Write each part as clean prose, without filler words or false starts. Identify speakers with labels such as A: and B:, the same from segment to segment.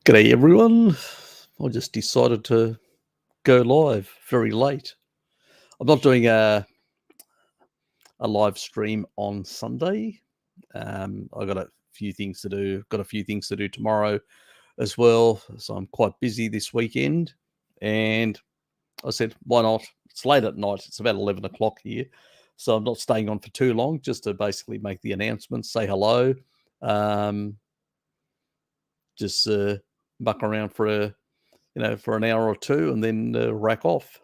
A: G'day everyone. I just decided to go live very late. I'm not doing a live stream on Sunday. I got a few things to do. Got a few things to do tomorrow as well. So I'm quite busy this weekend. And I said, why not? It's late at night. It's about 11 o'clock here. So I'm not staying on for too long, just to basically make the announcements, say hello. Just muck around for an hour or two and then rack off.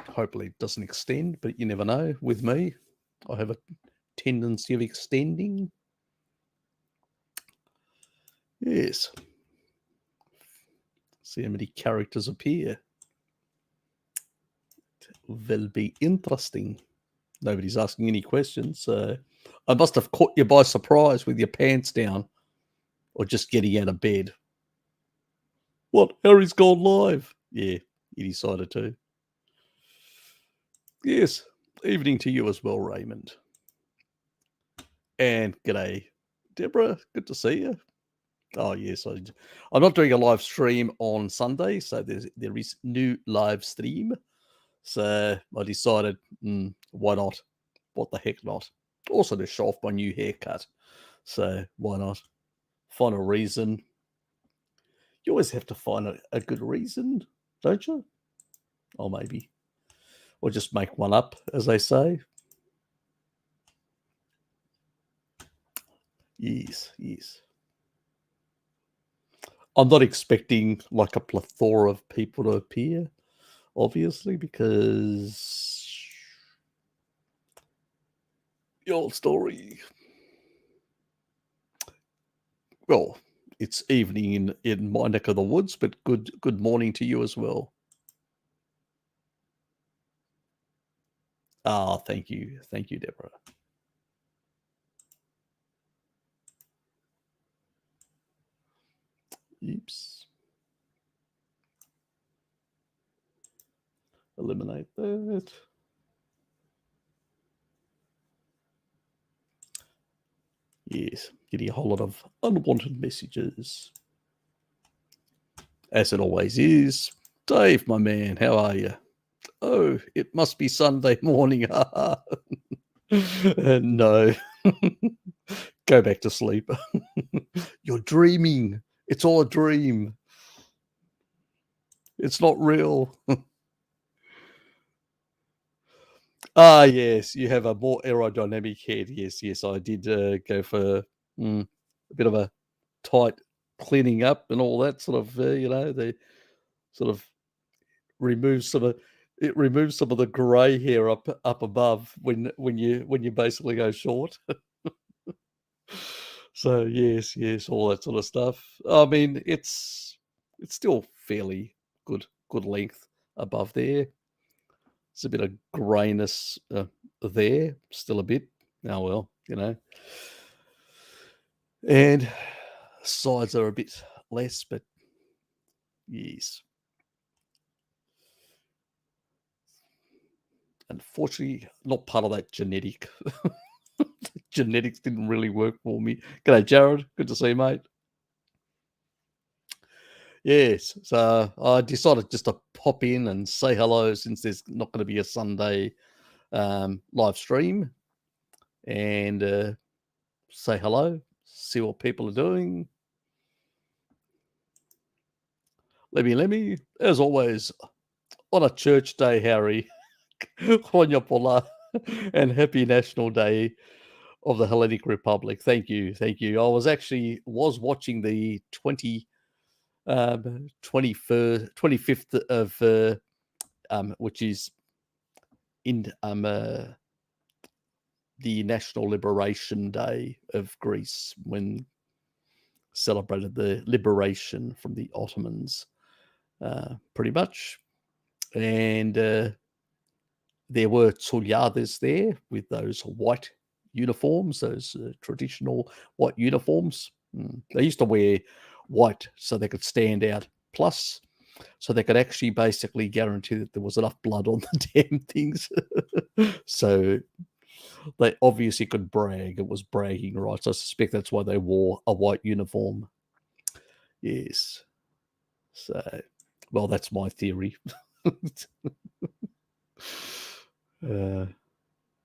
A: Hopefully it doesn't extend, but you never know. With me, I have a tendency of extending. Yes. See how many characters appear. It will be interesting. Nobody's asking any questions, so I must have caught you by surprise with your pants down or just getting out of bed. What? Harry's gone live. Yeah, he decided to. Yes, evening to you as well, Raymond. And g'day, Deborah. Good to see you. Oh, yes. I'm not doing a live stream on Sunday, so there is no live stream. So I decided, why not? What the heck not? Also to show off my new haircut. So why not? Find a reason. You always have to find a good reason, don't you? Or maybe. Or just make one up, as they say. Yes, yes. I'm not expecting like a plethora of people to appear, obviously, because the old story. Well, it's evening in my neck of the woods, but good morning to you as well. Ah, thank you, Deborah. Oops. Eliminate that. Yes, getting a whole lot of unwanted messages. As it always is. Dave, my man, how are you? Oh, it must be Sunday morning. No. Go back to sleep. You're dreaming. It's all a dream. It's not real. Ah, yes, you have a more aerodynamic head. Yes, I did go for a bit of a tight cleaning up and all that sort of, they sort of removes some of the grey hair up above when you basically go short. So yes, all that sort of stuff. I mean, it's still fairly good length above there. It's a bit of greyness there, still a bit. Oh well, and sides are a bit less, but yes. Unfortunately, not part of that genetic. Genetics didn't really work for me. G'day, Jared. Good to see you, mate. Yes, so I decided just to pop in and say hello since there's not going to be a Sunday live stream, and say hello, see what people are doing. Let me, as always, on a church day, Harry, and happy National Day of the Hellenic Republic. Thank you. I was watching the 25th of which is in the National Liberation Day of Greece, when celebrated the liberation from the Ottomans, pretty much. And there were Tsulyadis there with those white uniforms, those traditional white uniforms. They used to wear white so they could stand out, plus so they could actually basically guarantee that there was enough blood on the damn things. So They obviously could brag. It was bragging rights. I suspect that's why they wore a white uniform. Yes. So, well, that's my theory. And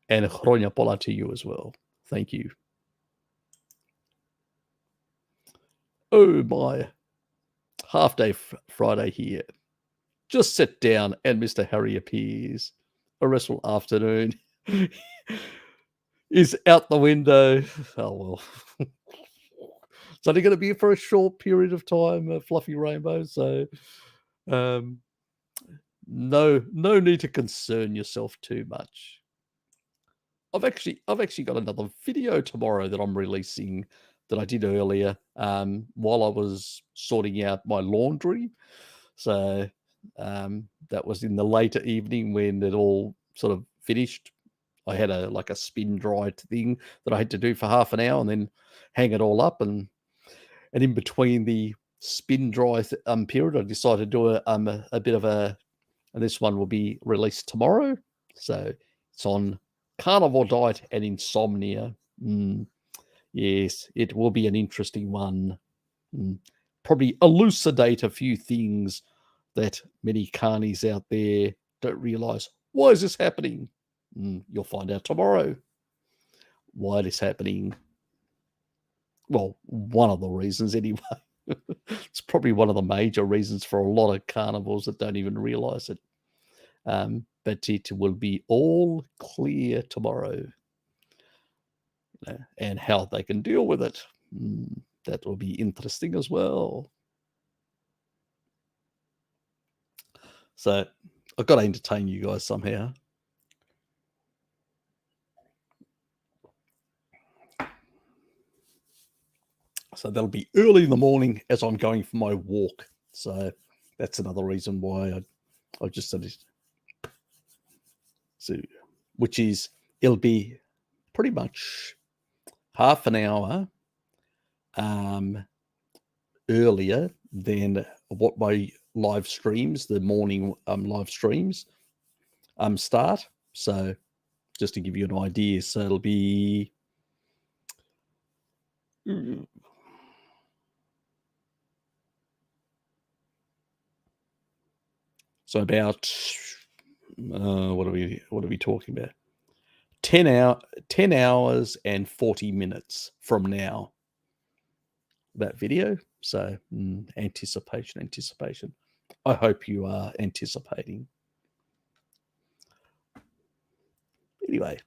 A: Hronia Pola to you as well. Thank you. Oh my. Half day Friday here. Just sit down and Mr. Harry appears. A restful afternoon is out the window. Oh well. It's only going to be for a short period of time, a fluffy rainbow. So no need to concern yourself too much. I've actually got another video tomorrow that I'm releasing that I did earlier while I was sorting out my laundry. So that was in the later evening when it all sort of finished. I had a spin dry thing that I had to do for half an hour and then hang it all up. And in between the spin dry period, I decided to do a bit of and this one will be released tomorrow. So it's on carnivore diet and insomnia. Yes, it will be an interesting one. Probably elucidate a few things that many carnies out there don't realize. Why is this happening? You'll find out tomorrow why it is happening. Well, one of the reasons anyway. It's probably one of the major reasons for a lot of carnivores that don't even realize it. But it will be all clear tomorrow. And how they can deal with it. That will be interesting as well. So I've got to entertain you guys somehow. So that'll be early in the morning as I'm going for my walk. So that's another reason why I just said it. So, which is, it'll be pretty much half an hour earlier than what my live streams, the morning live streams, start. So just to give you an idea, so it'll be so about what are we talking about? 10 hours and 40 minutes from now. That video. So anticipation. I hope you are anticipating. Anyway,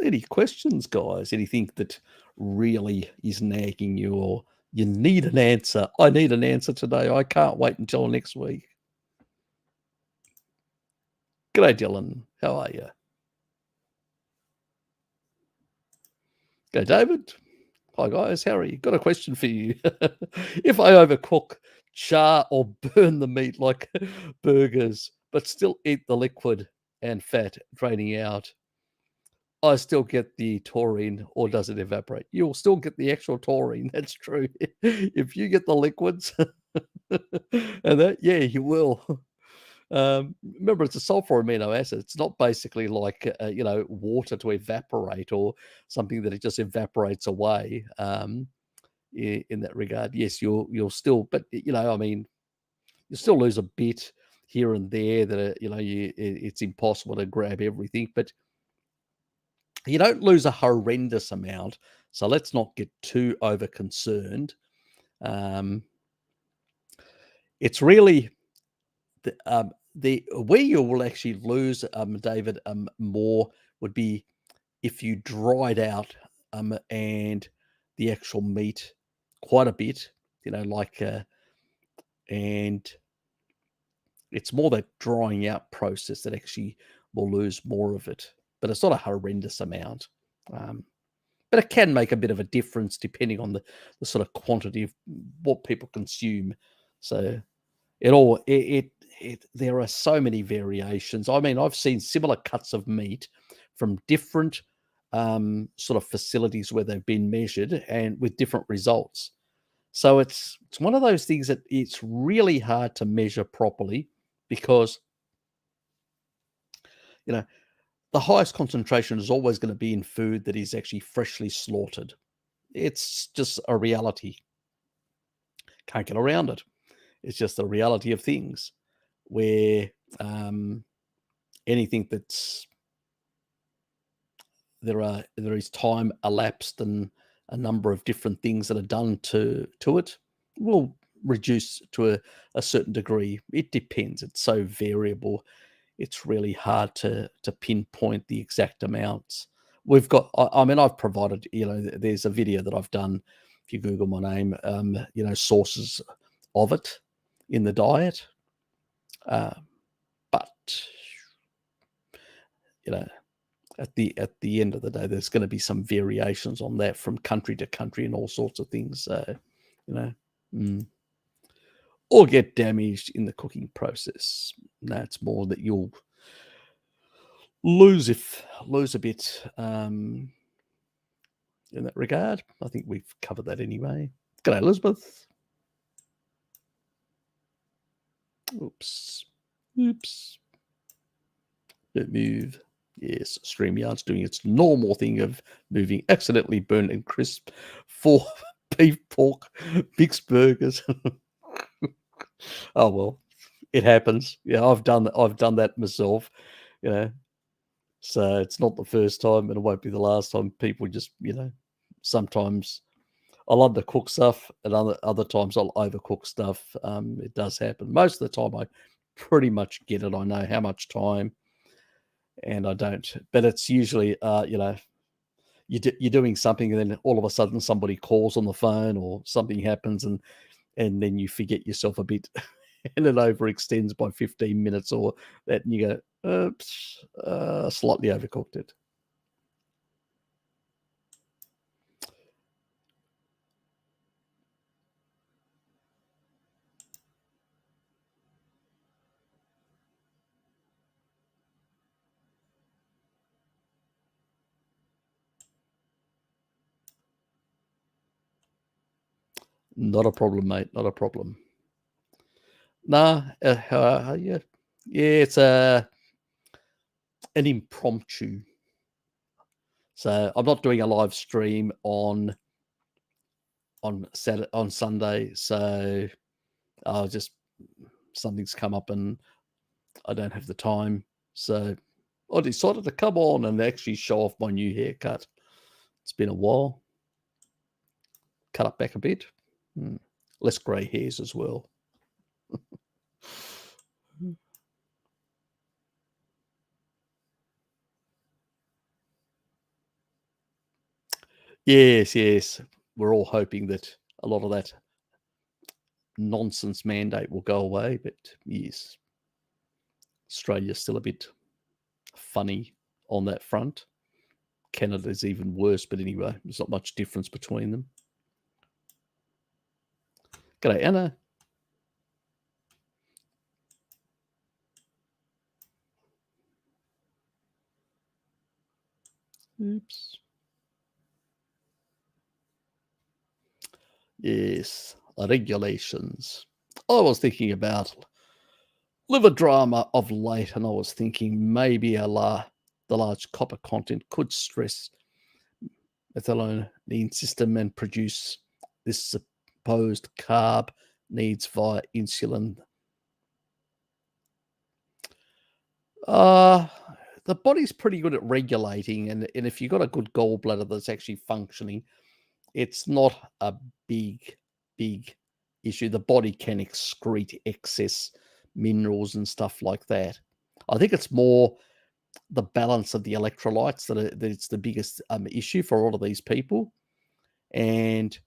A: any questions, guys? Anything that really is nagging you or you need an answer? I need an answer today. I can't wait until next week. G'day, Dylan. How are you? Go, David. Hi, guys. How are you? Got a question for you. If I overcook, char, or burn the meat like burgers, but still eat the liquid and fat draining out, I still get the taurine, or does it evaporate? You'll still get the actual taurine. That's true. If you get the liquids, and that, yeah, you will. Remember, it's a sulfur amino acid. It's not basically like water to evaporate or something that it just evaporates away. In that regard, yes, you'll still, but I mean, you still lose a bit here and there. That it's impossible to grab everything, but you don't lose a horrendous amount. So let's not get too over concerned. It's really the where you will actually lose, David, more would be if you dried out and the actual meat quite a bit, and it's more that drying out process that actually will lose more of it. But it's not a horrendous amount. But it can make a bit of a difference depending on the sort of quantity of what people consume. So there are so many variations. I mean, I've seen similar cuts of meat from different sort of facilities where they've been measured and with different results. So it's one of those things that it's really hard to measure properly because the highest concentration is always going to be in food that is actually freshly slaughtered. It's just a reality. Can't get around it. It's just the reality of things where um, anything that's there is time elapsed and a number of different things that are done to it will reduce to a certain degree. It depends. It's so variable. It's really hard to pinpoint the exact amounts. We've got. I mean, I've provided. There's a video that I've done. If you Google my name, sources of it in the diet. But you know, at the end of the day, there's going to be some variations on that from country to country and all sorts of things. So, mm. or get damaged in the cooking process. That's more that you'll lose a bit in that regard. I think we've covered that anyway. G'day, Elizabeth. Oops. Don't move. Yes, StreamYard's doing its normal thing of moving accidentally burnt and crisp for beef, pork, mixed burgers. Oh well, it happens. Yeah, I've done that myself. So it's not the first time, and it won't be the last time. People just, sometimes I'll undercook stuff, and other times I'll overcook stuff. It does happen. Most of the time, I pretty much get it. I know how much time, and I don't. But it's usually, you're doing something, and then all of a sudden somebody calls on the phone, or something happens, and then you forget yourself a bit, and it overextends by 15 minutes or that, and you go, oops, slightly overcooked it. Not a problem, mate. Not a problem. Nah, yeah, it's an impromptu. So I'm not doing a live stream on Sunday. So I'll just something's come up and I don't have the time. So I decided to come on and actually show off my new haircut. It's been a while. Cut up back a bit. Less grey hairs as well. Yes. We're all hoping that a lot of that nonsense mandate will go away, but yes, Australia's still a bit funny on that front. Canada's even worse, but anyway, there's not much difference between them. G'day, Anna. Oops. Yes, regulations. I was thinking about liver drama of late, and I was thinking maybe the large copper content could stress methionine system and produce this supposed carb needs via insulin. The body's pretty good at regulating, and if you've got a good gallbladder that's actually functioning, it's not a big issue. The body can excrete excess minerals and stuff like that. I think it's more the balance of the electrolytes that's the biggest issue for all of these people. And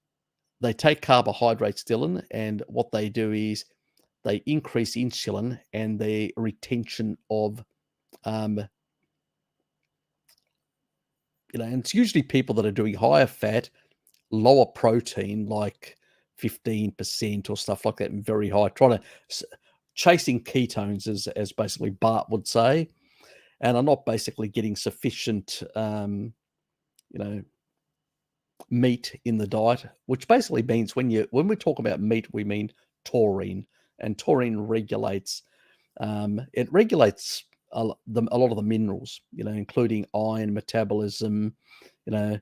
A: they take carbohydrates, Dylan, and what they do is they increase insulin and the retention of and it's usually people that are doing higher fat, lower protein, like 15% or stuff like that, and very high, trying to chasing ketones, as basically Bart would say, and are not basically getting sufficient, meat in the diet, which basically means when we talk about meat, we mean taurine, and taurine regulates. It regulates a lot of the minerals, including iron metabolism, you know,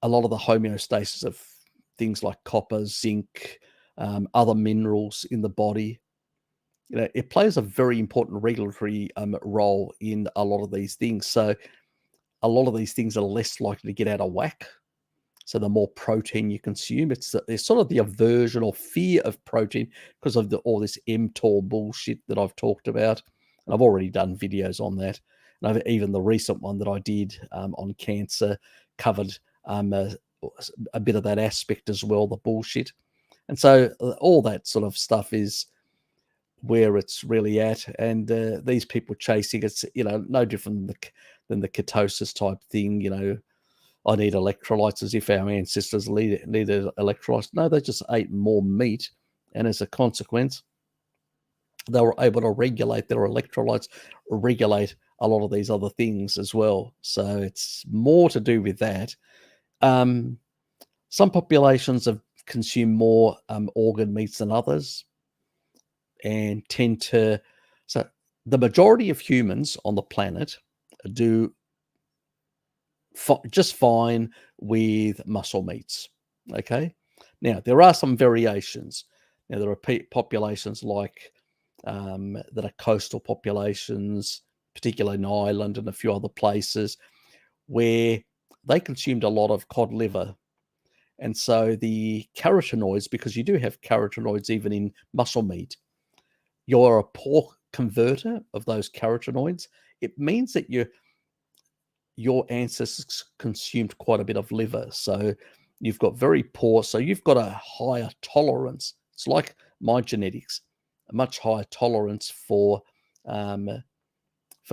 A: a lot of the homeostasis of things like copper, zinc, other minerals in the body. It plays a very important regulatory role in a lot of these things. So a lot of these things are less likely to get out of whack. So the more protein you consume, it's sort of the aversion or fear of protein because of all this mTOR bullshit that I've talked about. And I've already done videos on that. And even the recent one that I did on cancer covered a bit of that aspect as well, the bullshit. And so all that sort of stuff is where it's really at. And these people chasing it's, no different than the ketosis type thing, I need electrolytes as if our ancestors needed electrolytes. No, they just ate more meat. And as a consequence, they were able to regulate their electrolytes, regulate a lot of these other things as well. So it's more to do with that. Some populations have consumed more organ meats than others and tend to. So the majority of humans on the planet do just fine with muscle meats. Okay. Now, there are some variations. Now, there are populations like that are coastal populations, particularly in Ireland and a few other places, where they consumed a lot of cod liver. And so the carotenoids, because you do have carotenoids even in muscle meat, you're a poor converter of those carotenoids. It means that your ancestors consumed quite a bit of liver. So you've got very poor, so you've got a higher tolerance. It's like my genetics, a much higher tolerance for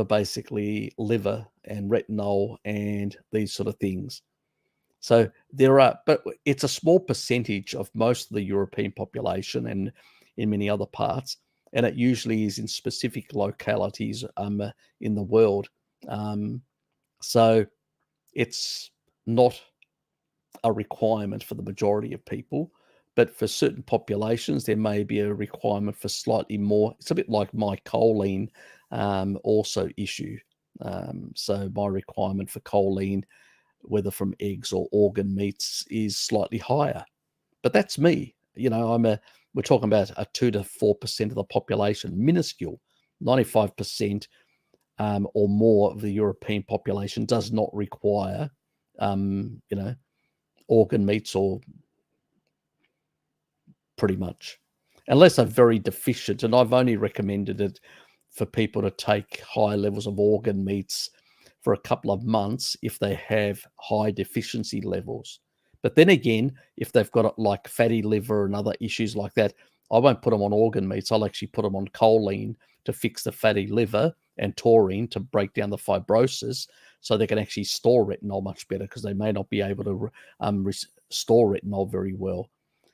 A: basically liver and retinol and these sort of things. So but it's a small percentage of most of the European population and in many other parts. And it usually is in specific localities in the world. So it's not a requirement for the majority of people, but for certain populations, there may be a requirement for slightly more. It's a bit like my choline also issue. So my requirement for choline, whether from eggs or organ meats, is slightly higher. But that's me. We're talking about a 2 to 4% of the population, minuscule. 95% or more of the European population does not require, organ meats or pretty much, unless they're very deficient. And I've only recommended it for people to take high levels of organ meats for a couple of months if they have high deficiency levels. But then again, if they've got like fatty liver and other issues like that, I won't put them on organ meats. I'll actually put them on choline to fix the fatty liver and taurine to break down the fibrosis so they can actually store retinol much better, because they may not be able to store retinol very well.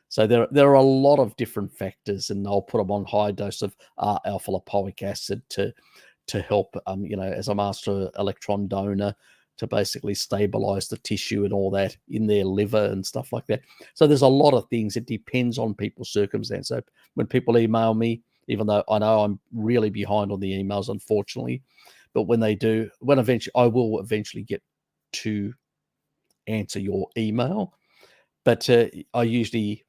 A: So there are a lot of different factors, and I'll put them on high dose of alpha lipoic acid to help, as a master electron donor, to basically stabilize the tissue and all that in their liver and stuff like that. So there's a lot of things. It depends on people's circumstance. So when people email me, even though I know I'm really behind on the emails, unfortunately, but when they do, I will eventually get to answer your email. But I usually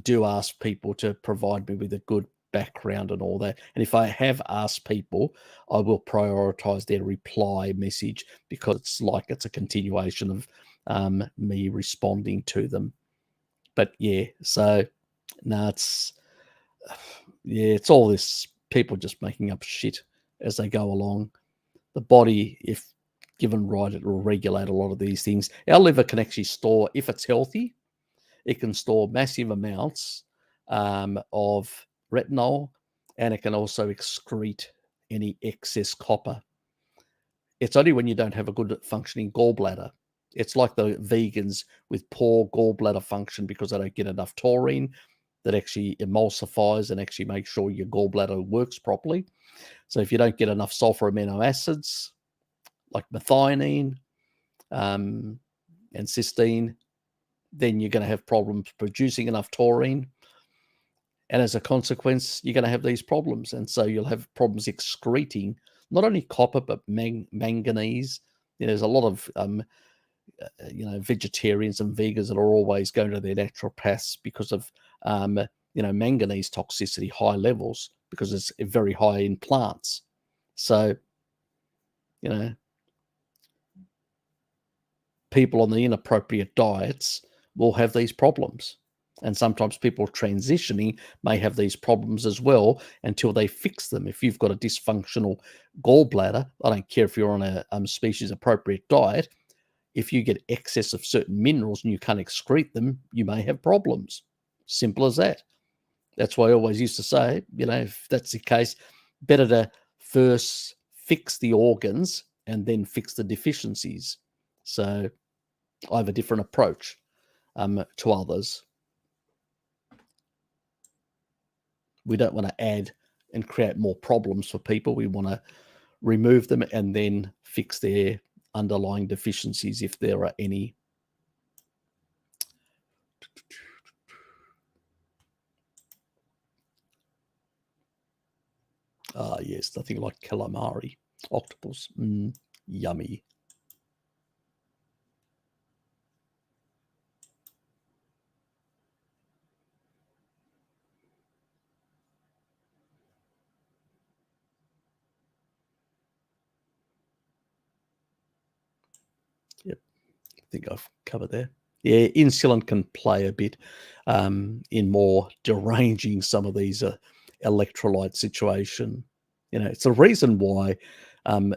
A: do ask people to provide me with a good background and all that. And if I have asked people, I will prioritize their reply message, because it's a continuation of me responding to them. But yeah, so no, it's all this people just making up shit as they go along. The body, if given right, it will regulate a lot of these things. Our liver can actually store, if it's healthy, it can store massive amounts of retinol, and it can also excrete any excess copper. It's only when you don't have a good functioning gallbladder. It's like the vegans with poor gallbladder function because they don't get enough taurine that actually emulsifies and actually makes sure your gallbladder works properly. So if you don't get enough sulfur amino acids like methionine and cysteine, then you're going to have problems producing enough taurine. And as a consequence, you're going to have these problems. And so you'll have problems excreting not only copper, but manganese. There's a lot of, vegetarians and vegans that are always going to their naturopaths because of, manganese toxicity, high levels, because it's very high in plants. So, people on the inappropriate diets will have these problems. And sometimes people transitioning may have these problems as well until they fix them. If you've got a dysfunctional gallbladder, I don't care if you're on a species appropriate diet, if you get excess of certain minerals and you can't excrete them, you may have problems. Simple as that. That's why I always used to say, if that's the case, better to first fix the organs and then fix the deficiencies. So I have a different approach to others. We don't want to add and create more problems for people. We want to remove them and then fix their underlying deficiencies if there are any. Yes, nothing like calamari, octopus. Yummy. Yep, I think I've covered that. Yeah, insulin can play a bit in more deranging some of these electrolyte situation. It's the reason why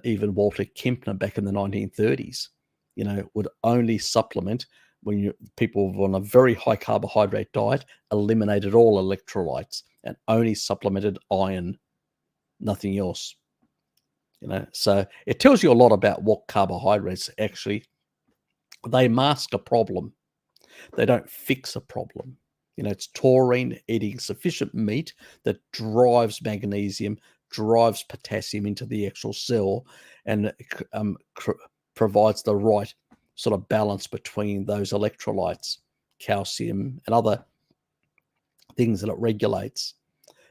A: even Walter Kempner back in the 1930s, would only supplement when people were on a very high carbohydrate diet, eliminated all electrolytes and only supplemented iron, nothing else. So it tells you a lot about what carbohydrates actually, they mask a problem. They don't fix a problem. It's taurine, eating sufficient meat that drives magnesium, drives potassium into the actual cell, and provides the right sort of balance between those electrolytes, calcium, and other things that it regulates.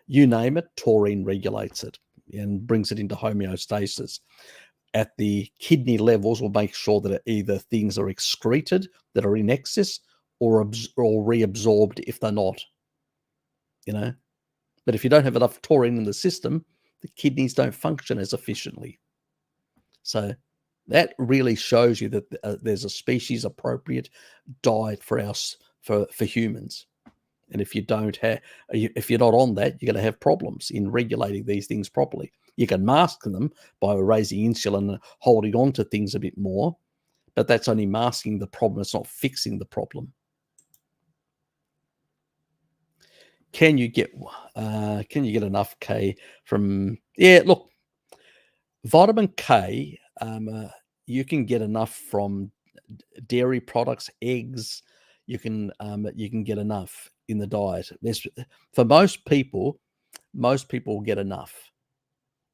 A: You name it, taurine regulates it and brings it into homeostasis. At the kidney levels, will make sure that either things are excreted that are in excess or reabsorbed if they're not. But if you don't have enough taurine in the system, the kidneys don't function as efficiently. So that really shows you that there's a species appropriate diet for humans. And if you don't have, if you're not on that, you're going to have problems in regulating these things properly. You can mask them by raising insulin and holding on to things a bit more, but that's only masking the problem. It's not fixing the problem. Can you get enough K from? Yeah, look, vitamin K. You can get enough from dairy products, eggs. You can get enough in the diet. For most people will get enough.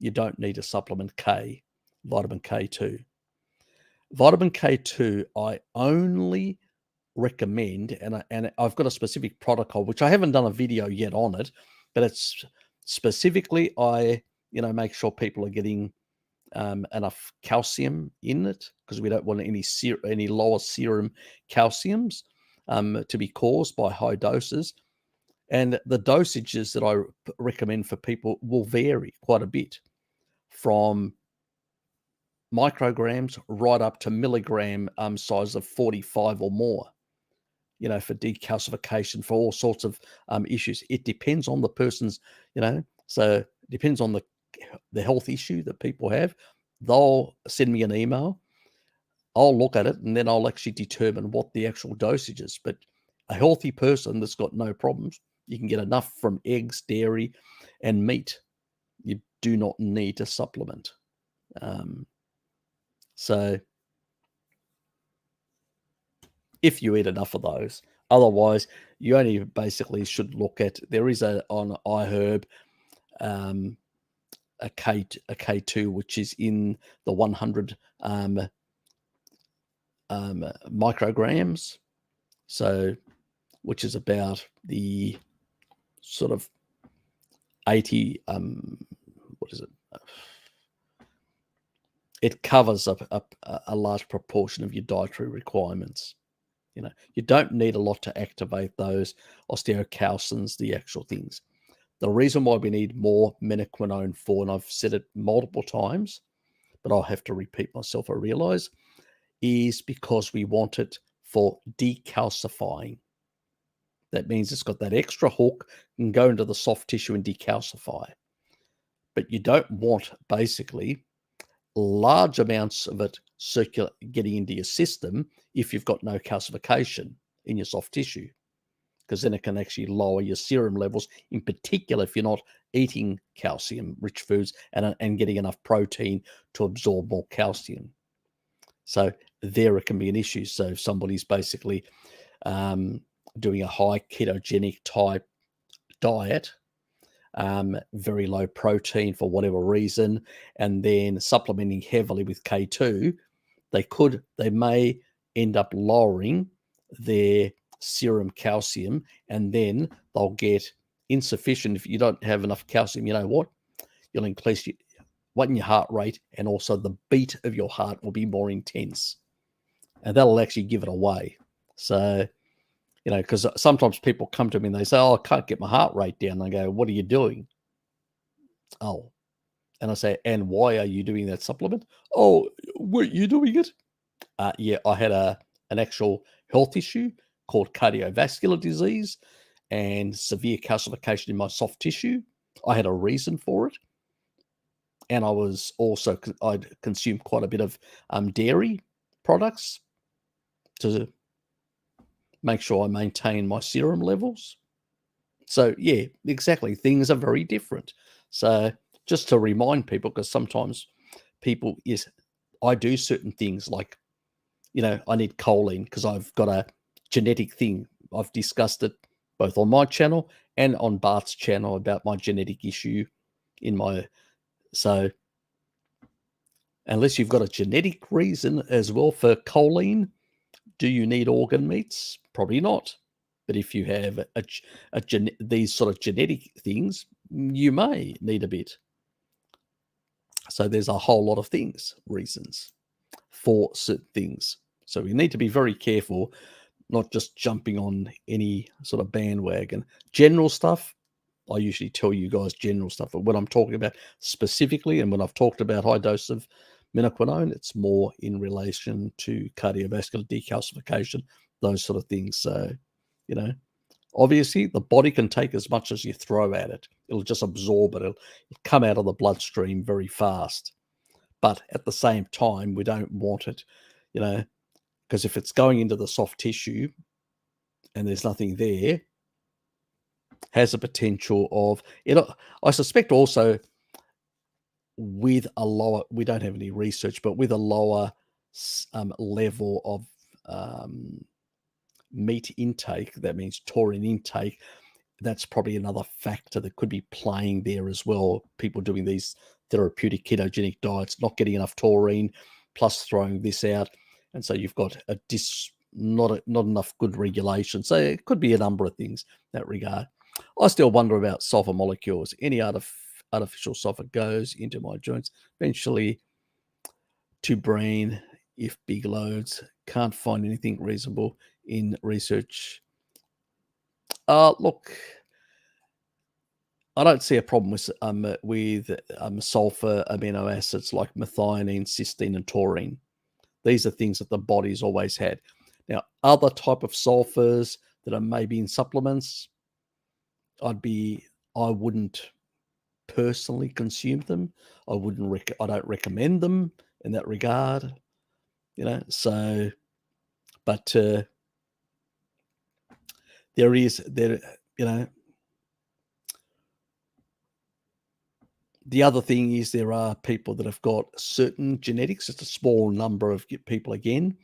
A: You don't need to supplement K, vitamin K2. Vitamin K2, I only recommend, and I've got a specific protocol, which I haven't done a video yet on it, but it's specifically, I make sure people are getting enough calcium in it, because we don't want any lower serum calciums to be caused by high doses. And the dosages that I recommend for people will vary quite a bit, from micrograms right up to milligram size of 45 or more, for decalcification, for all sorts of issues. It depends on the person's, so it depends on the health issue that people have. They'll send me an email. I'll look at it, and then I'll actually determine what the actual dosage is. But a healthy person that's got no problems, you can get enough from eggs, dairy, and meat. You do not need to supplement. So if you eat enough of those, otherwise you only basically should look at, there is on iHerb a K2, which is in the 100 micrograms, so which is about the sort of 80, what is it? It covers up a large proportion of your dietary requirements. You don't need a lot to activate those osteocalcins, the actual things. The reason why we need more menaquinone for, and I've said it multiple times, but I'll have to repeat myself, I realize, is because we want it for decalcifying. That means it's got that extra hook and go into the soft tissue and decalcify. But you don't want basically large amounts of it getting into your system if you've got no calcification in your soft tissue, because then it can actually lower your serum levels, in particular if you're not eating calcium-rich foods and getting enough protein to absorb more calcium. So there it can be an issue. So if somebody's basically doing a high ketogenic type diet, very low protein for whatever reason, and then supplementing heavily with K2, they may end up lowering their serum calcium, and then they'll get insufficient. If you don't have enough calcium, you know what? You'll increase your heart rate, and also the beat of your heart will be more intense, and that'll actually give it away. So, because sometimes people come to me and they say, "Oh, I can't get my heart rate down." And I go, "What are you doing?" "Oh," and I say, "And why are you doing that supplement?" "Oh, weren't you doing it?" Yeah, I had an actual health issue called cardiovascular disease and severe calcification in my soft tissue. I had a reason for it, and I'd consumed quite a bit of dairy products to make sure I maintain my serum levels. So yeah, exactly. Things are very different. So just to remind people, because sometimes people, yes, I do certain things like, I need choline because I've got a genetic thing. I've discussed it both on my channel and on Bart's channel about my genetic issue so unless you've got a genetic reason as well for choline, do you need organ meats? Probably not. But if you have these sort of genetic things, you may need a bit. So there's a whole lot of reasons for certain things. So we need to be very careful, not just jumping on any sort of bandwagon. General stuff, I usually tell you guys general stuff. But when I'm talking about specifically, and when I've talked about high dose of menaquinone, it's more in relation to cardiovascular decalcification, those sort of things. So, obviously the body can take as much as you throw at it. It'll just absorb it. It'll come out of the bloodstream very fast. But at the same time, we don't want it, because if it's going into the soft tissue and there's nothing there, has a potential of it. I suspect also with a lower, we don't have any research, but with a lower level of meat intake, that means taurine intake, that's probably another factor that could be playing there as well. People doing these therapeutic ketogenic diets, not getting enough taurine, plus throwing this out, and so you've got not enough good regulation. So it could be a number of things in that regard. I still wonder about sulfur molecules. Any artificial sulfur goes into my joints, eventually to brain if big loads. Can't find anything reasonable in research. Look, I don't see a problem with sulfur amino acids like methionine, cysteine, and taurine. These are things that the body's always had. Now, other type of sulfurs that are maybe in supplements, I wouldn't personally consume them. I don't recommend them in that regard. So, but there, the other thing is there are people that have got certain genetics, it's a small number of people again,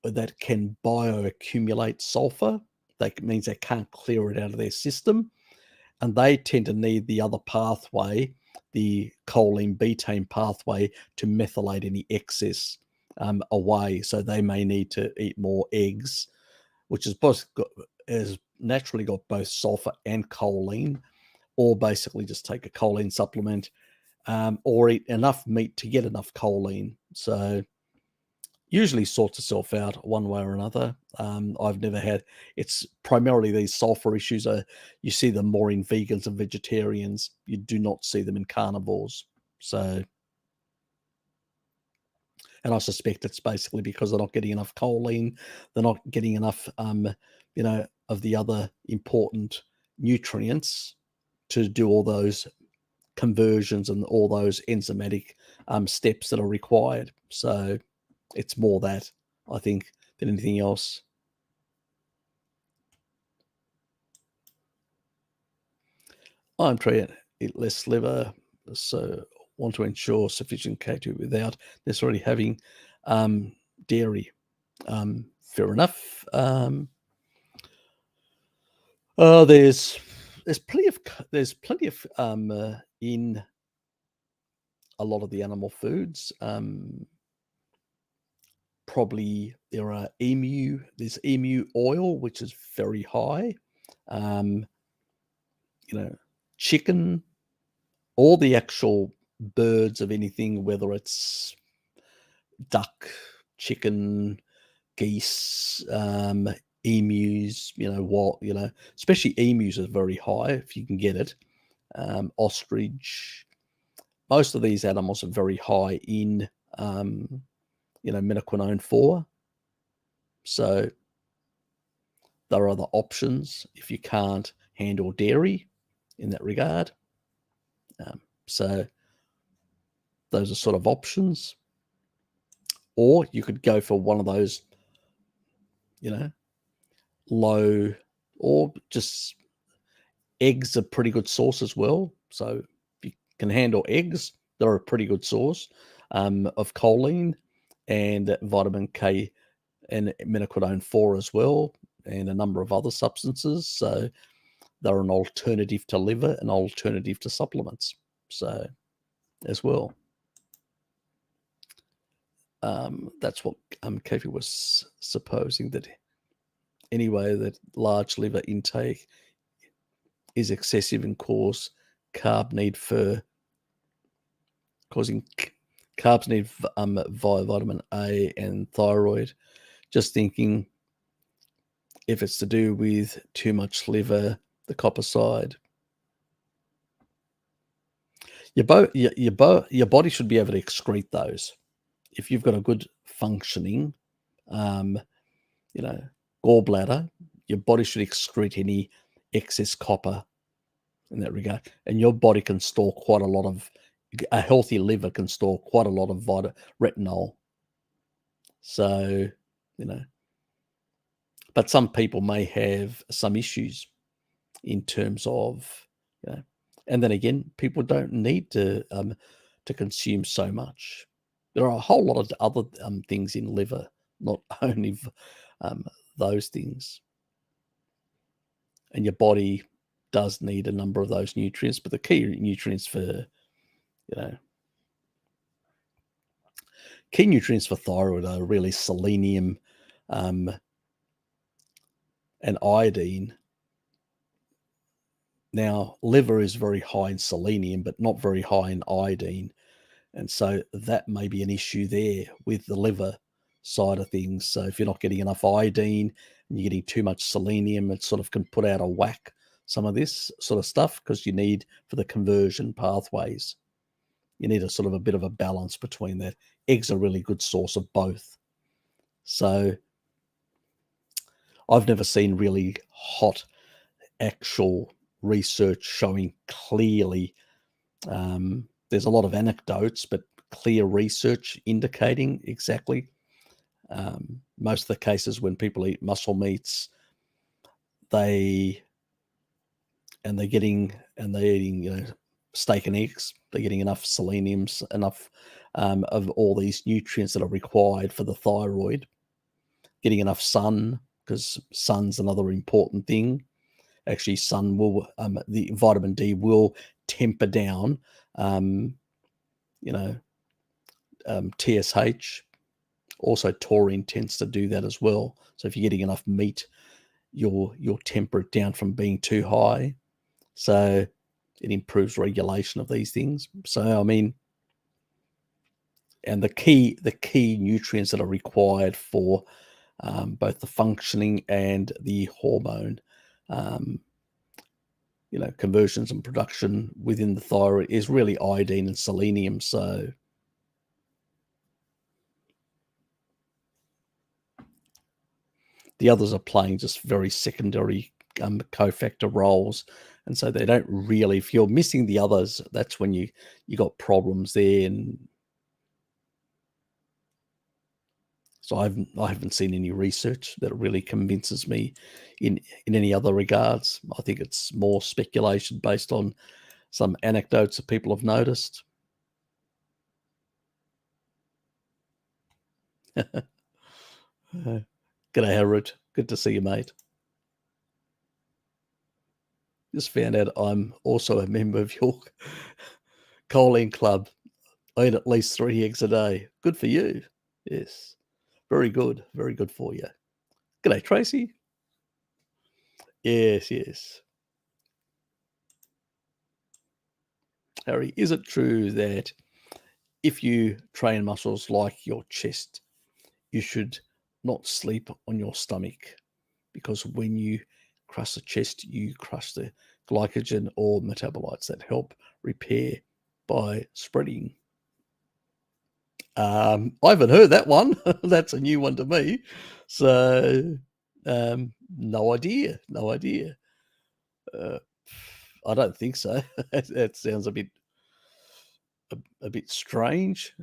A: that can bioaccumulate sulfur. That means they can't clear it out of their system. And they tend to need the other pathway, the choline betaine pathway, to methylate any excess away. So they may need to eat more eggs, which has naturally got both sulfur and choline, or basically just take a choline supplement, or eat enough meat to get enough choline. So usually sorts itself out one way or another. I've never had, it's primarily these sulfur issues. You see them more in vegans and vegetarians. You do not see them in carnivores. So, and I suspect it's basically because they're not getting enough choline. They're not getting enough, of the other important nutrients to do all those conversions and all those enzymatic steps that are required. So it's more that, I think, than anything else. I'm trying to eat less liver, so want to ensure sufficient K2 without necessarily having dairy. Fair enough. There's plenty of in a lot of the animal foods. Probably there's emu oil, which is very high. Chicken, all the actual birds of anything, whether it's duck, chicken, geese, emus, especially emus are very high if you can get it. Ostrich, most of these animals are very high in, minoquinone 4. So there are other options if you can't handle dairy in that regard. So those are sort of options. Or you could go for one of those, low, or just eggs are pretty good source as well. So if you can handle eggs, they're a pretty good source of choline and vitamin K and minoquinone 4 as well, and a number of other substances. So they're an alternative to liver, an alternative to supplements. So as well. That's what Kefi was supposing, that anyway, that large liver intake is excessive and causing carbs need via vitamin A and thyroid. Just thinking if it's to do with too much liver, the copper side. Your body should be able to excrete those. If you've got a good functioning, gallbladder, your body should excrete any excess copper in that regard. And your body can store quite a lot of, a healthy liver can store quite a lot of retinol. So, but some people may have some issues in terms of, and then again, people don't need to consume so much. There are a whole lot of other things in liver, not only those things. And your body does need a number of those nutrients, but the key nutrients for, key nutrients for thyroid are really selenium and iodine. Now, liver is very high in selenium, but not very high in iodine. And so that may be an issue there with the liver side of things. So if you're not getting enough iodine and you're getting too much selenium, it sort of can put out a whack, some of this sort of stuff, because you need, for the conversion pathways, you need a sort of a bit of a balance between that. Eggs are a really good source of both. So I've never seen really hot actual research showing clearly. There's a lot of anecdotes, but clear research indicating exactly. Most of the cases when people eat muscle meats, they're eating, steak and eggs. They're getting enough seleniums, enough of all these nutrients that are required for the thyroid. Getting enough sun, because sun's another important thing. Actually, sun will, the vitamin D will temper down, TSH. Also, taurine tends to do that as well. So if you're getting enough meat, you'll temper it down from being too high. So it improves regulation of these things. So, I mean, and the key nutrients that are required for both the functioning and the hormone, conversions and production within the thyroid is really iodine and selenium. So the others are playing just very secondary cofactor roles. And so they don't really, if you're missing the others, that's when you got problems there. And so I haven't seen any research that really convinces me in any other regards. I think it's more speculation based on some anecdotes that people have noticed. G'day, Harold. Good to see you, mate. Just found out I'm also a member of your choline club. I eat at least 3 eggs a day. Good for you. Yes. Very good. Very good for you. G'day, Tracy. Yes, yes. Harry, is it true that if you train muscles like your chest, you should not sleep on your stomach? Because when you crush the chest, you crush the glycogen or metabolites that help repair by spreading. I haven't heard that one. That's a new one to me. So, no idea. No idea. I don't think so. That sounds a bit strange.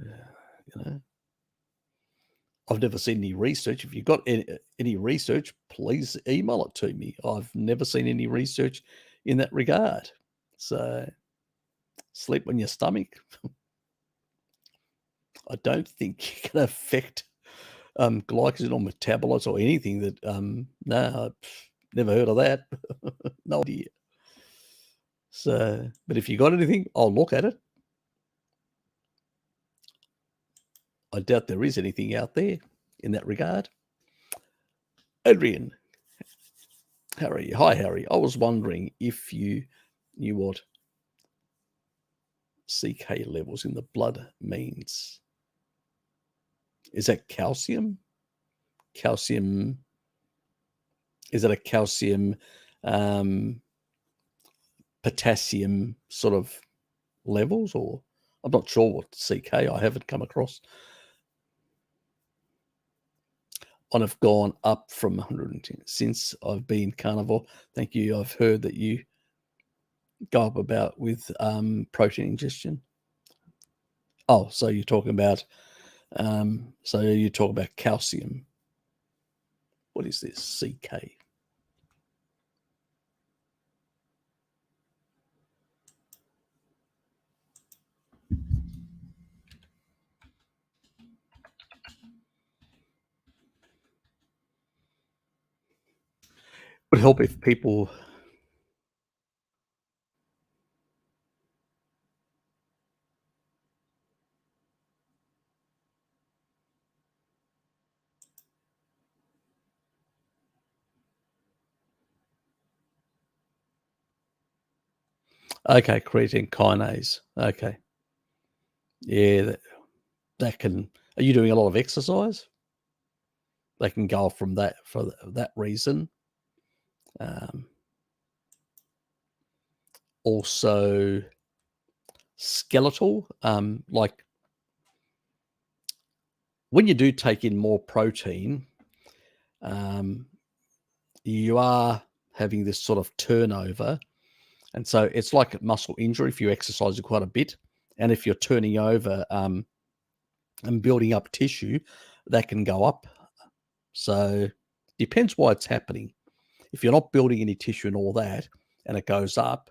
A: I've never seen any research. If you've got any research, please email it to me. I've never seen any research in that regard. So, sleep on your stomach. I don't think you can affect glycogen or metabolites or anything that. No, I've never heard of that. No idea. So, but if you got anything, I'll look at it. I doubt there is anything out there in that regard. Adrian, Harry, hi Harry. I was wondering if you knew what CK levels in the blood means. Is that calcium? Calcium? Is it a calcium, potassium sort of levels, or I'm not sure what CK. I haven't come across. I've gone up from 110 since I've been Carnival. Thank you. I've heard that you go up about with protein ingestion. Oh, so you're talking about calcium. What is this? CK. Would help if people. Okay, creatine kinase. Okay. Yeah, that can. Are you doing a lot of exercise? They can go off from that for that reason. Also, skeletal, like when you do take in more protein, you are having this sort of turnover. And so it's like muscle injury if you exercise quite a bit. And if you're turning over and building up tissue, that can go up. So depends why it's happening. If you're not building any tissue and all that, and it goes up,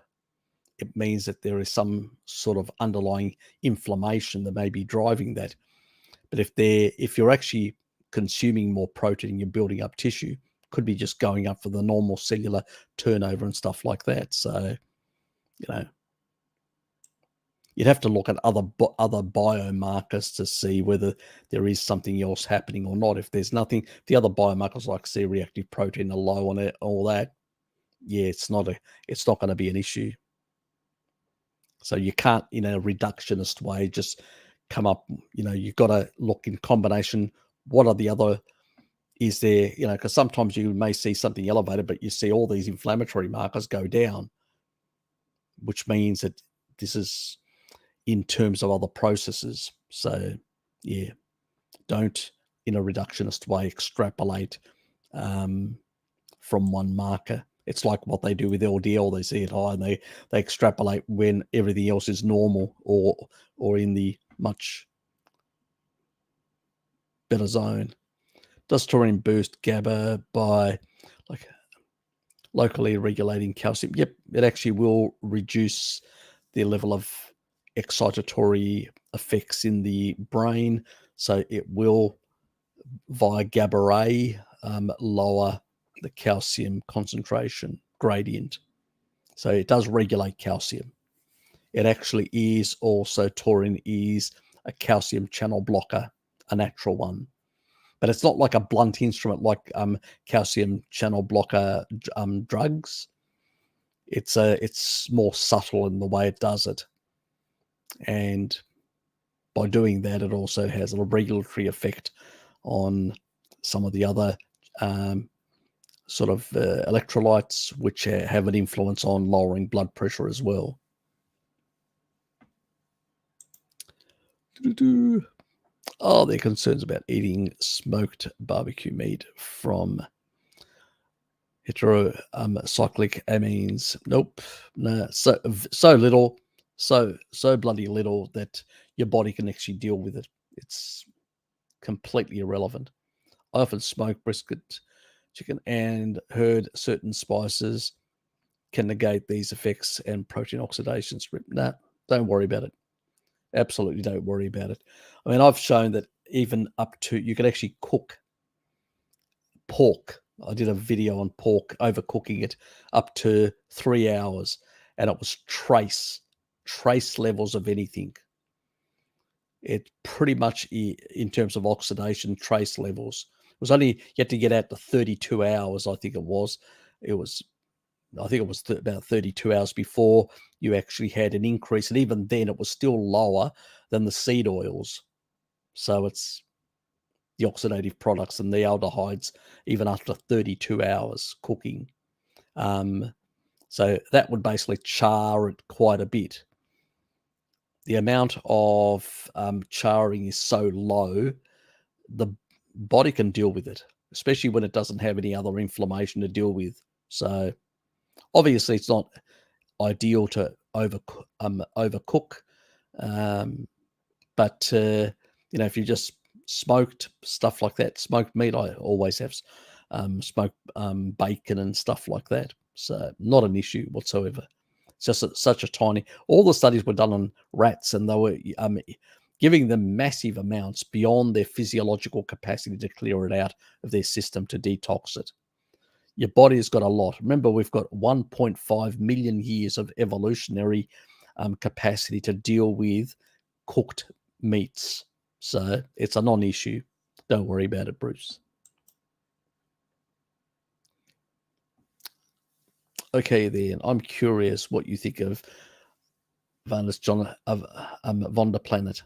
A: it means that there is some sort of underlying inflammation that may be driving that. But if you're actually consuming more protein, you're building up tissue, could be just going up for the normal cellular turnover and stuff like that. So, you'd have to look at other biomarkers to see whether there is something else happening or not. If there's nothing, the other biomarkers like C-reactive protein are low on it, all that. Yeah, it's not going to be an issue. So you can't, in a reductionist way, just come up, you've got to look in combination. What are the other, is there, because sometimes you may see something elevated, but you see all these inflammatory markers go down, which means that this is in terms of other processes. So, yeah, don't, in a reductionist way, extrapolate from one marker. It's like what they do with LDL. They see it high and they extrapolate when everything else is normal or in the much better zone. Does taurine boost GABA by locally regulating calcium? Yep, it actually will reduce the level of excitatory effects in the brain. So it will, via GABA-A, lower the calcium concentration gradient. So it does regulate calcium. It actually is also, taurine is a calcium channel blocker, a natural one. But it's not like a blunt instrument like calcium channel blocker drugs. It's more subtle in the way it does it. And by doing that, it also has a regulatory effect on some of the other sort of electrolytes, which have an influence on lowering blood pressure as well. Oh, there are concerns about eating smoked barbecue meat from heterocyclic amines. Nope, no, so little, so bloody little that your body can actually deal with it. It's completely irrelevant. I often smoke brisket chicken and heard certain spices can negate these effects and protein oxidation. Nah, don't worry about it. Absolutely don't worry about it. I mean, I've shown that even up to, you can actually cook pork. I did a video on pork, overcooking it up to 3 hours, and it was trace levels of anything. It pretty much, in terms of oxidation, trace levels. It was only, you had to get out to 32 hours, I think it was. I think it was about 32 hours before you actually had an increase. And even then, it was still lower than the seed oils. So it's the oxidative products and the aldehydes, even after 32 hours cooking. So that would basically char it quite a bit. The amount of charring is so low, the body can deal with it, especially when it doesn't have any other inflammation to deal with. So obviously it's not ideal to overcook, but if you just smoked stuff like that, smoked meat, I always have smoked bacon and stuff like that. So not an issue whatsoever. It's just such a tiny. All the studies were done on rats, and they were giving them massive amounts beyond their physiological capacity to clear it out of their system to detox it. Your body's got a lot. Remember, we've got 1.5 million years of evolutionary capacity to deal with cooked meats. So it's a non-issue. Don't worry about it, Bruce. Okay, then. I'm curious what you think of Vanus John of Vonderplanet.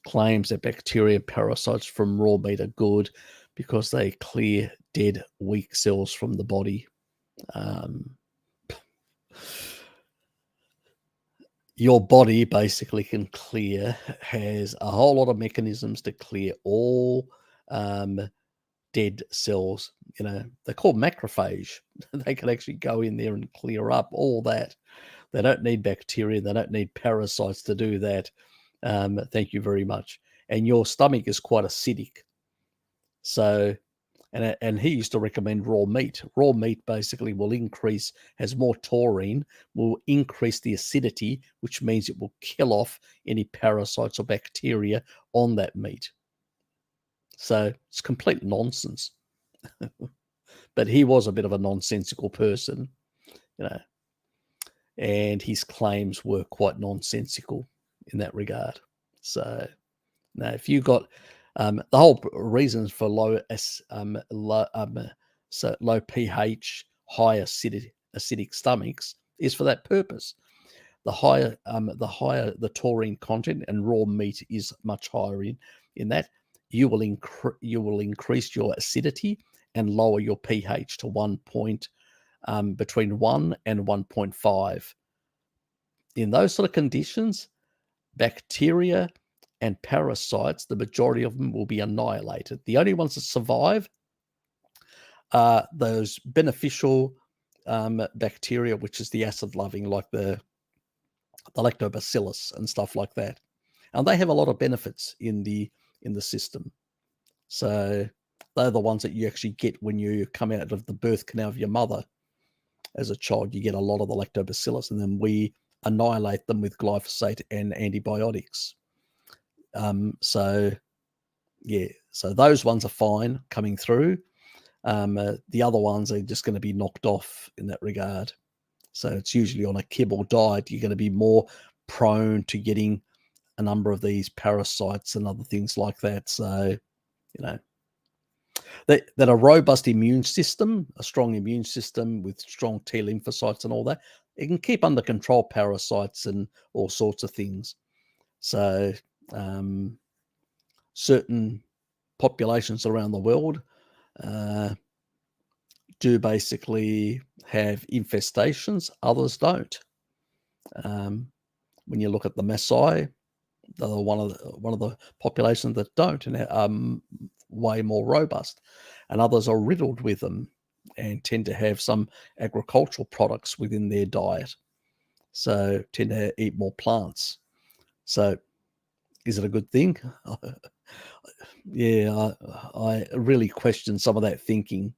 A: Claims that bacteria and parasites from raw meat are good because they clear dead, weak cells from the body. Your body basically has a whole lot of mechanisms to clear all dead cells. They're called macrophage. They can actually go in there and clear up all that. They don't need bacteria. They don't need parasites to do that. Thank you very much. And your stomach is quite acidic. So, and he used to recommend raw meat. Raw meat basically has more taurine, will increase the acidity, which means it will kill off any parasites or bacteria on that meat. So it's complete nonsense. But he was a bit of a nonsensical person, and his claims were quite nonsensical in that regard. So now, if you got the whole reasons for low pH, high acidic stomachs is for that purpose. the higher the taurine content, and raw meat is much higher in that, you will increase your acidity and lower your pH to between 1 and 1.5. In those sort of conditions, bacteria and parasites, the majority of them will be annihilated. The only ones that survive are those beneficial bacteria, which is the acid-loving, like the lactobacillus and stuff like that. And they have a lot of benefits in the system. So they're the ones that you actually get when you come out of the birth canal of your mother as a child. You get a lot of the lactobacillus, and then we annihilate them with glyphosate and antibiotics. So those ones are fine coming through. The other ones are just going to be knocked off in that regard. So it's usually on a kibble diet, you're going to be more prone to getting a number of these parasites and other things like that. So, that a robust immune system, a strong immune system with strong T lymphocytes and all that, it can keep under control parasites and all sorts of things. So certain populations around the world do basically have infestations, others don't. When you look at the Maasai, they're one of the populations that don't, and are way more robust, and others are riddled with them and tend to have some agricultural products within their diet, so tend to eat more plants. So is it a good thing? Yeah, I really question some of that thinking.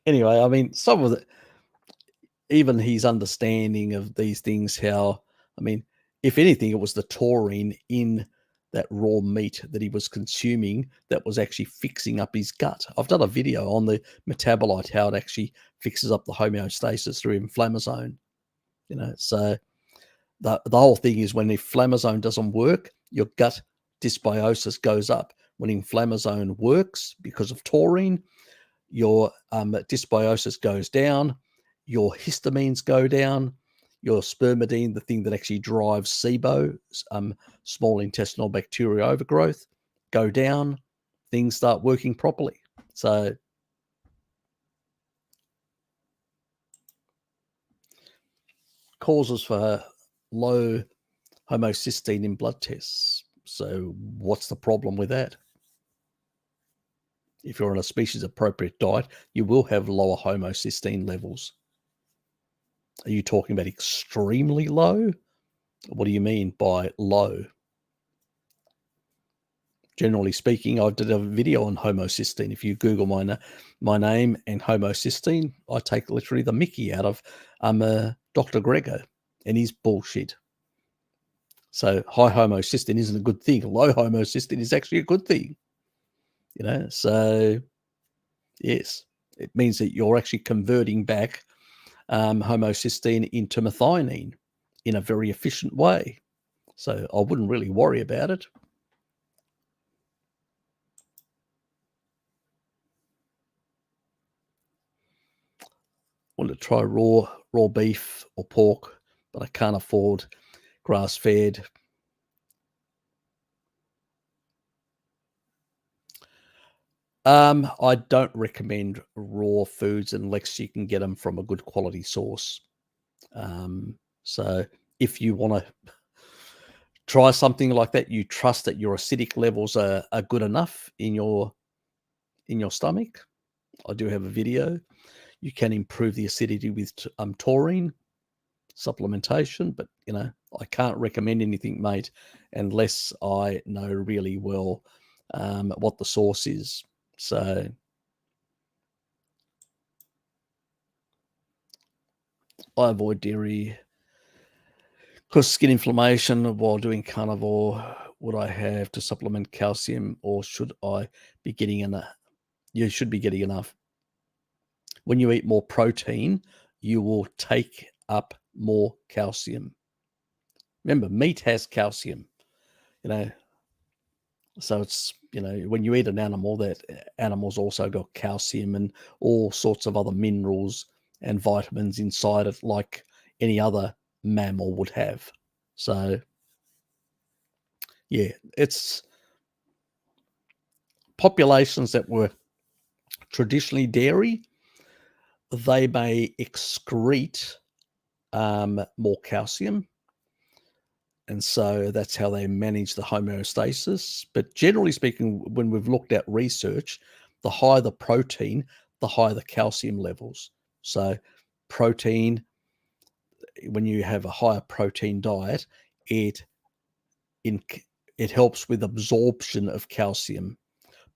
A: Anyway, I mean, some of even his understanding of these things, how, I mean, if anything, it was the taurine in that raw meat that he was consuming that was actually fixing up his gut. I've done a video on the metabolite, how it actually fixes up the homeostasis through inflammasome. So the whole thing is, when inflammasome doesn't work, your gut dysbiosis goes up. When inflammasome works because of taurine, your dysbiosis goes down, your histamines go down, your spermidine, the thing that actually drives SIBO, small intestinal bacterial overgrowth, go down, things start working properly. So causes for low homocysteine in blood tests. So what's the problem with that? If you're on a species appropriate diet, you will have lower homocysteine levels. Are you talking about extremely low? What do you mean by low? Generally speaking, I did a video on homocysteine. If you Google my name and homocysteine, I take literally the mickey out of Dr. Gregor and his bullshit. So high homocysteine isn't a good thing. Low homocysteine is actually a good thing. So yes, it means that you're actually converting back homocysteine into methionine in a very efficient way. So I wouldn't really worry about it. Want to try raw beef or pork, but I can't afford grass-fed. I don't recommend raw foods unless you can get them from a good quality source. So if you want to try something like that, you trust that your acidic levels are good enough in your stomach, I do have a video. You can improve the acidity with taurine supplementation, but I can't recommend anything, mate, unless I know really well what the source is. So I avoid dairy because skin inflammation while doing carnivore. Would I have to supplement calcium, or should I be getting enough? You should be getting enough. When you eat more protein, you will take up more calcium. Remember, meat has calcium, so it's, when you eat an animal, that animal's also got calcium and all sorts of other minerals and vitamins inside it, like any other mammal would have. So, yeah, it's populations that were traditionally dairy, they may excrete more calcium. And so that's how they manage the homeostasis. But generally speaking, when we've looked at research, the higher the protein, the higher the calcium levels. So protein, when you have a higher protein diet, it helps with absorption of calcium.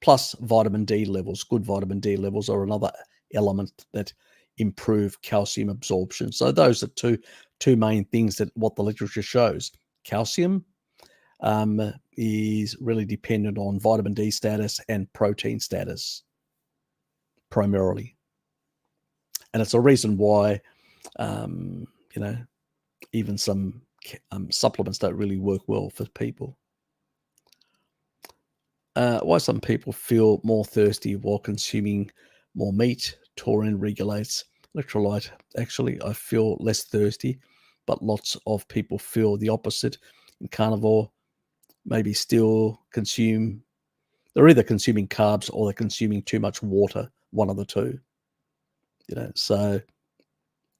A: Plus vitamin D levels. Good vitamin D levels are another element that improve calcium absorption. So those are two main things that what the literature shows. Calcium is really dependent on vitamin D status and protein status primarily. And it's a reason why, even some supplements don't really work well for people. Why some people feel more thirsty while consuming more meat. Taurine regulates electrolyte. Actually, I feel less thirsty, but lots of people feel the opposite. In carnivore, maybe still they're either consuming carbs or they're consuming too much water, one of the two. So,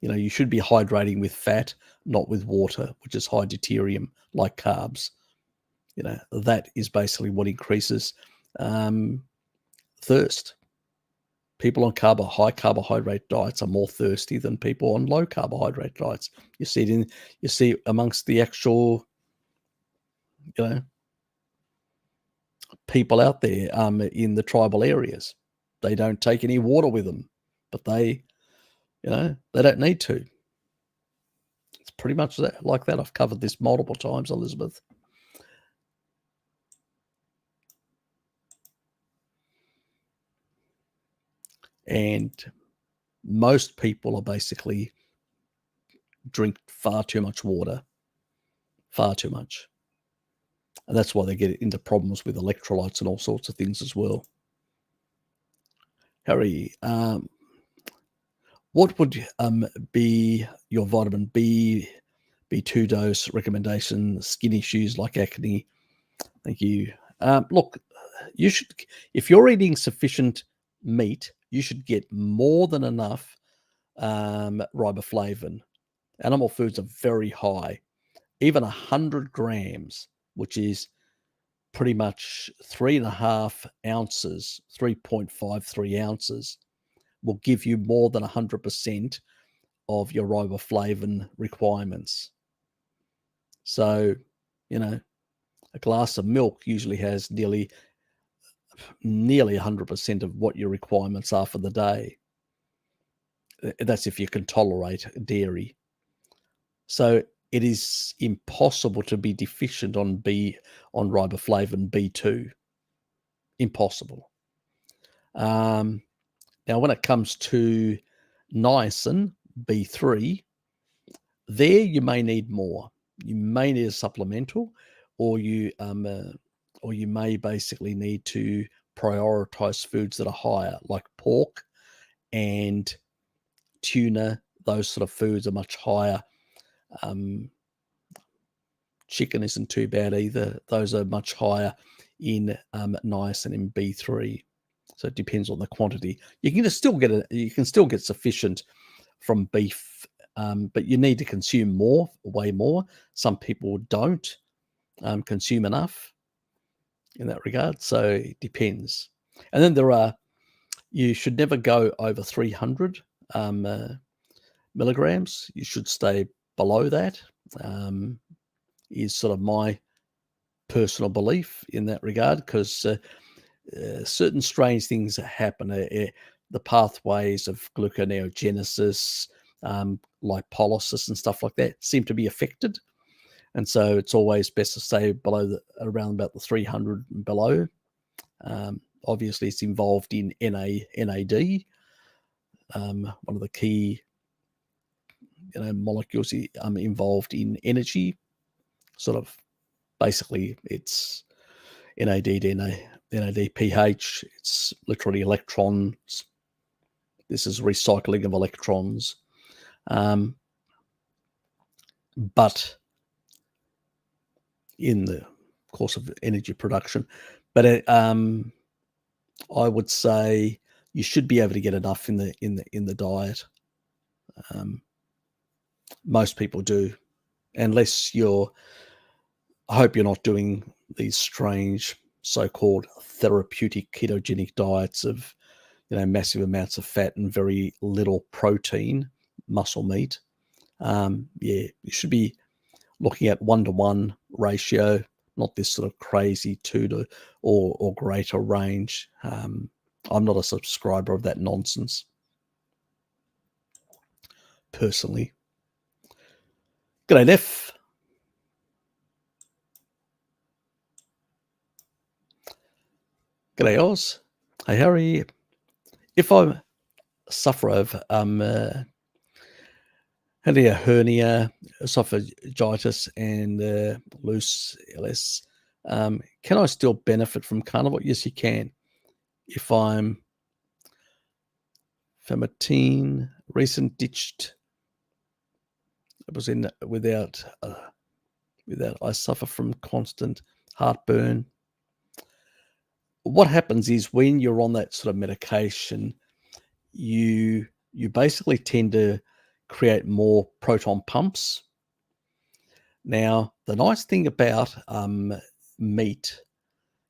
A: you should be hydrating with fat, not with water, which is high deuterium, like carbs. That is basically what increases thirst. People on high carbohydrate diets are more thirsty than people on low carbohydrate diets. You see amongst the actual, people out there in the tribal areas. They don't take any water with them, but they don't need to. It's pretty much like that. I've covered this multiple times, Elizabeth. And most people are basically drink far too much water, far too much. And that's why they get into problems with electrolytes and all sorts of things as well. Harry, what would be your vitamin B2 dose recommendation? Skin issues like acne. Thank you. Look, you should, if you're eating sufficient meat, you should get more than enough riboflavin. Animal foods are very high. Even 100 grams, which is pretty much 3.5 ounces, 3.53 ounces, will give you more than 100% of your riboflavin requirements. So, a glass of milk usually has nearly 100% of what your requirements are for the day. That's if you can tolerate dairy. So it is impossible to be deficient on riboflavin B2. Impossible. Now, when it comes to niacin B3, there you may need more. You may need a supplemental, or you may basically need to prioritize foods that are higher, like pork and tuna. Those sort of foods are much higher. Chicken isn't too bad either. Those are much higher in niacin and B3. So it depends on the quantity. You can still get sufficient from beef, but you need to consume more, way more. Some people don't consume enough in that regard. So it depends. And then you should never go over 300 milligrams. You should stay below that, is sort of my personal belief in that regard, because certain strange things happen. The pathways of gluconeogenesis, lipolysis and stuff like that seem to be affected. And so it's always best to stay around about the 300 and below. Obviously, it's involved in NAD, one of the key molecules involved in energy. Sort of basically, it's NADPH. It's literally electrons. This is recycling of electrons. but in the course of energy production. But I would say you should be able to get enough in the diet. Most people do, unless I hope you're not doing these strange so-called therapeutic ketogenic diets of, massive amounts of fat and very little protein, muscle meat. You should be looking at 1-to-1 ratio, not this sort of crazy 2 to or greater range. I'm not a subscriber of that nonsense, personally. G'day, Neff. G'day, Oz. Hey, Harry. If I'm a sufferer of had a hernia, esophagitis, and loose LS, can I still benefit from Carnival? Yes, you can. If I'm Famatine, recent ditched, it was in without, I suffer from constant heartburn. What happens is when you're on that sort of medication, you basically tend to create more proton pumps. Now, the nice thing about meat,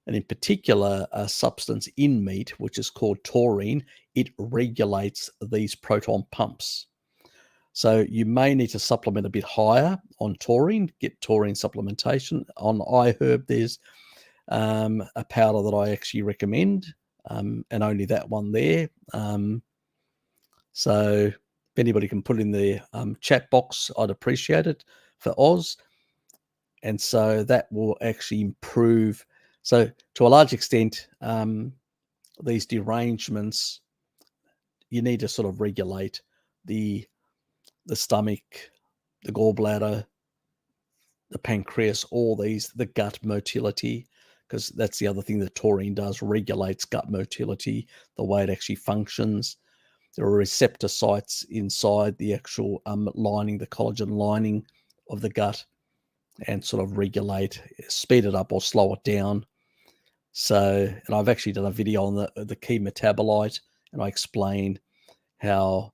A: and in particular a substance in meat, which is called taurine, it regulates these proton pumps. So you may need to supplement a bit higher on taurine, get taurine supplementation. On iHerb, there's a powder that I actually recommend, and only that one there. So if anybody can put in the chat box, I'd appreciate it for Oz. And so that will actually improve. So to a large extent, these derangements, you need to sort of regulate the stomach, the gallbladder, the pancreas, all these, the gut motility, because that's the other thing that taurine does, regulates gut motility, the way it actually functions. There are receptor sites inside the actual lining, the collagen lining of the gut, and sort of regulate, speed it up or slow it down. So, and I've actually done a video on the key metabolite, and I explain how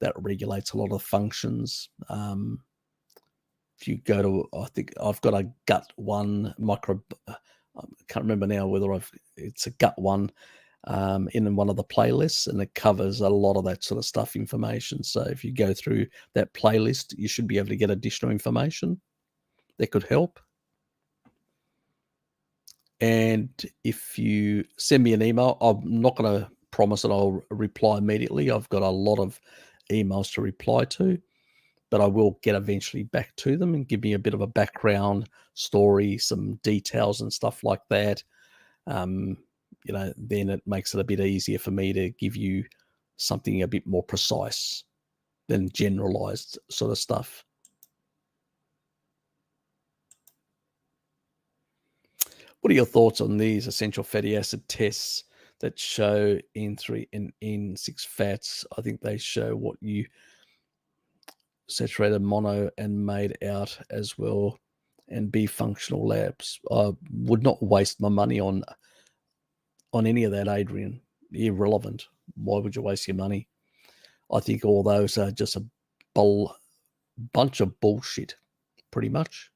A: that regulates a lot of functions. If you go to, I think I've got a gut one micro, I can't remember now whether it's a gut one in one of the playlists, and it covers a lot of that sort of stuff information. So if you go through that playlist, you should be able to get additional information that could help. And if you send me an email, I'm not going to promise that I'll reply immediately. I've got a lot of emails to reply to, but I will get eventually back to them and give me a bit of a background story, some details and stuff like that. Then it makes it a bit easier for me to give you something a bit more precise than generalized sort of stuff. What are your thoughts on these essential fatty acid tests that show N3 and N6 fats? I think they show what you saturated mono and made out as well, and be functional labs. I would not waste my money on any of that, Adrian. Irrelevant. Why would you waste your money? I think all those are just a bunch of bullshit, pretty much.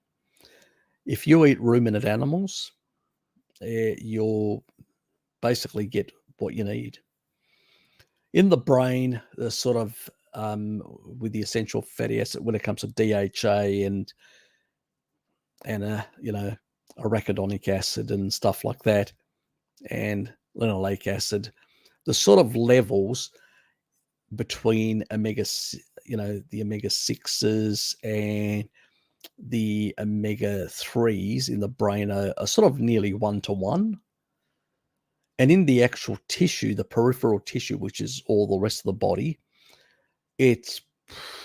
A: If you eat ruminant animals, you'll basically get what you need. In the brain, the sort of with the essential fatty acid, when it comes to DHA and arachidonic acid and stuff like that, and linoleic acid, the sort of levels between the omega 6s and the omega 3s in the brain are sort of nearly 1-to-1. And in the actual tissue, the peripheral tissue, which is all the rest of the body, it's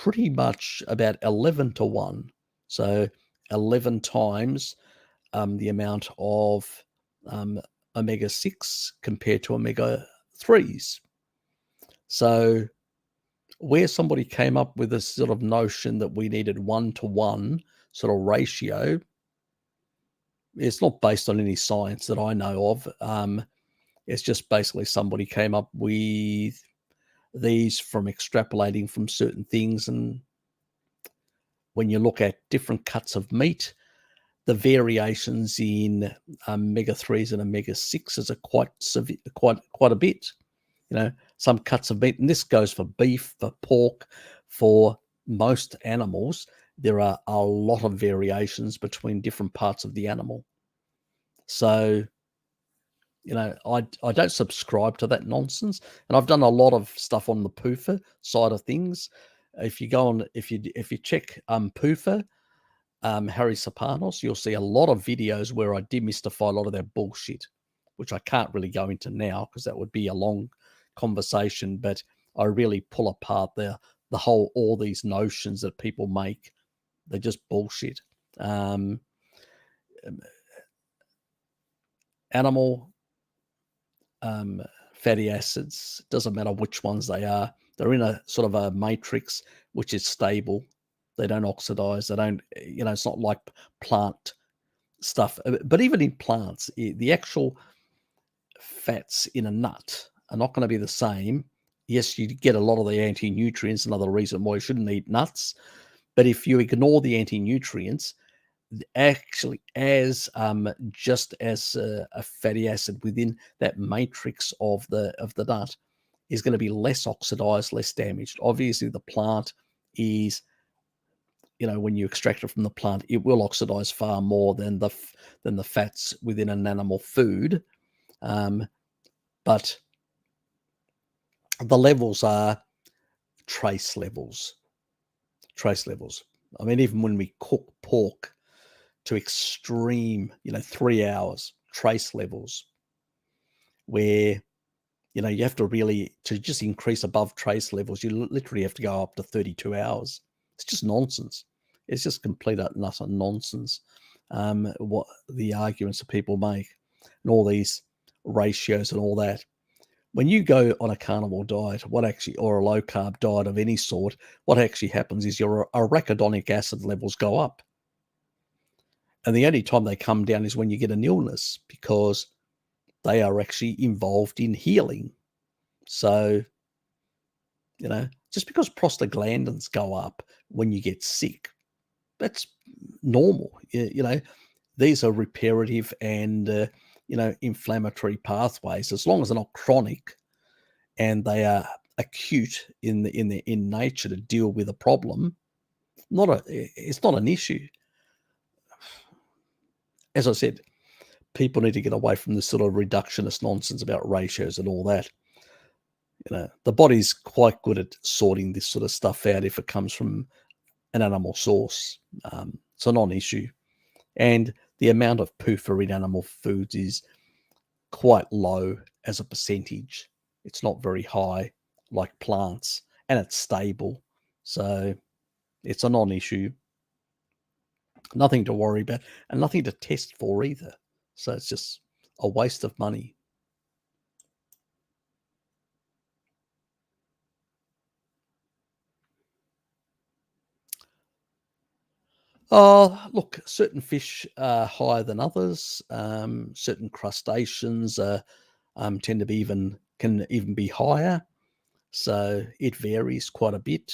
A: pretty much about 11-to-1. So 11 times the amount of omega 6 compared to omega 3s. So where somebody came up with this sort of notion that we needed 1-to-1 sort of ratio. It's not based on any science that I know of. It's just basically somebody came up with these from extrapolating from certain things. And when you look at different cuts of meat, the variations in omega-3s and omega-6s are quite severe, quite a bit. Some cuts of meat, and this goes for beef, for pork, for most animals. There are a lot of variations between different parts of the animal. So, I don't subscribe to that nonsense, and I've done a lot of stuff on the PUFA side of things. If you go on, if you check PUFA, Harry Sopanos, you'll see a lot of videos where I demystify a lot of their bullshit, which I can't really go into now because that would be a long conversation. But I really pull apart all these notions that people make. They're just bullshit. Animal fatty acids, doesn't matter which ones they are. They're in a sort of a matrix which is stable. They don't oxidize. They don't, it's not like plant stuff. But even in plants, the actual fats in a nut are not going to be the same. Yes, you get a lot of the anti-nutrients, another reason why you shouldn't eat nuts. But if you ignore the anti-nutrients, actually just as a fatty acid within that matrix of the nut is going to be less oxidized, less damaged. Obviously, the plant is, when you extract it from the plant, it will oxidize far more than the fats within an animal food. But the levels are trace levels. I mean, even when we cook pork to extreme, 3 hours, trace levels, where, you have to really, to just increase above trace levels, you literally have to go up to 32 hours. It's just nonsense. It's just complete and utter nonsense. What the arguments that people make and all these ratios and all that. When you go on a carnivore diet, or a low carb diet of any sort, what actually happens is your arachidonic acid levels go up. And the only time they come down is when you get an illness, because they are actually involved in healing. So, just because prostaglandins go up when you get sick, that's normal. These are reparative and, inflammatory pathways, as long as they're not chronic and they are acute in nature to deal with a problem. It's not an issue. As I said, people need to get away from this sort of reductionist nonsense about ratios and all that. The body's quite good at sorting this sort of stuff out if it comes from an animal source. It's a non-issue. And the amount of PUFA in animal foods is quite low as a percentage. It's not very high like plants, and it's stable. So it's a non-issue. Nothing to worry about and nothing to test for either. So it's just a waste of money. Look, certain fish are higher than others. Certain crustaceans tend to can even be higher. So it varies quite a bit.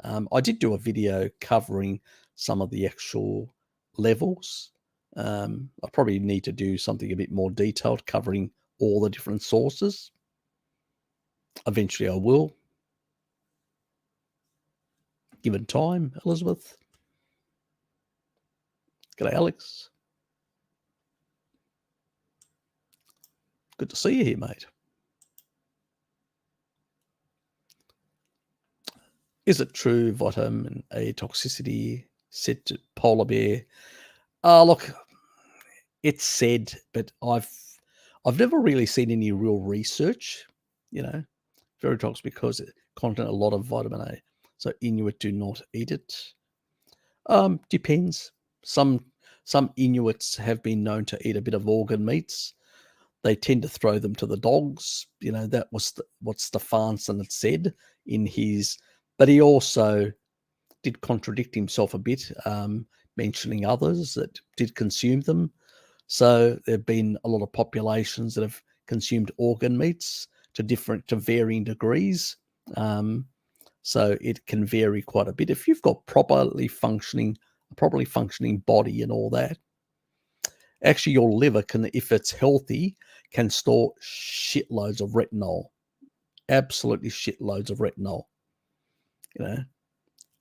A: I did do a video covering some of the actual levels. I probably need to do something a bit more detailed, covering all the different sources. Eventually I will. Given time, Elizabeth. G'day, Alex. Good to see you here, mate. Is it true vitamin A toxicity said to polar bear? Look, it's said, but I've never really seen any real research. Very toxic because it contains a lot of vitamin A. So Inuit do not eat it. Depends. Some Inuits have been known to eat a bit of organ meats. they tend to throw them to the dogs. That was what Stefansson had said in his, but he also did contradict himself a bit, mentioning others that did consume them. So there have been a lot of populations that have consumed organ meats to varying degrees. So it can vary quite a bit. If you've got properly functioning body and all that, actually your liver can, if it's healthy, can store shitloads of retinol. Absolutely shitloads of retinol.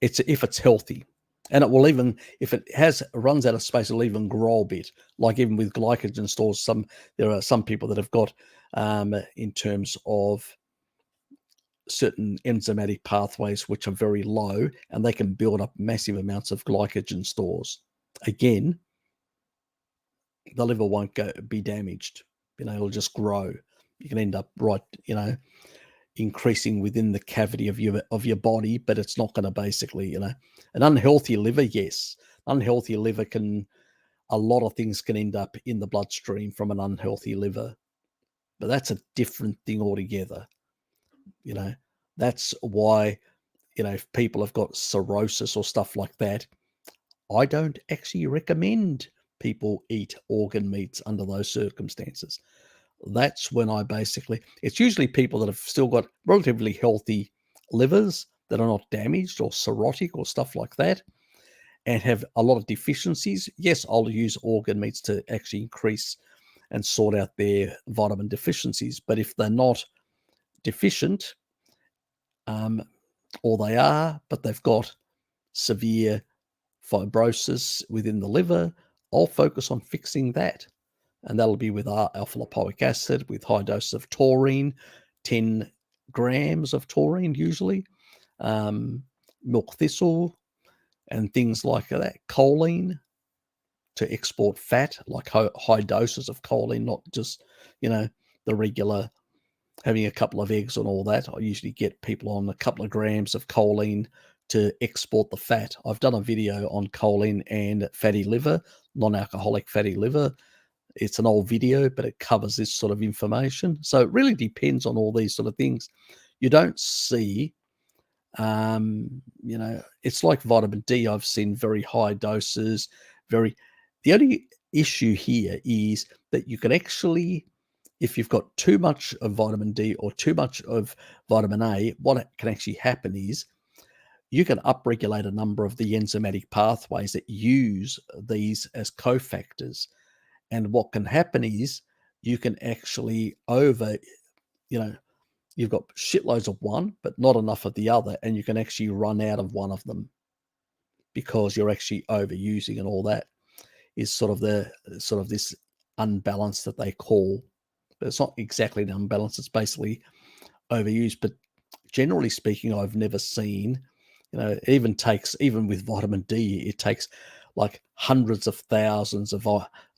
A: It's if it's healthy. And it will even, if it runs out of space, it'll even grow a bit. Like even with glycogen stores, there are some people that have got, in terms of certain enzymatic pathways which are very low, and they can build up massive amounts of glycogen stores. Again, the liver won't be damaged. It'll just grow. You can end up increasing within the cavity of your body, but it's not going to basically, an unhealthy liver, yes. Unhealthy liver a lot of things can end up in the bloodstream from an unhealthy liver, but that's a different thing altogether. That's why, if people have got cirrhosis or stuff like that, I don't actually recommend people eat organ meats under those circumstances. That's when it's usually people that have still got relatively healthy livers that are not damaged or cirrhotic or stuff like that, and have a lot of deficiencies. Yes, I'll use organ meats to actually increase and sort out their vitamin deficiencies. But if they're not deficient, or they are, but they've got severe fibrosis within the liver, I'll focus on fixing that. And that'll be with alpha lipoic acid, with high doses of taurine, 10 grams of taurine usually, milk thistle, and things like that. Choline to export fat, like high doses of choline, not just, the regular having a couple of eggs and all that. I usually get people on a couple of grams of choline to export the fat. I've done a video on choline and fatty liver, non-alcoholic fatty liver. It's an old video, but it covers this sort of information. So it really depends on all these sort of things. You don't see, it's like vitamin D. I've seen very high doses. The only issue here is that you can actually, if you've got too much of vitamin D or too much of vitamin A, what can actually happen is you can upregulate a number of the enzymatic pathways that use these as cofactors. And what can happen is you can actually you've got shitloads of one, but not enough of the other, and you can actually run out of one of them because you're actually overusing, and all that is sort of this unbalance that they call. But it's not exactly an unbalance, it's basically overused. But generally speaking, I've never seen, even with vitamin D, it takes like hundreds of thousands of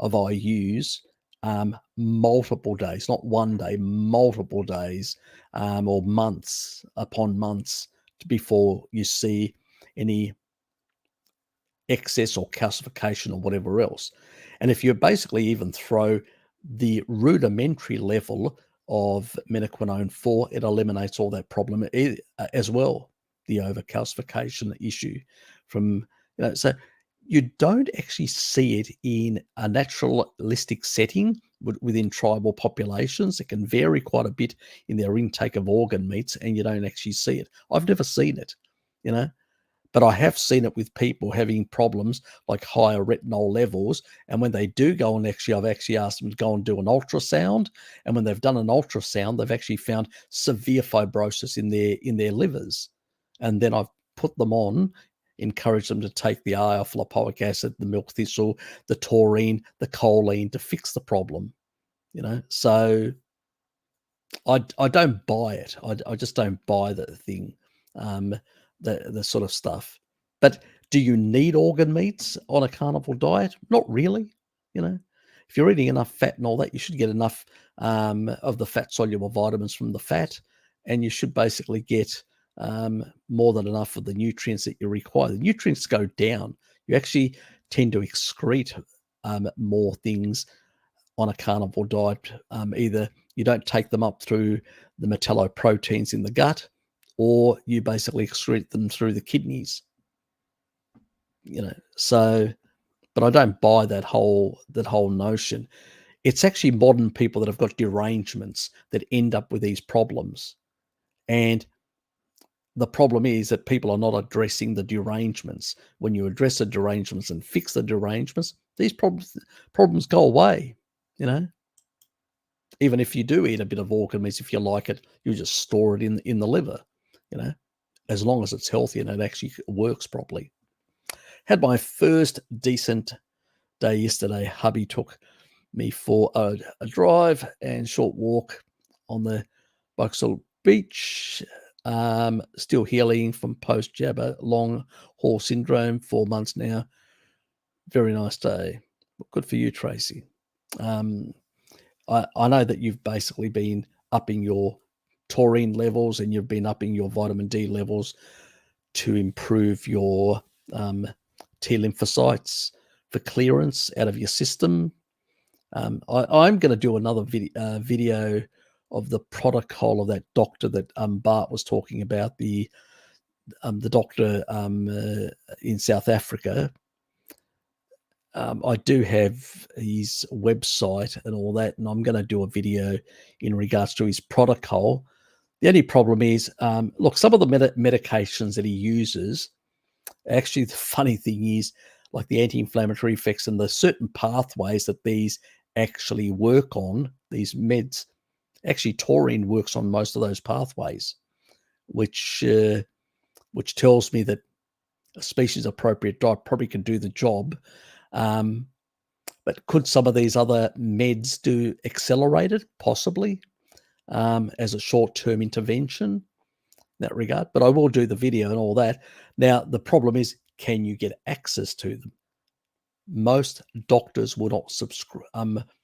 A: IUs, multiple days, not one day, multiple days, or months upon months before you see any excess or calcification or whatever else. And if you basically even throw the rudimentary level of menaquinone 4, it eliminates all that problem as well, the overcalcification issue from, so you don't actually see it in a naturalistic setting within tribal populations. It can vary quite a bit in their intake of organ meats, and you don't actually see it. I've never seen it, but I have seen it with people having problems like higher retinol levels. And when they do go, and I've actually asked them to go and do an ultrasound. And when they've done an ultrasound, they've actually found severe fibrosis in their livers. And then I've put them on, encouraged them to take the alpha lipoic acid, the milk thistle, the taurine, the choline to fix the problem. So I don't buy it. I just don't buy the thing. The sort of stuff. But do you need organ meats on a carnivore diet? Not really. If you're eating enough fat and all that, you should get enough of the fat soluble vitamins from the fat, and you should basically get more than enough of the nutrients that you require. The nutrients go down. You actually tend to excrete more things on a carnivore diet. Either you don't take them up through the metalloproteins in the gut, or you basically excrete them through the kidneys. So, but I don't buy that whole notion. It's actually modern people that have got derangements that end up with these problems. And the problem is that people are not addressing the derangements. When you address the derangements and fix the derangements, these problems go away. Even if you do eat a bit of organ meat, if you like it, you just store it in the liver. As long as it's healthy and it actually works properly. Had my first decent day yesterday. Hubby took me for a drive and short walk on the Vauxhall Beach. Still healing from post-jabber long haul syndrome, 4 months now. Very nice day. Good for you, Tracy. I know that you've basically been upping your taurine levels and you've been upping your vitamin D levels to improve your T lymphocytes for clearance out of your system. I'm going to do another video of the protocol of that doctor that Bart was talking about, the doctor in South Africa. I do have his website and all that, and I'm going to do a video in regards to his protocol. The only problem is, look, some of the medications that he uses, actually, the funny thing is, like the anti-inflammatory effects and the certain pathways that these actually work on, these meds, actually taurine works on most of those pathways, which tells me that a species-appropriate diet probably can do the job. But could some of these other meds do accelerate it? Possibly, as a short-term intervention in that regard. But I will do the video and all that. Now, the problem is, can you get access to them? Most doctors will not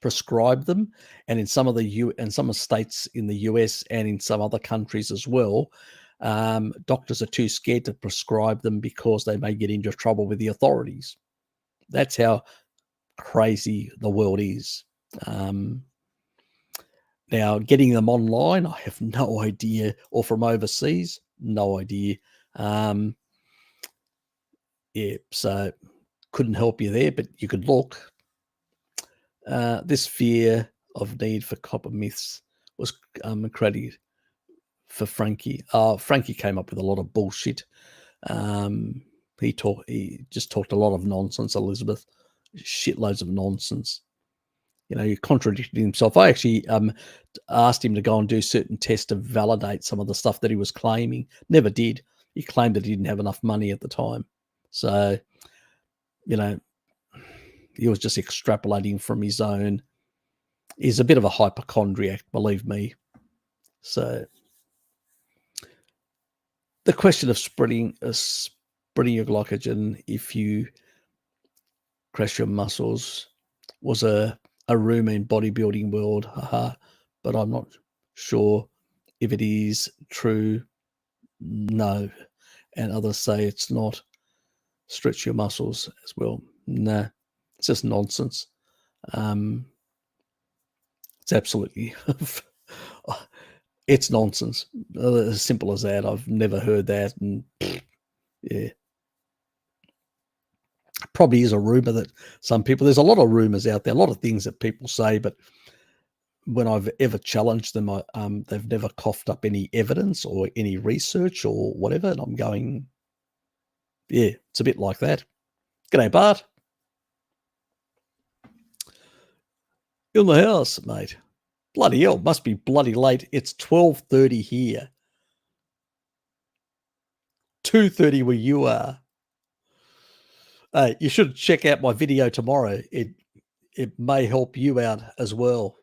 A: prescribe them, and in some of the states in the US and in some other countries as well, doctors are too scared to prescribe them because they may get into trouble with the authorities. That's how crazy the world is. Now, getting them online, I have no idea, or from overseas, no idea. So couldn't help you there, but you could look. This fear of need for copper myths was created for Frankie. Frankie came up with a lot of bullshit. He just talked a lot of nonsense, Elizabeth. Shitloads of nonsense. He contradicted himself. I actually asked him to go and do certain tests to validate some of the stuff that he was claiming. Never did. He claimed that he didn't have enough money at the time. So, he was just extrapolating from his own. He's a bit of a hypochondriac, believe me. So, the question of spreading your glycogen if you crash your muscles was a rumor in bodybuilding world, but I'm not sure if it is true. No, and others say it's not. Stretch your muscles as well. Nah, it's just nonsense. It's absolutely, it's nonsense. As simple as that. I've never heard that, and yeah. Probably is a rumor that some people, there's a lot of rumors out there, a lot of things that people say, but when I've ever challenged them, they've never coughed up any evidence or any research or whatever. And I'm going, yeah, it's a bit like that. G'day, Bart. In the house, mate. Bloody hell, must be bloody late. It's 12:30 here. 2:30 where you are. You should check out my video tomorrow. It may help you out as well.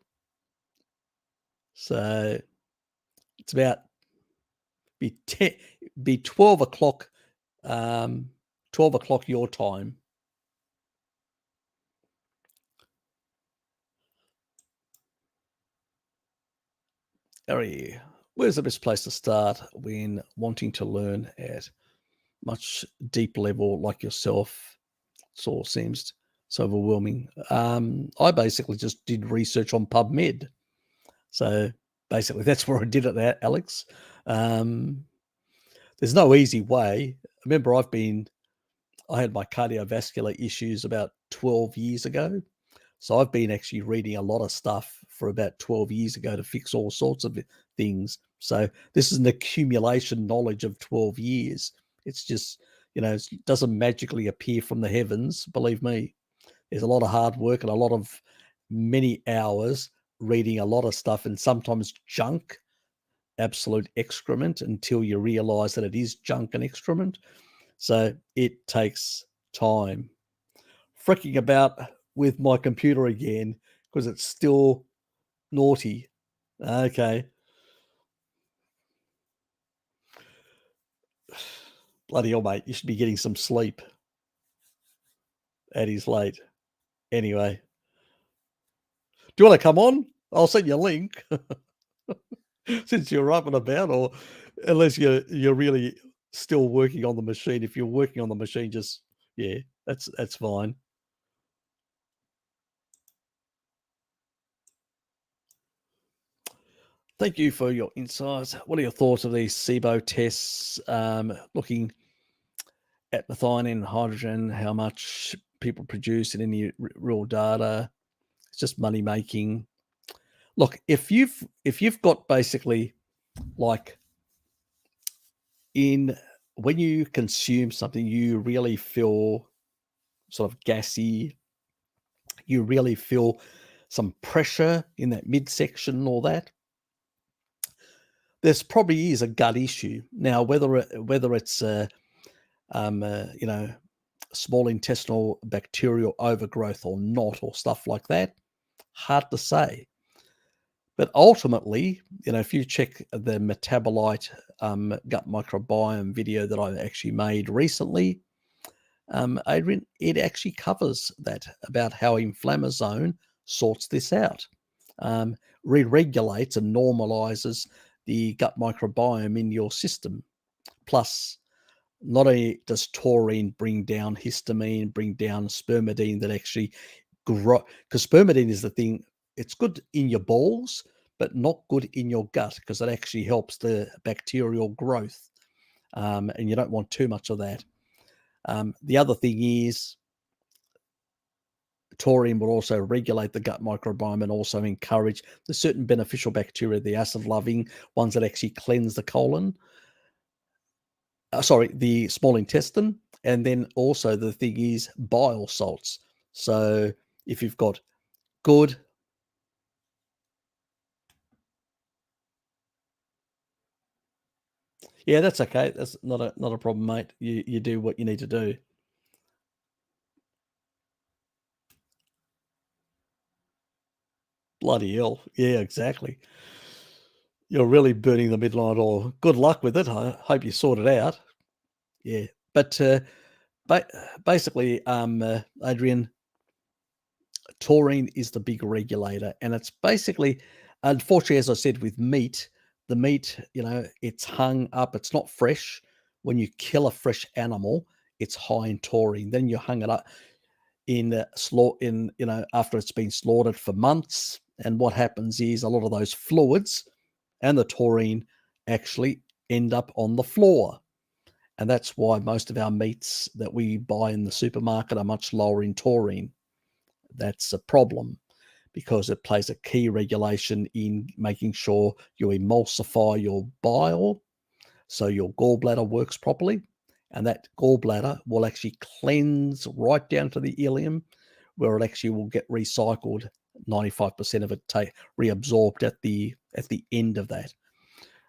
A: So it's about be 12 o'clock, 12 o'clock your time. Harry, where's the best place to start when wanting to learn at much deep level like yourself? It all seems It's overwhelming. I basically just did research on PubMed. So basically, that's where I did it at, Alex. There's no easy way. Remember, I had my cardiovascular issues about 12 years ago. So I've been actually reading a lot of stuff for about 12 years ago to fix all sorts of things. So this is an accumulation knowledge of 12 years. It's just, it doesn't magically appear from the heavens. Believe me, there's a lot of hard work and a lot of many hours reading a lot of stuff, and sometimes junk, absolute excrement, until you realize that it is junk and excrement. So it takes time. Freaking about with my computer again because it's still naughty. Okay. Bloody hell, mate. You should be getting some sleep. That is late. Anyway, do you want to come on? I'll send you a link since you're up and about, or unless you're really still working on the machine. If you're working on the machine, just yeah, that's fine. Thank you for your insights. What are your thoughts of these SIBO tests? Looking at methionine and hydrogen, how much people produce in any real data. It's just money making. Look, if you've got basically like when you consume something, you really feel sort of gassy. You really feel some pressure in that midsection and all that. There's probably is a gut issue. Now, whether it's small intestinal bacterial overgrowth or not, or stuff like that, hard to say. But ultimately, if you check the metabolite gut microbiome video that I actually made recently, Adrian, it actually covers that about how inflammasome sorts this out, re-regulates and normalizes the gut microbiome in your system. Plus, not only does taurine bring down histamine, bring down spermidine that actually grow, because spermidine is the thing, it's good in your balls, but not good in your gut because it actually helps the bacterial growth. And you don't want too much of that. The other thing is taurine will also regulate the gut microbiome and also encourage the certain beneficial bacteria, the acid-loving ones that actually cleanse the colon. The small intestine. And then also the thing is bile salts. So if you've got good, yeah, that's okay. That's not a problem, mate. You do what you need to do. Bloody hell. Yeah, exactly. You're really burning the midnight oil. Good luck with it. I hope you sort it out. Yeah. But ba- basically, Adrian, taurine is the big regulator. And it's basically, unfortunately, as I said, with meat, the meat, it's hung up. It's not fresh. When you kill a fresh animal, it's high in taurine. Then you hung it up after it's been slaughtered for months. And what happens is a lot of those fluids and the taurine actually end up on the floor. And that's why most of our meats that we buy in the supermarket are much lower in taurine. That's a problem because it plays a key regulation in making sure you emulsify your bile so your gallbladder works properly. And that gallbladder will actually cleanse right down to the ileum, where it actually will get recycled. 95% of it reabsorbed at the end of that,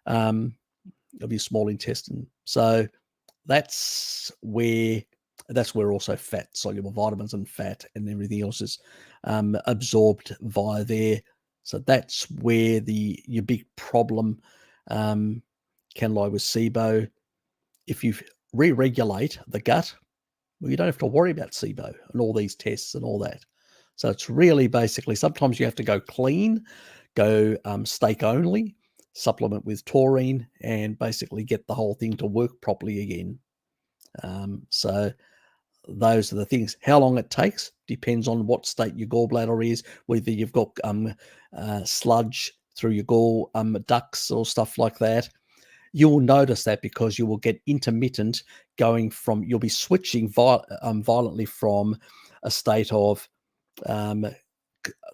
A: of your small intestine. So that's where also fat, soluble vitamins and fat and everything else is absorbed via there. So that's where your big problem can lie with SIBO. If you re-regulate the gut, well, you don't have to worry about SIBO and all these tests and all that. So it's really basically, sometimes you have to go clean, go steak only, supplement with taurine, and basically get the whole thing to work properly again. So those are the things. How long it takes, depends on what state your gallbladder is, whether you've got sludge through your gall ducts or stuff like that. You will notice that because you will get intermittent going from, you'll be switching violently from a state of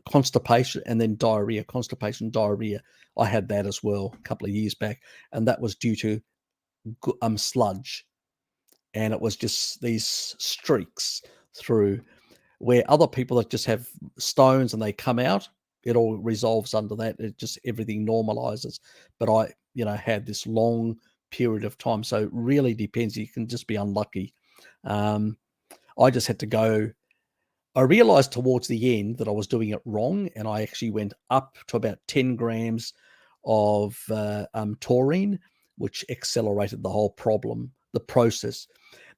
A: constipation and then diarrhea, constipation, diarrhea. I had that as well a couple of years back, and that was due to sludge. And it was just these streaks through, where other people that just have stones and they come out, it all resolves under that. It just, everything normalizes. But I, had this long period of time. So it really depends. You can just be unlucky. I just had to go. I realized towards the end that I was doing it wrong, and I actually went up to about 10 grams of taurine, which accelerated the whole problem, the process.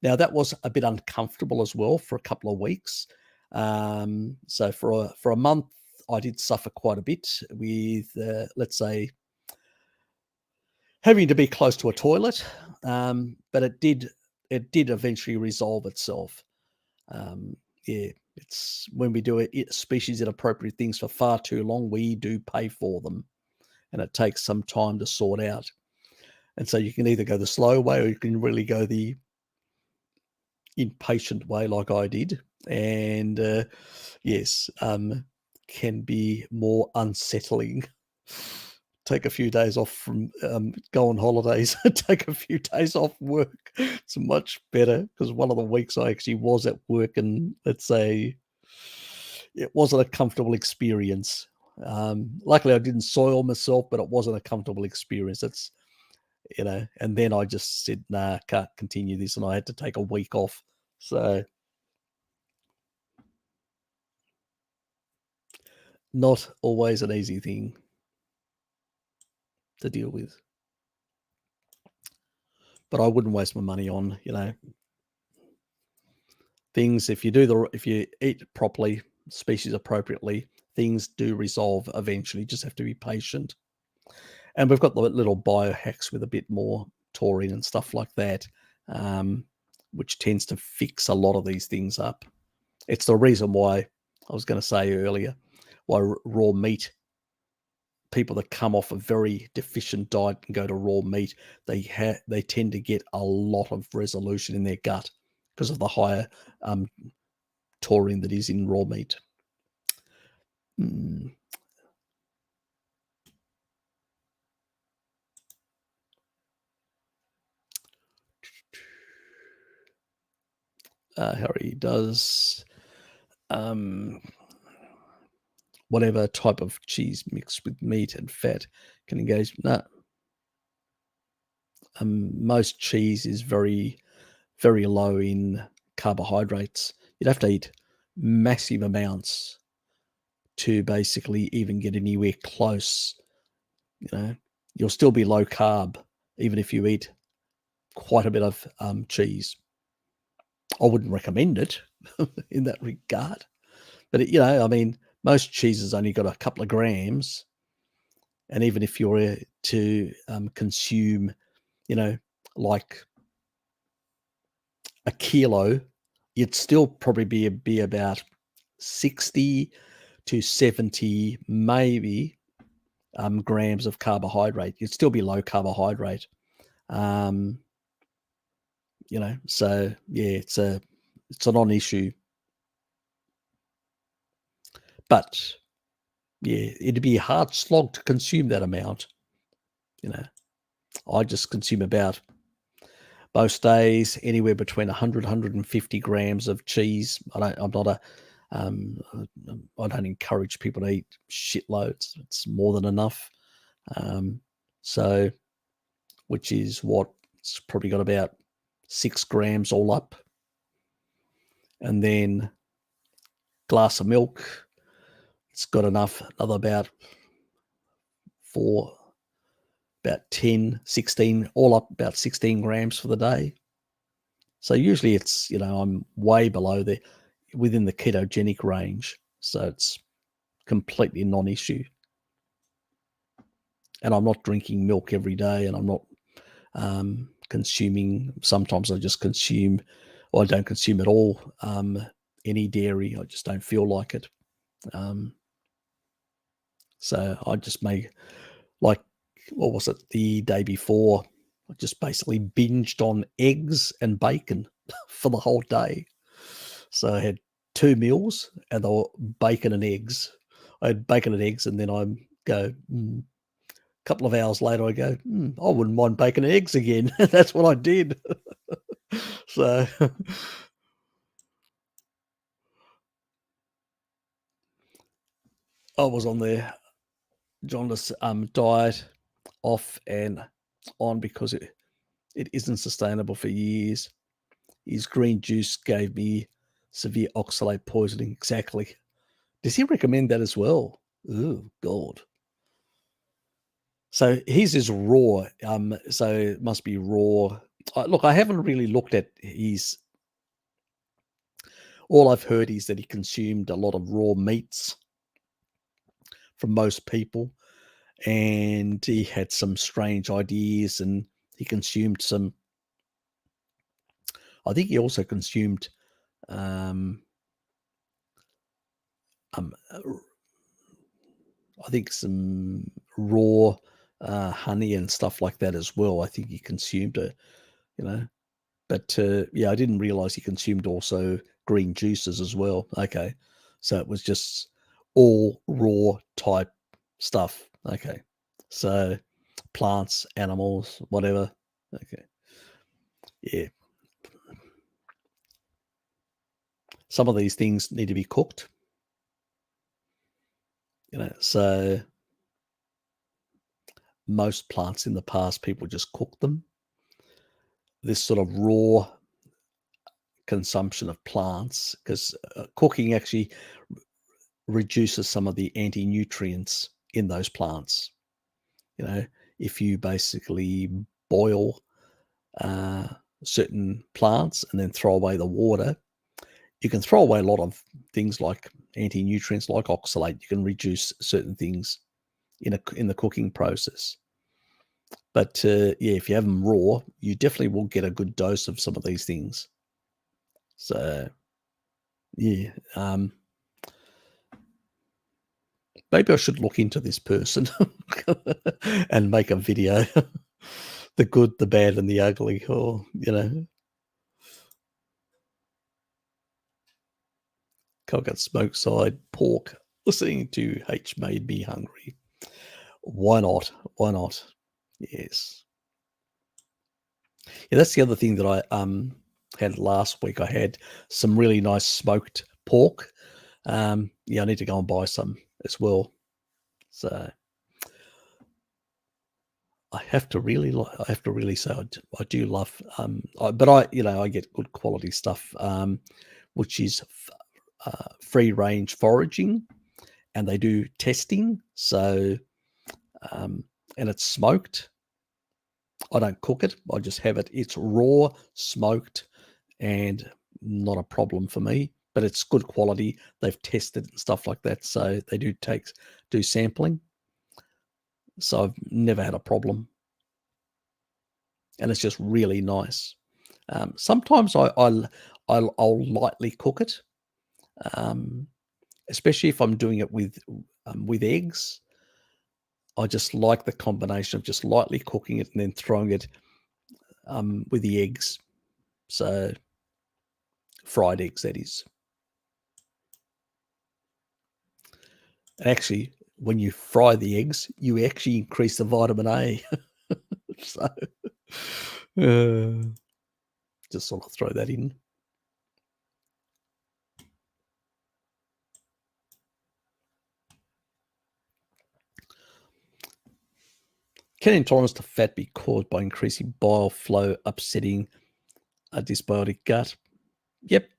A: Now, that was a bit uncomfortable as well for a couple of weeks. So for a month, I did suffer quite a bit with, let's say, having to be close to a toilet. But it did eventually resolve itself. It's when we do it species inappropriate things for far too long, we do pay for them, and it takes some time to sort out. And so you can either go the slow way, or you can really go the impatient way like I did. And yes, can be more unsettling. Take a few days off from go on holidays, take a few days off work. It's much better, because one of the weeks I actually was at work, and let's say it wasn't a comfortable experience. Luckily I didn't soil myself, but it wasn't a comfortable experience. It's, and then I just said, nah, can't continue this, and I had to take a week off. So not always an easy thing to deal with. But I wouldn't waste my money on, things. If you eat properly, species appropriately, things do resolve eventually. Just have to be patient. And we've got the little biohacks with a bit more taurine and stuff like that, which tends to fix a lot of these things up. It's the reason why I was going to say earlier, why raw meat, people that come off a very deficient diet and go to raw meat, they tend to get a lot of resolution in their gut because of the higher taurine that is in raw meat. Harry does whatever type of cheese mixed with meat and fat can engage. Most cheese is very, very low in carbohydrates. You'd have to eat massive amounts to basically even get anywhere close. You'll still be low carb even if you eat quite a bit of cheese. I wouldn't recommend it in that regard, but most cheeses only got a couple of grams, and even if you're to consume, like a kilo, you'd still probably be about 60 to 70 maybe grams of carbohydrate. You'd still be low carbohydrate. So yeah, it's a non-issue. But yeah, it'd be a hard slog to consume that amount. I just consume about, most days, anywhere between 100, 150 grams of cheese. I don't encourage people to eat shitloads. It's more than enough. So, which is what, it's probably got about 6 grams all up. And then glass of milk, it's got enough, another about 10, 16, all up about 16 grams for the day. So usually it's, I'm way below within the ketogenic range. So it's completely non-issue. And I'm not drinking milk every day, and I'm not consuming, sometimes I just consume, or I don't consume at all, any dairy. I just don't feel like it. So I just make, like, what was it, the day before, I just basically binged on eggs and bacon for the whole day. So I had 2 meals, and they were bacon and eggs. I had bacon and eggs, and then I go, couple of hours later, I go, I wouldn't mind bacon and eggs again. That's what I did. So I was on the jaundice diet, off and on, because it isn't sustainable for years. His green juice gave me severe oxalate poisoning. Exactly. Does he recommend that as well? Oh, God. So his is raw. So it must be raw. Look, I haven't really looked at his. All I've heard is that he consumed a lot of raw meats from most people, and he had some strange ideas, and he consumed some. I think he also consumed um, I think some raw honey and stuff like that as well. I think he consumed it, you know. But yeah, I didn't realize he consumed also green juices as well. Okay, so it was just all raw type stuff. Okay, so plants, animals, whatever. Okay, yeah. Some of these things need to be cooked, So most plants in the past, people just cook them. This sort of raw consumption of plants, because cooking actually reduces some of the anti-nutrients in those plants. If you basically boil uh, certain plants and then throw away the water, you can throw away a lot of things like anti-nutrients, like oxalate. You can reduce certain things in the cooking process. But yeah, if you have them raw, you definitely will get a good dose of some of these things. So yeah, maybe I should look into this person and make a video. The good, the bad, and the ugly, or coconut smoked side pork. Listening to H made me hungry. Why not? Why not? Yes. Yeah, that's the other thing that I had last week. I had some really nice smoked pork. Yeah, I need to go and buy some as well. So I have to really say I do love, but I get good quality stuff, which is free range foraging, and they do testing. So, and it's smoked. I don't cook it. I just have it. It's raw, smoked, and not a problem for me. But it's good quality. They've tested and stuff like that. So they do sampling. So I've never had a problem, and it's just really nice. Sometimes I'll lightly cook it, especially if I'm doing it with eggs. I just like the combination of just lightly cooking it and then throwing it with the eggs. So fried eggs, that is. And actually, when you fry the eggs, you actually increase the vitamin A. So just sort of throw that in. Can intolerance to fat be caused by increasing bile flow, upsetting a dysbiotic gut? Yep.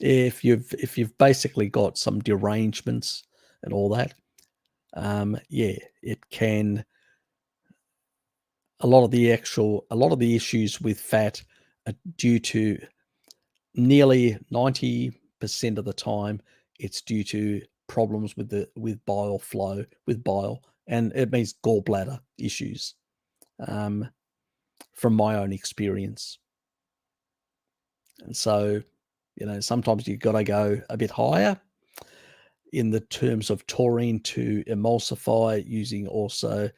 A: If you've basically got some derangements and all that, yeah, it can. A lot of the issues with fat are due to, nearly 90% of the time, it's due to problems with bile flow, with bile, and it means gallbladder issues. From my own experience, and so Sometimes you've got to go a bit higher in the terms of taurine to emulsify using also.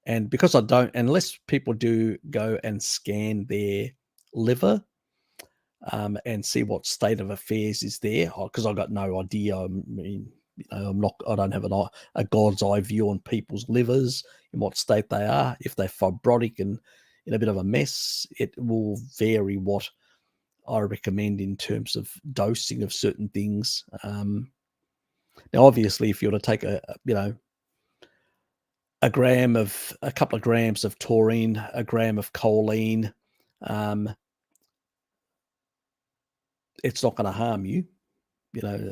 A: And because unless people do go and scan their liver and see what state of affairs is there, because I've got no idea. I mean, I don't have a God's eye view on people's livers, in what state they are. If they're fibrotic and in a bit of a mess, it will vary what I recommend in terms of dosing of certain things. Now, obviously, if you were to take a couple of grams of taurine, a gram of choline, it's not going to harm you.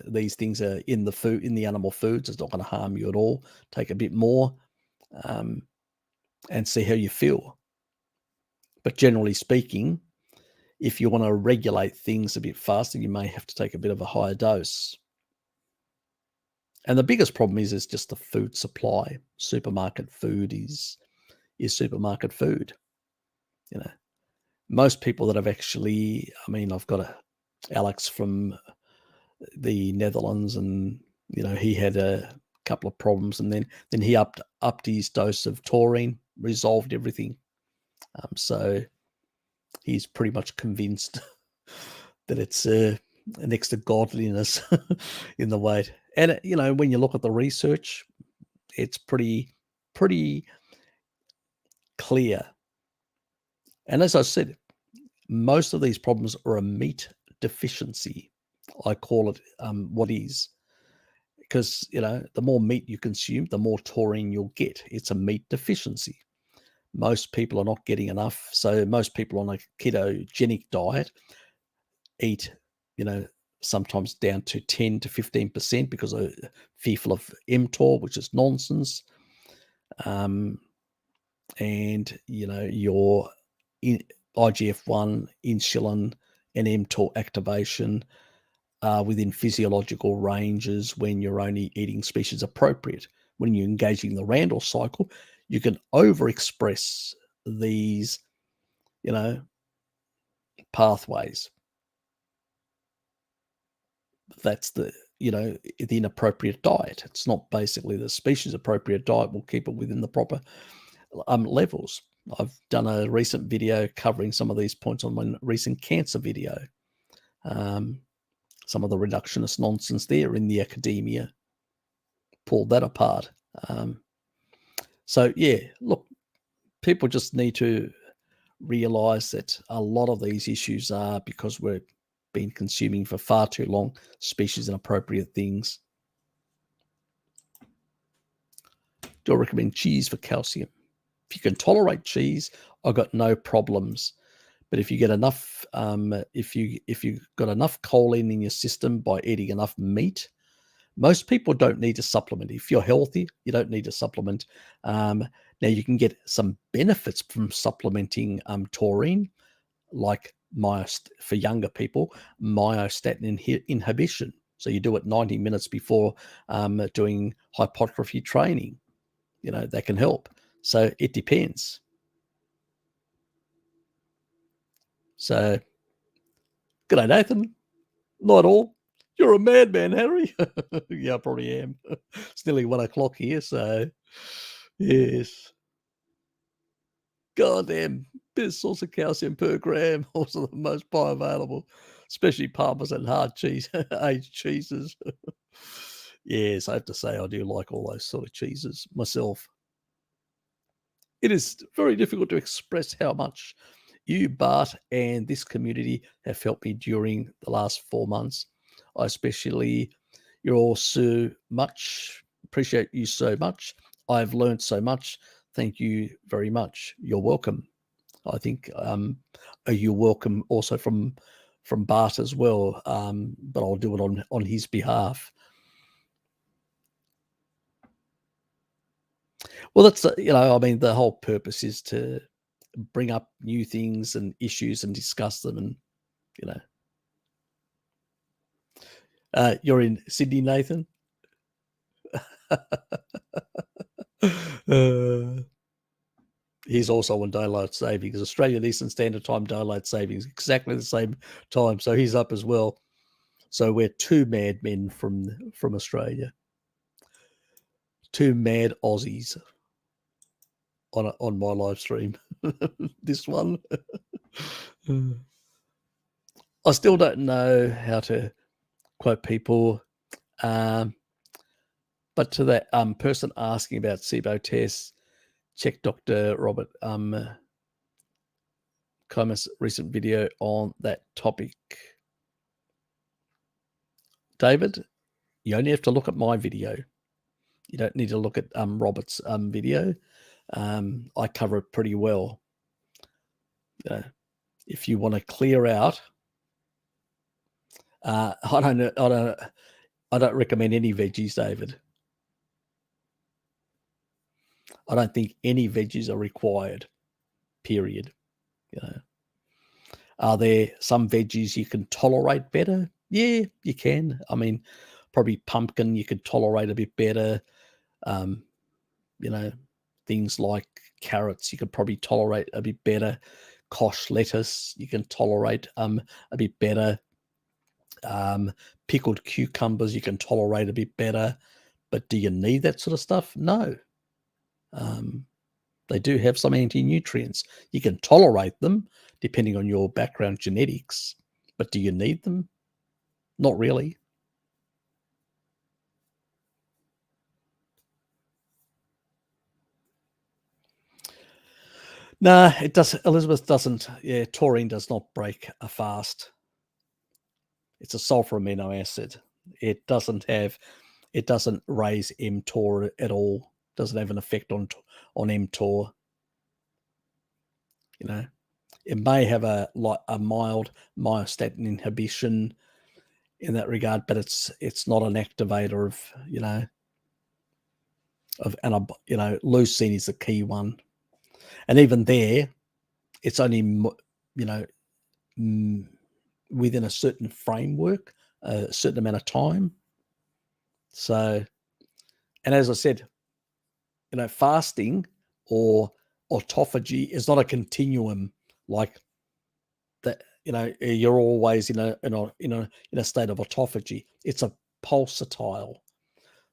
A: These things are in the animal foods. It's not going to harm you at all. Take a bit more and see how you feel. But generally speaking, if you want to regulate things a bit faster, you may have to take a bit of a higher dose. And the biggest problem is just the food supply. Supermarket food is supermarket food. Most people that have actually, I've got Alex from the Netherlands, and he had a couple of problems, and then he upped his dose of taurine, resolved everything. So he's pretty much convinced that it's next to godliness in the weight. And when you look at the research, it's pretty clear. And as I said, most of these problems are a meat deficiency. I call it what is, because the more meat you consume, the more taurine you'll get. It's a meat deficiency. Most people are not getting enough. So most people on a ketogenic diet eat, sometimes down to 10 to 15% because they're fearful of mTOR, which is nonsense. And your IGF-1, insulin, and mTOR activation are within physiological ranges when you're only eating species appropriate. When you're engaging the Randall cycle, you can overexpress these, pathways. That's the inappropriate diet. It's not basically the species appropriate diet will keep it within the proper levels. I've done a recent video covering some of these points on my recent cancer video. Some of the reductionist nonsense there in the academia, pulled that apart. So yeah, look, people just need to realize that a lot of these issues are because we've been consuming for far too long species inappropriate things. Do I recommend cheese for calcium? If you can tolerate cheese, I've got no problems. But if you get enough, if you've got enough choline in your system by eating enough meat, most people don't need to supplement. If you're healthy, you don't need to supplement. Now you can get some benefits from supplementing taurine, like for younger people, myostatin inhibition. So you do it 90 minutes before doing hypertrophy training. That can help. So it depends. So, good day, Nathan. Not all. You're a madman, Harry. Yeah, I probably am. It's nearly 1 o'clock here, so yes. Goddamn, best source of calcium per gram. Also the most bioavailable, especially Parmesan hard cheese, aged cheeses. Yes, I have to say I do like all those sort of cheeses myself. It is very difficult to express how much you, Bart, and this community have helped me during the last 4 months. I especially, you're all so much, appreciate you so much. I've learned so much. Thank you very much. You're welcome. I think you're welcome also from Bart as well, but I'll do it on his behalf. Well, that's the whole purpose is to bring up new things and issues and discuss them, and you're in Sydney, Nathan. He's also on daylight savings. Australian Eastern Standard Time daylight savings, exactly the same time. So he's up as well. So we're two mad men from Australia, two mad Aussies on my live stream. This one. I still don't know how to quote people, but to that person asking about SIBO tests, check Dr. Robert Comas' recent video on that topic. David, you only have to look at my video. You don't need to look at Robert's video. I cover it pretty well. If you want to clear out, I don't recommend any veggies, David. I don't think any veggies are required, period. Are there some veggies you can tolerate better? Yeah, you can. I mean, probably pumpkin you could tolerate a bit better. Things like carrots you could probably tolerate a bit better. Kosh lettuce you can tolerate a bit better. Pickled cucumbers you can tolerate a bit better. But do you need that sort of stuff? No. They do have some anti-nutrients. You can tolerate them depending on your background genetics, but do you need them? Not really. No, it does. Elizabeth doesn't. Yeah, taurine does not break a fast. It's a sulfur amino acid. It doesn't raise mTOR at all. Doesn't have an effect on mTOR. It may have a mild myostatin inhibition in that regard, but it's not an activator of leucine is the key one, and even there, it's only within a certain framework, a certain amount of time. So, and as I said, fasting or autophagy is not a continuum like that. You're always in a state of autophagy. It's a pulsatile.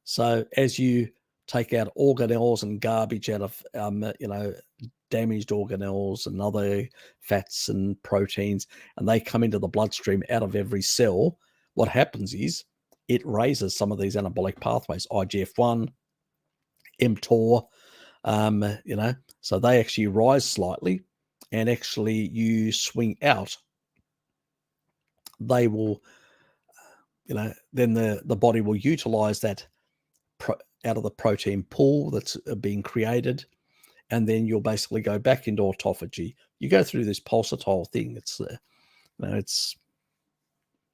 A: So as you take out organelles and garbage out of damaged organelles and other fats and proteins, and they come into the bloodstream out of every cell, what happens is it raises some of these anabolic pathways, IGF-1, mTOR, so they actually rise slightly, and actually you swing out. They will, then the body will utilize that out of the protein pool that's being created, and then you'll basically go back into autophagy. You go through this pulsatile thing. It's it's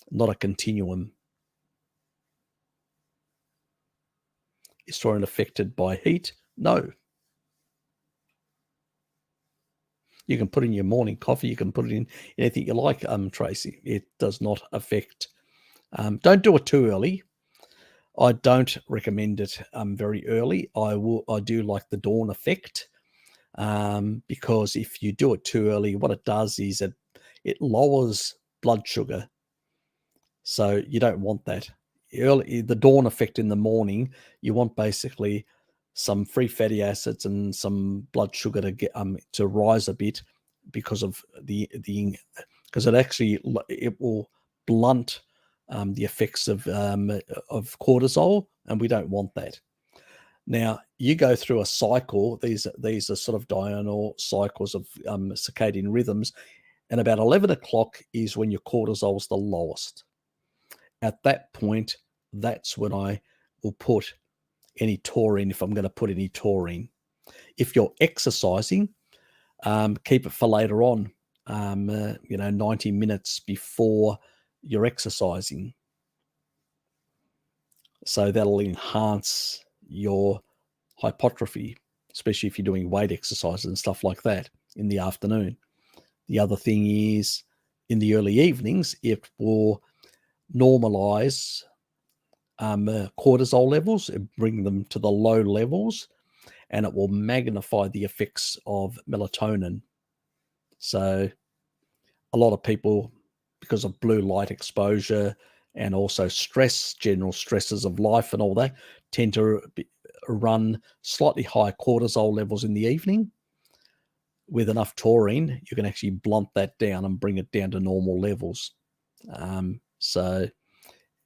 A: not a continuum. Is taurine affected by heat? No. You can put in your morning coffee. You can put it in anything you like, Tracy. It does not affect. Don't do it too early. I don't recommend it very early. I do like the dawn effect, because if you do it too early, what it does is it lowers blood sugar. So you don't want that. The dawn effect in the morning, you want basically some free fatty acids and some blood sugar to get to rise a bit, because of because it will blunt the effects of cortisol, and we don't want that. Now, you go through a cycle. These are sort of diurnal cycles of circadian rhythms, and about 11 o'clock is when your cortisol is the lowest. At that point, that's when I will put any taurine, if I'm going to put any taurine. If you're exercising, keep it for later on, 90 minutes before you're exercising. So that'll enhance your hypertrophy, especially if you're doing weight exercises and stuff like that in the afternoon. The other thing is, in the early evenings, it will normalize cortisol levels, bring them to the low levels, and it will magnify the effects of melatonin. So a lot of people, because of blue light exposure, and also stress, general stresses of life and all that, tend to run slightly higher cortisol levels in the evening. With enough taurine, you can actually blunt that down and bring it down to normal levels.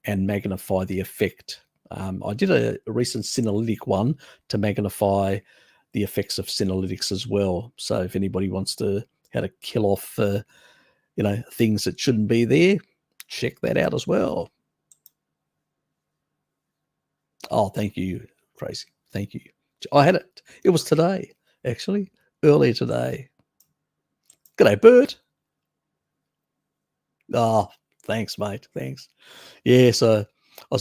A: And magnify the effect. I did a recent senolytic one to magnify the effects of senolytics as well. So if anybody wants to how to kill off, things that shouldn't be there, check that out as well. Oh, thank you, Tracy. Thank you. I had it. It was today, actually, earlier today. G'day, Bert. Oh, thanks, mate. Thanks. Yeah, so I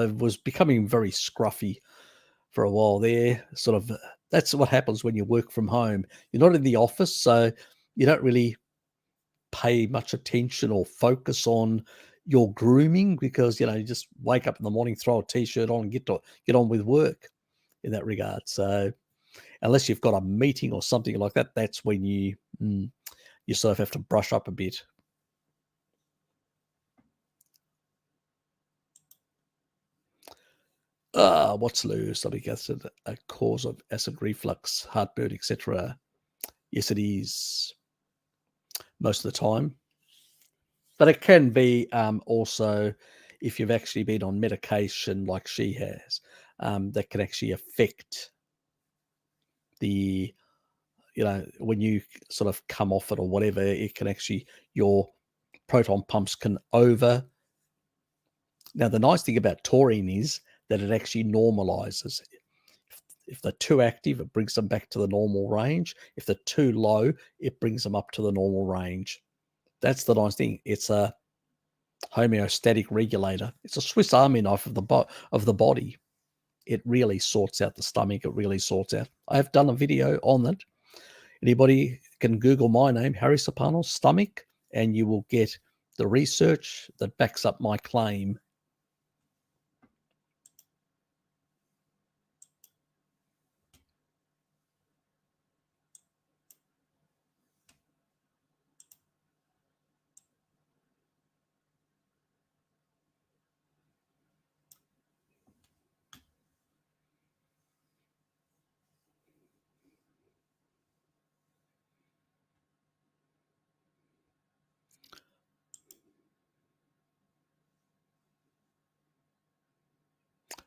A: was becoming very scruffy for a while there. Sort of, that's what happens when you work from home. You're not in the office, so you don't really pay much attention or focus on your grooming because you just wake up in the morning, throw a t-shirt on, and get on with work in that regard. So unless you've got a meeting or something like that, that's when you sort of have to brush up a bit. What's low? Stomach acid, a cause of acid reflux, heartburn, etc. Yes, it is most of the time. But it can be also if you've actually been on medication like she has, that can actually affect the, when you sort of come off it or whatever, it can actually, your proton pumps can over. Now, the nice thing about taurine is that it actually normalizes. If they're too active, it brings them back to the normal range. If they're too low, it brings them up to the normal range. That's the nice thing. It's a homeostatic regulator. It's a Swiss Army knife of the body. It really sorts out the stomach. It really sorts out. I have done a video on it. Anybody can Google my name, Harry Sopanos, stomach, and you will get the research that backs up my claim.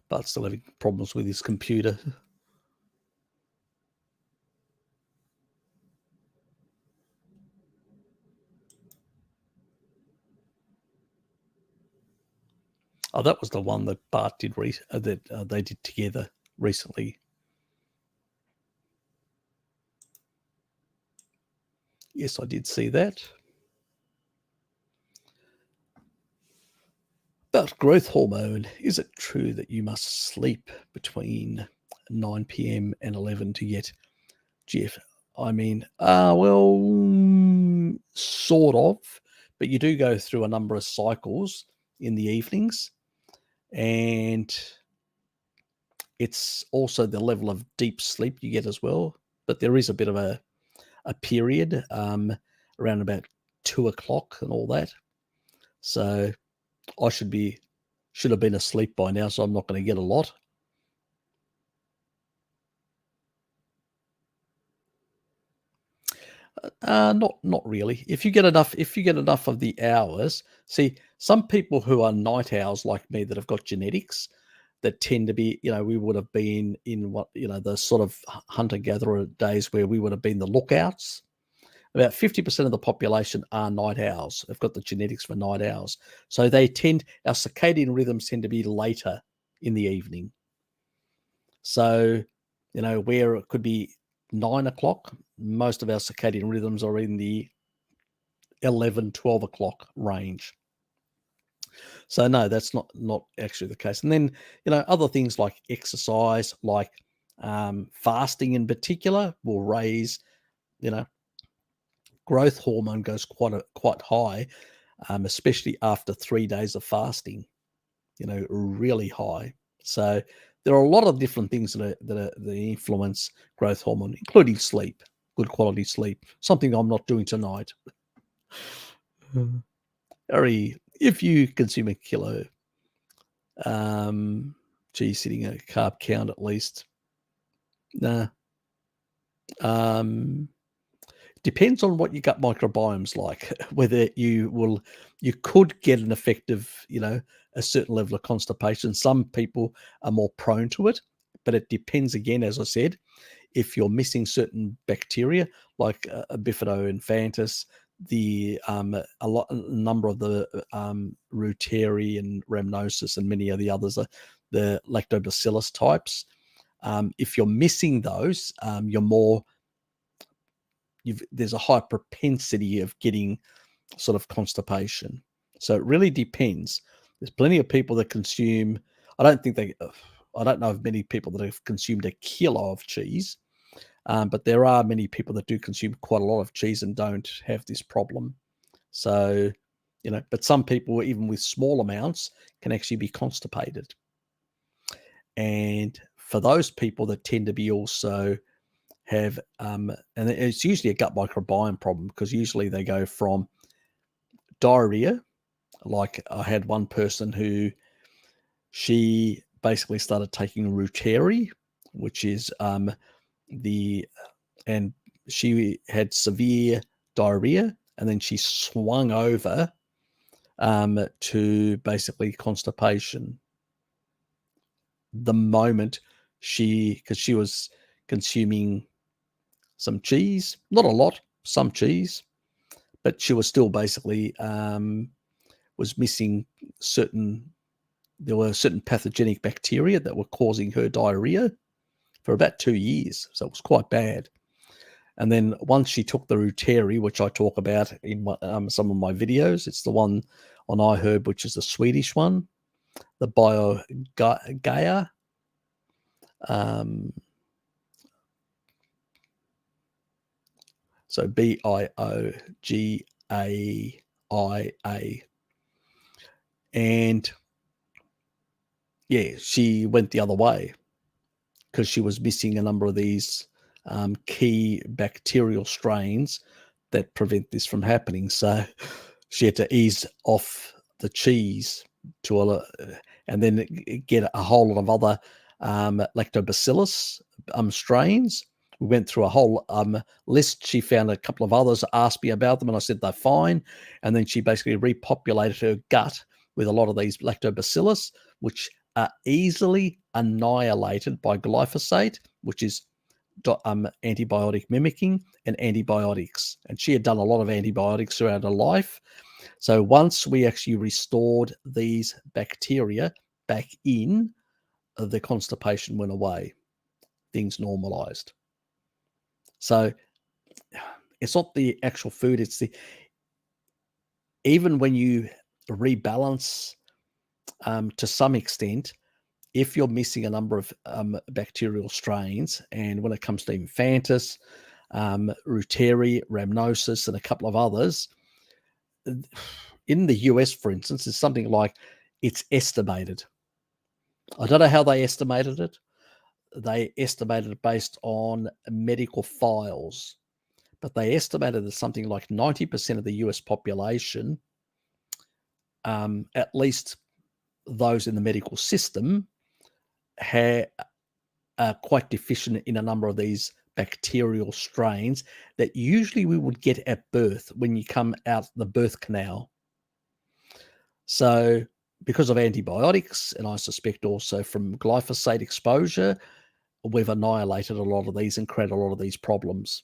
A: But still having problems with his computer. Oh, that was the one that Bart did that they did together recently. Yes, I did see that. About growth hormone, is it true that you must sleep between 9 p.m. and 11 to get GF? I mean, sort of, but you do go through a number of cycles in the evenings, and it's also the level of deep sleep you get as well. But there is a bit of a period around about 2 o'clock and all that. So I should have been asleep by now, so I'm not going to get a lot. Not really. If you get enough of the hours, see, some people who are night owls like me that have got genetics that tend to be, we would have been in the sort of hunter gatherer days where we would have been the lookouts. About 50% of the population are night owls. They've got the genetics for night owls. So our circadian rhythms tend to be later in the evening. So, where it could be 9 o'clock, most of our circadian rhythms are in the 11, 12 o'clock range. So no, that's not actually the case. And then, other things like exercise, like fasting in particular, will raise, growth hormone goes quite high, especially after 3 days of fasting, really high. So there are a lot of different things that influence growth hormone, including sleep, good quality sleep, something I'm not doing tonight. Harry if you consume a kilo cheese, sitting a carb count at least. Nah. Depends on what your gut microbiome's like, whether you could get an effective, a certain level of constipation. Some people are more prone to it, but it depends again, as I said, if you're missing certain bacteria like Bifido infantis, a number of the Reuteri and Rhamnosus and many of the others, the lactobacillus types. If you're missing those, there's a high propensity of getting sort of constipation. So it really depends. There's plenty of people that consume. I don't know of many people that have consumed a kilo of cheese, but there are many people that do consume quite a lot of cheese and don't have this problem. So, but some people, even with small amounts, can actually be constipated. And for those people that tend to be also have, and it's usually a gut microbiome problem, because usually they go from diarrhea. Like I had one person who she basically started taking Reuteri, which is and she had severe diarrhea, and then she swung over to basically constipation the moment because she was consuming some cheese, not a lot, some cheese, but she was still basically was missing there were certain pathogenic bacteria that were causing her diarrhea for about 2 years. So it was quite bad. And then once she took the Reuteri, which I talk about in some of my videos, it's the one on iHerb, which is the Swedish one, the BioGaia. So BIOGAIA. And yeah, she went the other way because she was missing a number of these key bacterial strains that prevent this from happening. So she had to ease off the cheese and then get a whole lot of other lactobacillus strains. We went through a whole list. She found a couple of others, asked me about them, and I said they're fine. And then she basically repopulated her gut with a lot of these lactobacillus, which are easily annihilated by glyphosate, which is antibiotic mimicking, and antibiotics. And she had done a lot of antibiotics throughout her life. So once we actually restored these bacteria back in, the constipation went away. Things normalized. So it's not the actual food, it's even when you rebalance to some extent, if you're missing a number of bacterial strains, and when it comes to infantis, Reuteri, Rhamnosus, and a couple of others, in the US, for instance, it's something like, it's estimated. I don't know how they estimated it. They estimated it based on medical files, but they estimated that something like 90% of the US population, at least those in the medical system, are quite deficient in a number of these bacterial strains that usually we would get at birth when you come out the birth canal. So because of antibiotics, and I suspect also from glyphosate exposure, we've annihilated a lot of these and created a lot of these problems.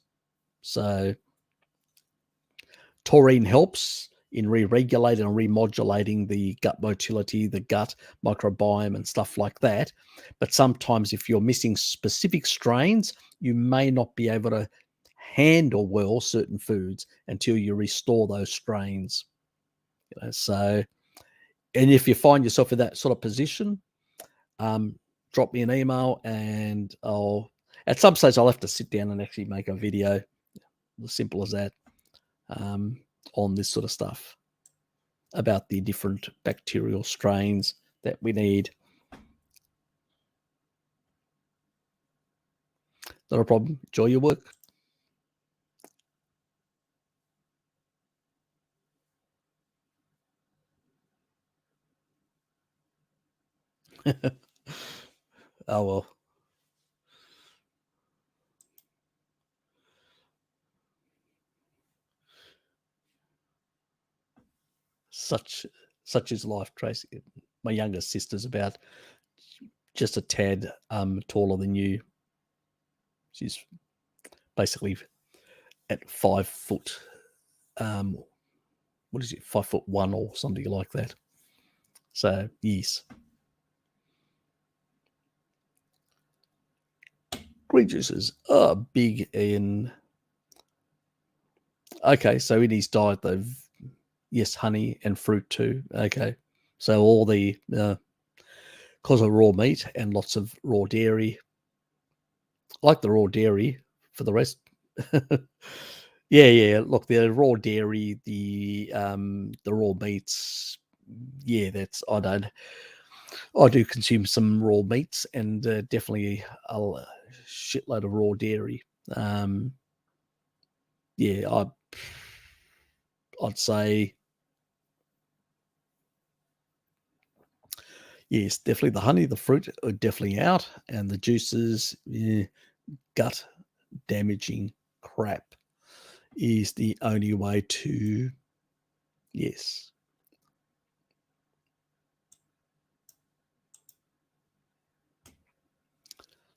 A: So taurine helps in re-regulating and remodulating the gut motility, the gut microbiome and stuff like that. But sometimes if you're missing specific strains, you may not be able to handle well certain foods until you restore those strains. So, and if you find yourself in that sort of position, drop me an email, and at some stage I'll have to sit down and actually make a video, as simple as that, on this sort of stuff about the different bacterial strains that we need. Not a problem. Enjoy your work. Oh well, such such is life, Tracy. My younger sister's about just a tad taller than you. She's basically at 5 foot. What is it? 5'1" or something like that. So yes, green juices are big in. Okay, so in his diet, they've yes, honey and fruit too. Okay, so all the because of raw meat and lots of raw dairy, like the raw dairy for the rest. Yeah, yeah. Look, the raw dairy, the raw meats. Yeah, that's I do consume some raw meats and definitely a shitload of raw dairy. Um, yeah, I'd say yes, definitely the honey, the fruit are definitely out, and the juices, gut damaging crap is the only way to yes.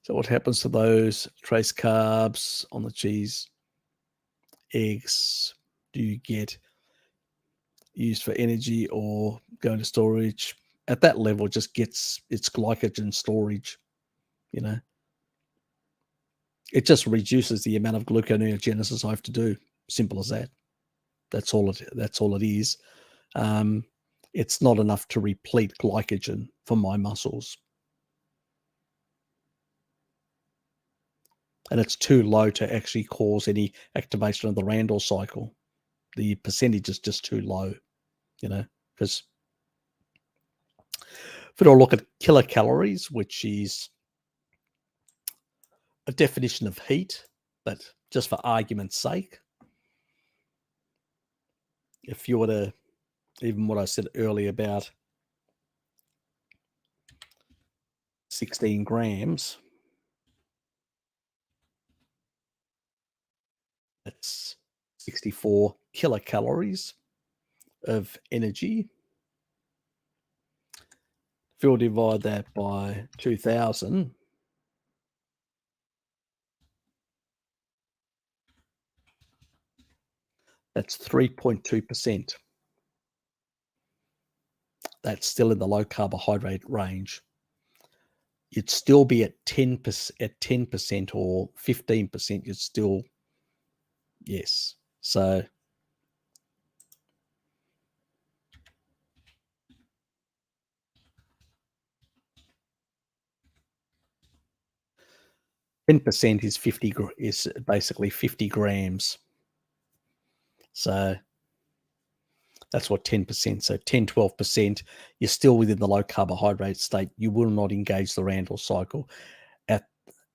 A: So what happens to those trace carbs on the cheese, eggs? Do you get used for energy or go into storage? At that level, it just gets its glycogen storage. You know, it just reduces the amount of gluconeogenesis I have to do. Simple as that. That's all it is. Um, it's not enough to replete glycogen for my muscles, and it's too low to actually cause any activation of the Randall cycle. The percentage is just too low, because if we look at kilocalories, which is a definition of heat, but just for argument's sake, if you were to, even what I said earlier about 16 grams, that's 64 kilocalories of energy. If you'll divide that by 2,000, that's 3.2%. That's still in the low carbohydrate range. You'd still be at 10% or 15%. You'd still, yes. So 10% is is basically 50 grams. So that's what 10%. So 10, 12%, you're still within the low carbohydrate state. You will not engage the Randall cycle at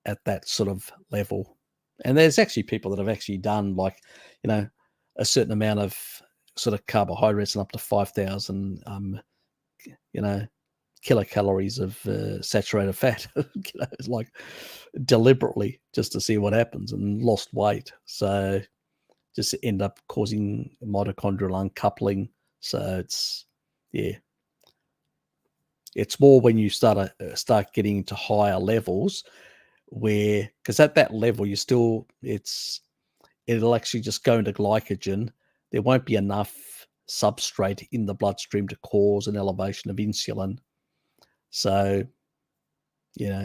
A: at that sort of level. And there's actually people that have actually done like, a certain amount of sort of carbohydrates and up to 5,000, you know, kilocalories of saturated fat, like deliberately just to see what happens and lost weight. So just end up causing mitochondrial uncoupling. So yeah, it's more when you start getting into higher levels where, because at that level, it'll actually just go into glycogen. There won't be enough substrate in the bloodstream to cause an elevation of insulin. So,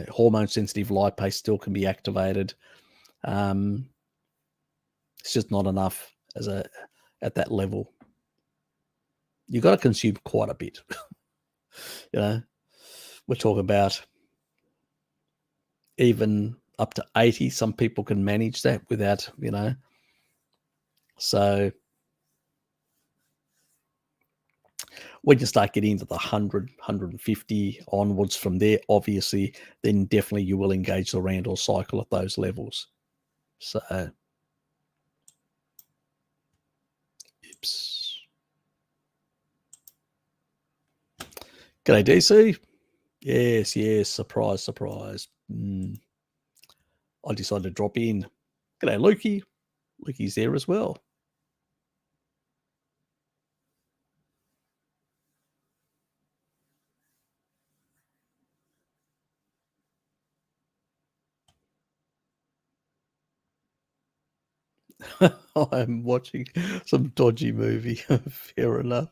A: hormone sensitive lipase still can be activated. It's just not enough at that level. You've got to consume quite a bit. We're talking about even up to 80. Some people can manage that without, so when you start getting into the 100, 150 onwards from there, obviously, then definitely you will engage the Randall cycle at those levels. So, oops. G'day, DC. Yes, yes. Surprise, surprise. I decided to drop in. G'day, Lukey. Lukey's there as well. I'm watching some dodgy movie. Fair enough.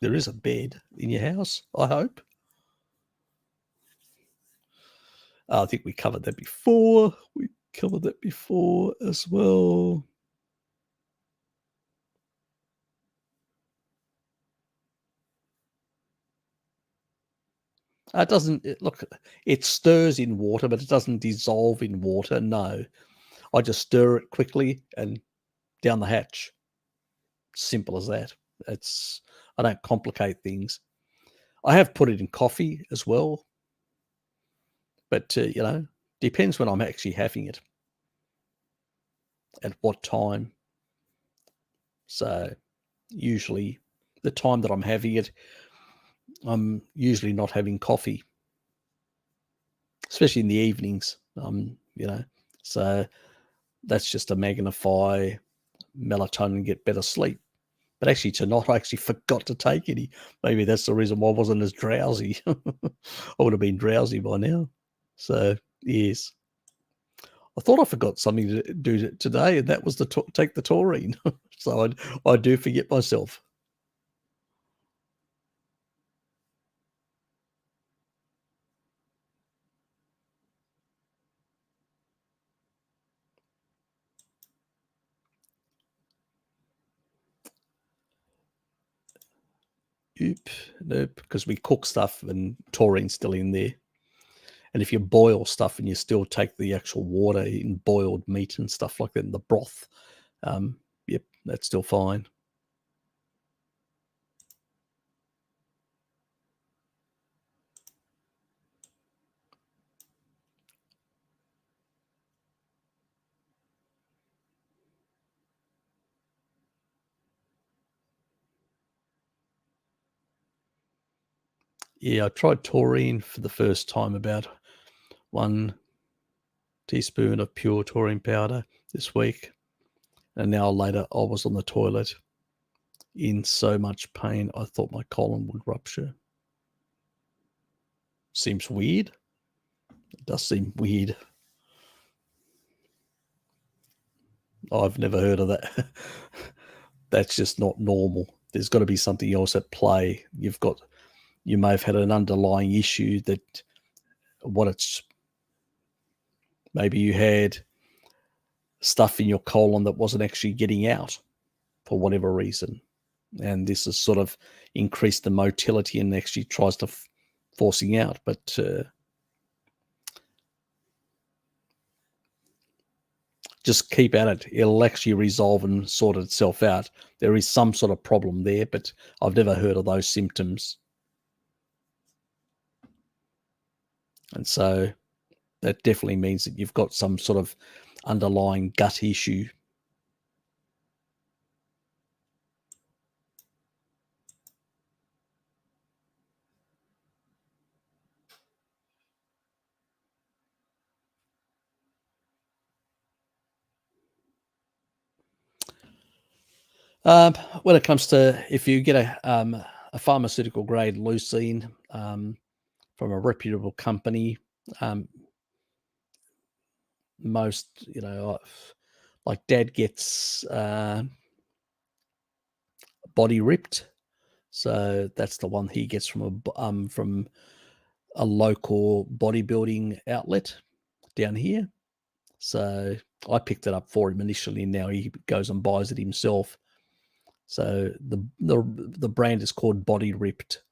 A: There is a bed in your house, I hope. I think we covered that before. We covered that before as well. It doesn't look. It stirs in water, but it doesn't dissolve in water. No, I just stir it quickly and down the hatch. Simple as that. It's I don't complicate things. I have put it in coffee as well, but depends when I'm actually having it, at what time. So usually, the time that I'm having it, I'm usually not having coffee, especially in the evenings. So that's just to magnify melatonin and get better sleep. But actually tonight I actually forgot to take any. Maybe that's the reason why I wasn't as drowsy. I would have been drowsy by now. So yes, I thought I forgot something to do today, and that was to take the taurine. So I do forget myself. Oop, nope, because we cook stuff and taurine's still in there. And if you boil stuff and you still take the actual water in boiled meat and stuff like that in the broth, yep, that's still fine. Yeah, I tried taurine for the first time, about 1 teaspoon of pure taurine powder this week. An hour later, I was on the toilet in so much pain, I thought my colon would rupture. Seems weird. It does seem weird. I've never heard of that. That's just not normal. There's got to be something else at play. You may have had an underlying issue that what it's maybe you had stuff in your colon that wasn't actually getting out for whatever reason. And this has sort of increased the motility and actually tries to forcing out. But just keep at it. It'll actually resolve and sort itself out. There is some sort of problem there, but I've never heard of those symptoms. And so that definitely means that you've got some sort of underlying gut issue. When it comes to if you get a pharmaceutical grade leucine from a reputable company, um, most like Dad gets Body Ripped, so that's the one he gets from a local bodybuilding outlet down here. So I picked it up for him initially, and now he goes and buys it himself. So the brand is called Body Ripped.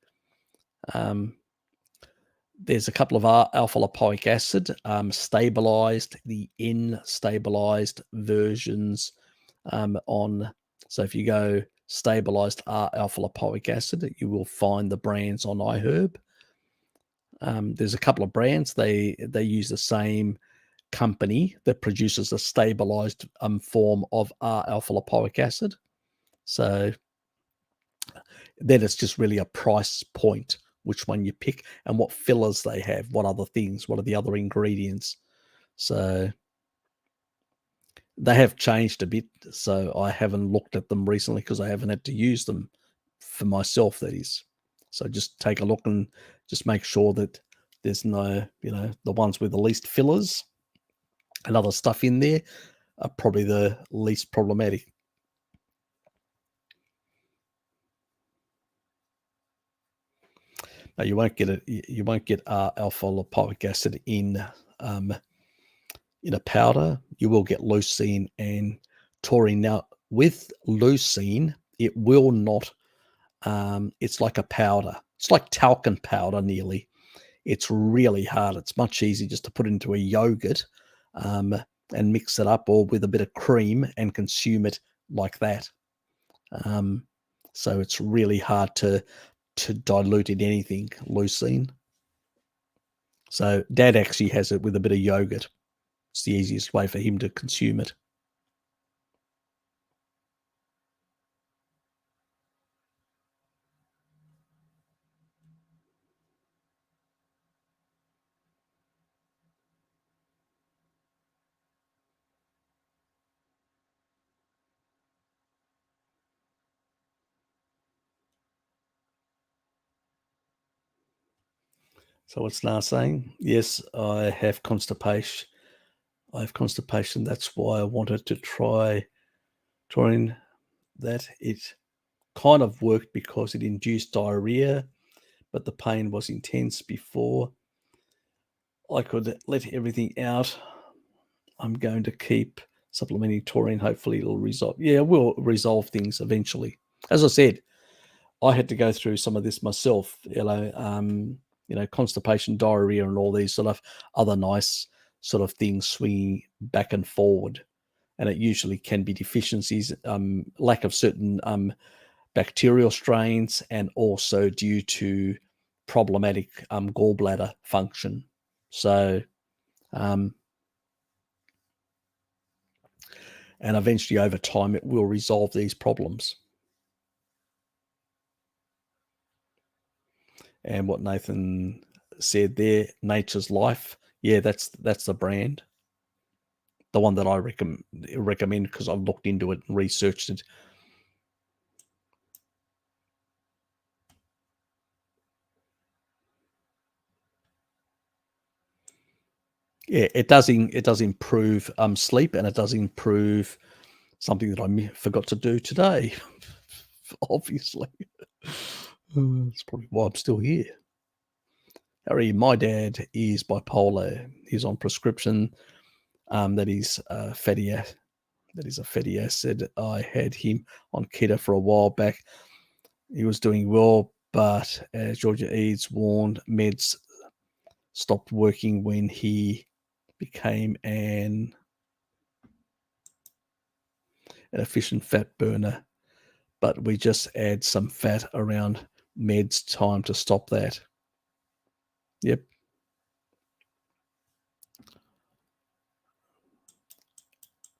A: There's a couple of alpha lipoic acid stabilized, the N stabilized versions on. So if you go stabilized alpha lipoic acid, you will find the brands on iHerb. There's a couple of brands. They use the same company that produces a stabilized form of alpha lipoic acid. So then it's just really a price point, which one you pick and what fillers they have, what other things, what are the other ingredients. So they have changed a bit. So I haven't looked at them recently because I haven't had to use them for myself, that is. So just take a look and just make sure that there's no, the ones with the least fillers and other stuff in there are probably the least problematic. Now you won't get it. You won't get alpha lipoic acid in a powder. You will get leucine and taurine. Now with leucine, it will not. It's like a powder. It's like talcum powder, nearly. It's really hard. It's much easier just to put it into a yogurt and mix it up, or with a bit of cream and consume it like that. So it's really hard to dilute in anything, leucine. So Dad actually has it with a bit of yogurt. It's the easiest way for him to consume it. So what's Nar saying? Yes, I have constipation. That's why I wanted to try taurine. That it kind of worked because it induced diarrhea, but the pain was intense before I could let everything out. I'm going to keep supplementing taurine. Hopefully it'll resolve. Yeah, it will resolve things eventually. As I said, I had to go through some of this myself, constipation, diarrhea, and all these sort of other nice sort of things swinging back and forward. And it usually can be deficiencies, lack of certain bacterial strains, and also due to problematic gallbladder function. So, and eventually over time, it will resolve these problems. And what Nathan said there, Nature's Life. Yeah, that's the brand. The one that I recommend because I've looked into it and researched it. Yeah, it does improve sleep, and it does improve something that I forgot to do today, obviously. That's probably why I'm still here. Harry, my dad is bipolar. He's on prescription. That is fatty acid. I had him on keto for a while back. He was doing well, but as Georgia Eads warned, meds stopped working when he became an efficient fat burner. But we just add some fat around meds time to stop that. Yep.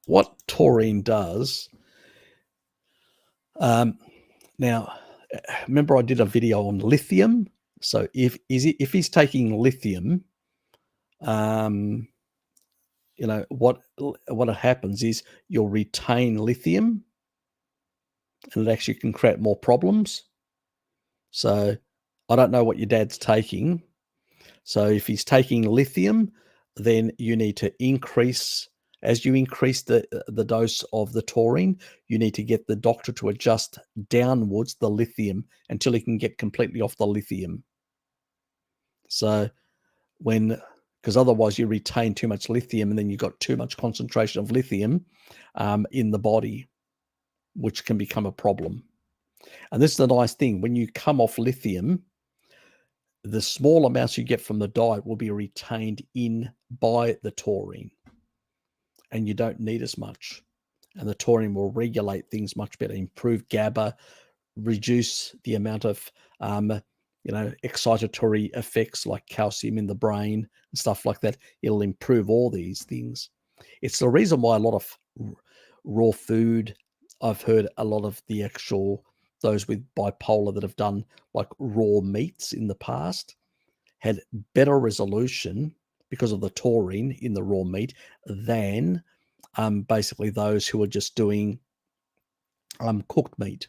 A: What taurine does, now, remember I did a video on lithium. So if he's taking lithium, what happens is you'll retain lithium, and it actually can create more problems. So I don't know what your dad's taking. So if he's taking lithium, then you need to increase. As you increase the dose of the taurine, you need to get the doctor to adjust downwards the lithium until he can get completely off the lithium. So because otherwise you retain too much lithium, and then you've got too much concentration of lithium in the body, which can become a problem. And this is the nice thing. When you come off lithium, the small amounts you get from the diet will be retained in by the taurine, and you don't need as much. And the taurine will regulate things much better, improve GABA, reduce the amount of excitatory effects like calcium in the brain and stuff like that. It'll improve all these things. It's the reason why a lot of raw food, I've heard a lot of the actual those with bipolar that have done like raw meats in the past had better resolution because of the taurine in the raw meat than basically those who are just doing cooked meat.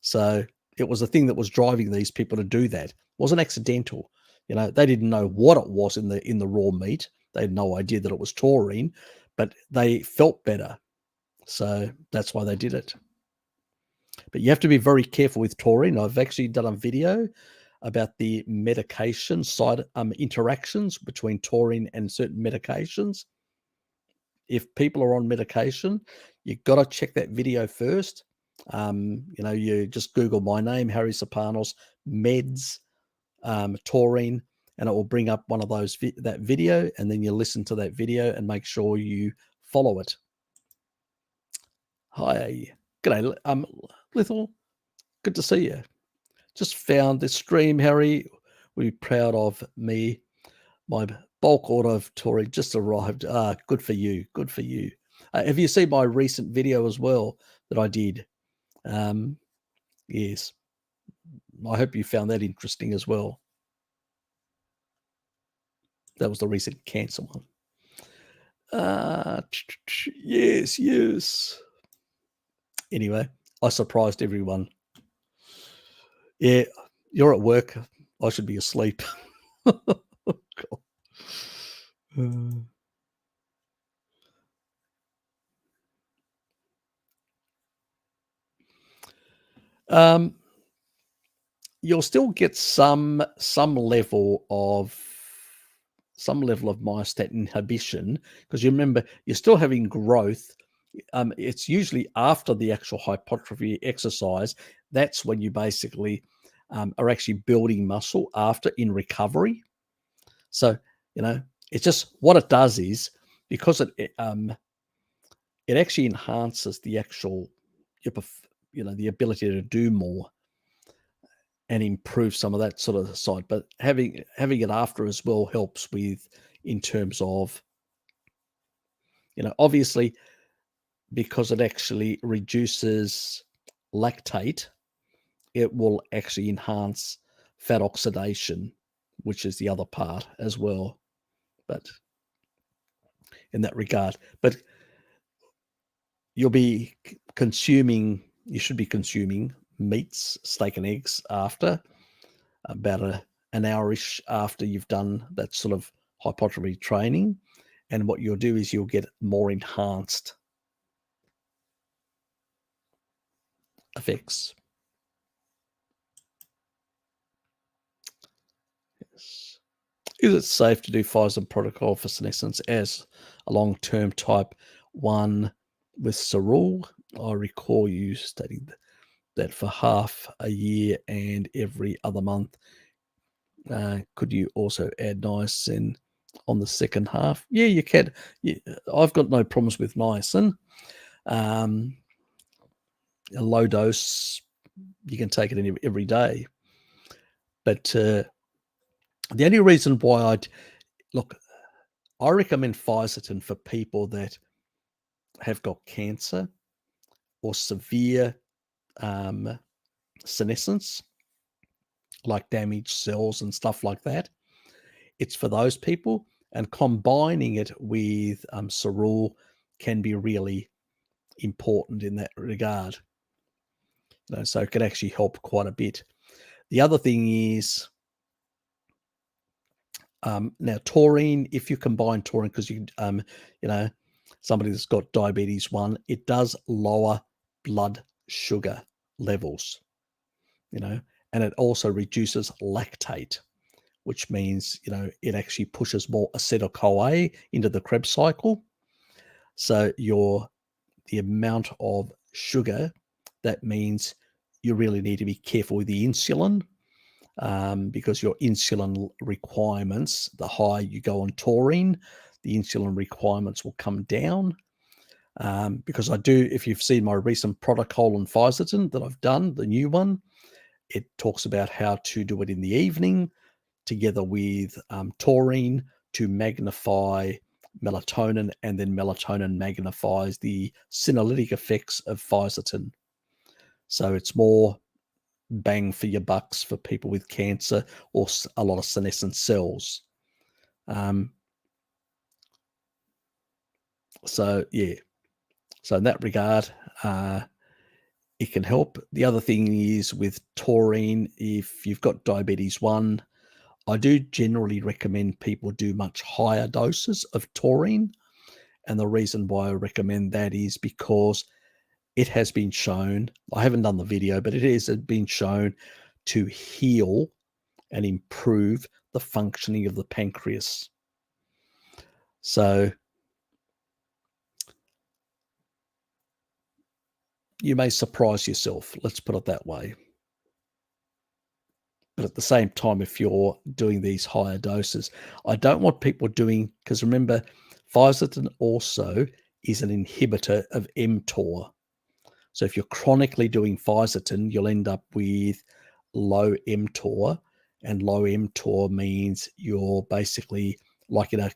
A: So it was a thing that was driving these people to do that. It wasn't accidental. They didn't know what it was in the raw meat. They had no idea that it was taurine, but they felt better. So that's why they did it. But you have to be very careful with taurine. I've actually done a video about the medication side interactions between taurine and certain medications. If people are on medication, you've got to check that video first. You just Google my name, Harry Sopanos, meds, taurine, and it will bring up one of those that video, and then you listen to that video and make sure you follow it. Hi, g'day, Lethal. Good to see you. Just found this stream, Harry. We're proud of me. My bulk order of taurine just arrived. Good for you. Good for you. Have you seen my recent video as well that I did? Yes. I hope you found that interesting as well. That was the recent cancer one. Yes. Anyway, I surprised everyone. Yeah, you're at work. I should be asleep. You'll still get some level of myostatin inhibition, because you remember you're still having growth. It's usually after the actual hypertrophy exercise. That's when you basically are actually building muscle after in recovery. So it's just what it does is, because it actually enhances the actual the ability to do more and improve some of that sort of side. But having it after as well helps with, in terms of, obviously, because it actually reduces lactate, it will actually enhance fat oxidation, which is the other part as well. But in that regard, but you should be consuming meats, steak and eggs after about an hour-ish after you've done that sort of hypertrophy training. And what you'll do is you'll get more enhanced effects. Yes. Is it safe to do Pfizer protocol for senescence as a long-term type 1 with Cerule? I recall you stating that for half a year and every other month. Could you also add niacin on the second half? Yeah, you can. I've got no problems with niacin. A low dose, you can take it every day. But the only reason why I recommend Pfizer for people that have got cancer or severe senescence, like damaged cells and stuff like that. It's for those people, and combining it with Cerule can be really important in that regard. So it can actually help quite a bit. The other thing is, now taurine, if you combine taurine, because somebody that's got diabetes 1, it does lower blood sugar levels, and it also reduces lactate, which means, it actually pushes more acetyl-CoA into the Krebs cycle. So the amount of sugar, that means you really need to be careful with the insulin, because your insulin requirements, the higher you go on taurine, the insulin requirements will come down. Because if you've seen my recent protocol on Pfizer that I've done, the new one, it talks about how to do it in the evening together with taurine to magnify melatonin, and then melatonin magnifies the senolytic effects of Pfizer. So it's more bang for your bucks for people with cancer or a lot of senescent cells. So yeah, so in that regard, it can help. The other thing is with taurine, if you've got diabetes 1, I do generally recommend people do much higher doses of taurine. And the reason why I recommend that is because it has been shown, I haven't done the video, but it has been shown to heal and improve the functioning of the pancreas. So you may surprise yourself, let's put it that way. But at the same time, if you're doing these higher doses, I don't want people doing, because remember, fisetin also is an inhibitor of mTOR. So if you're chronically doing fisetin, you'll end up with low mTOR, and low mTOR means you're basically like in a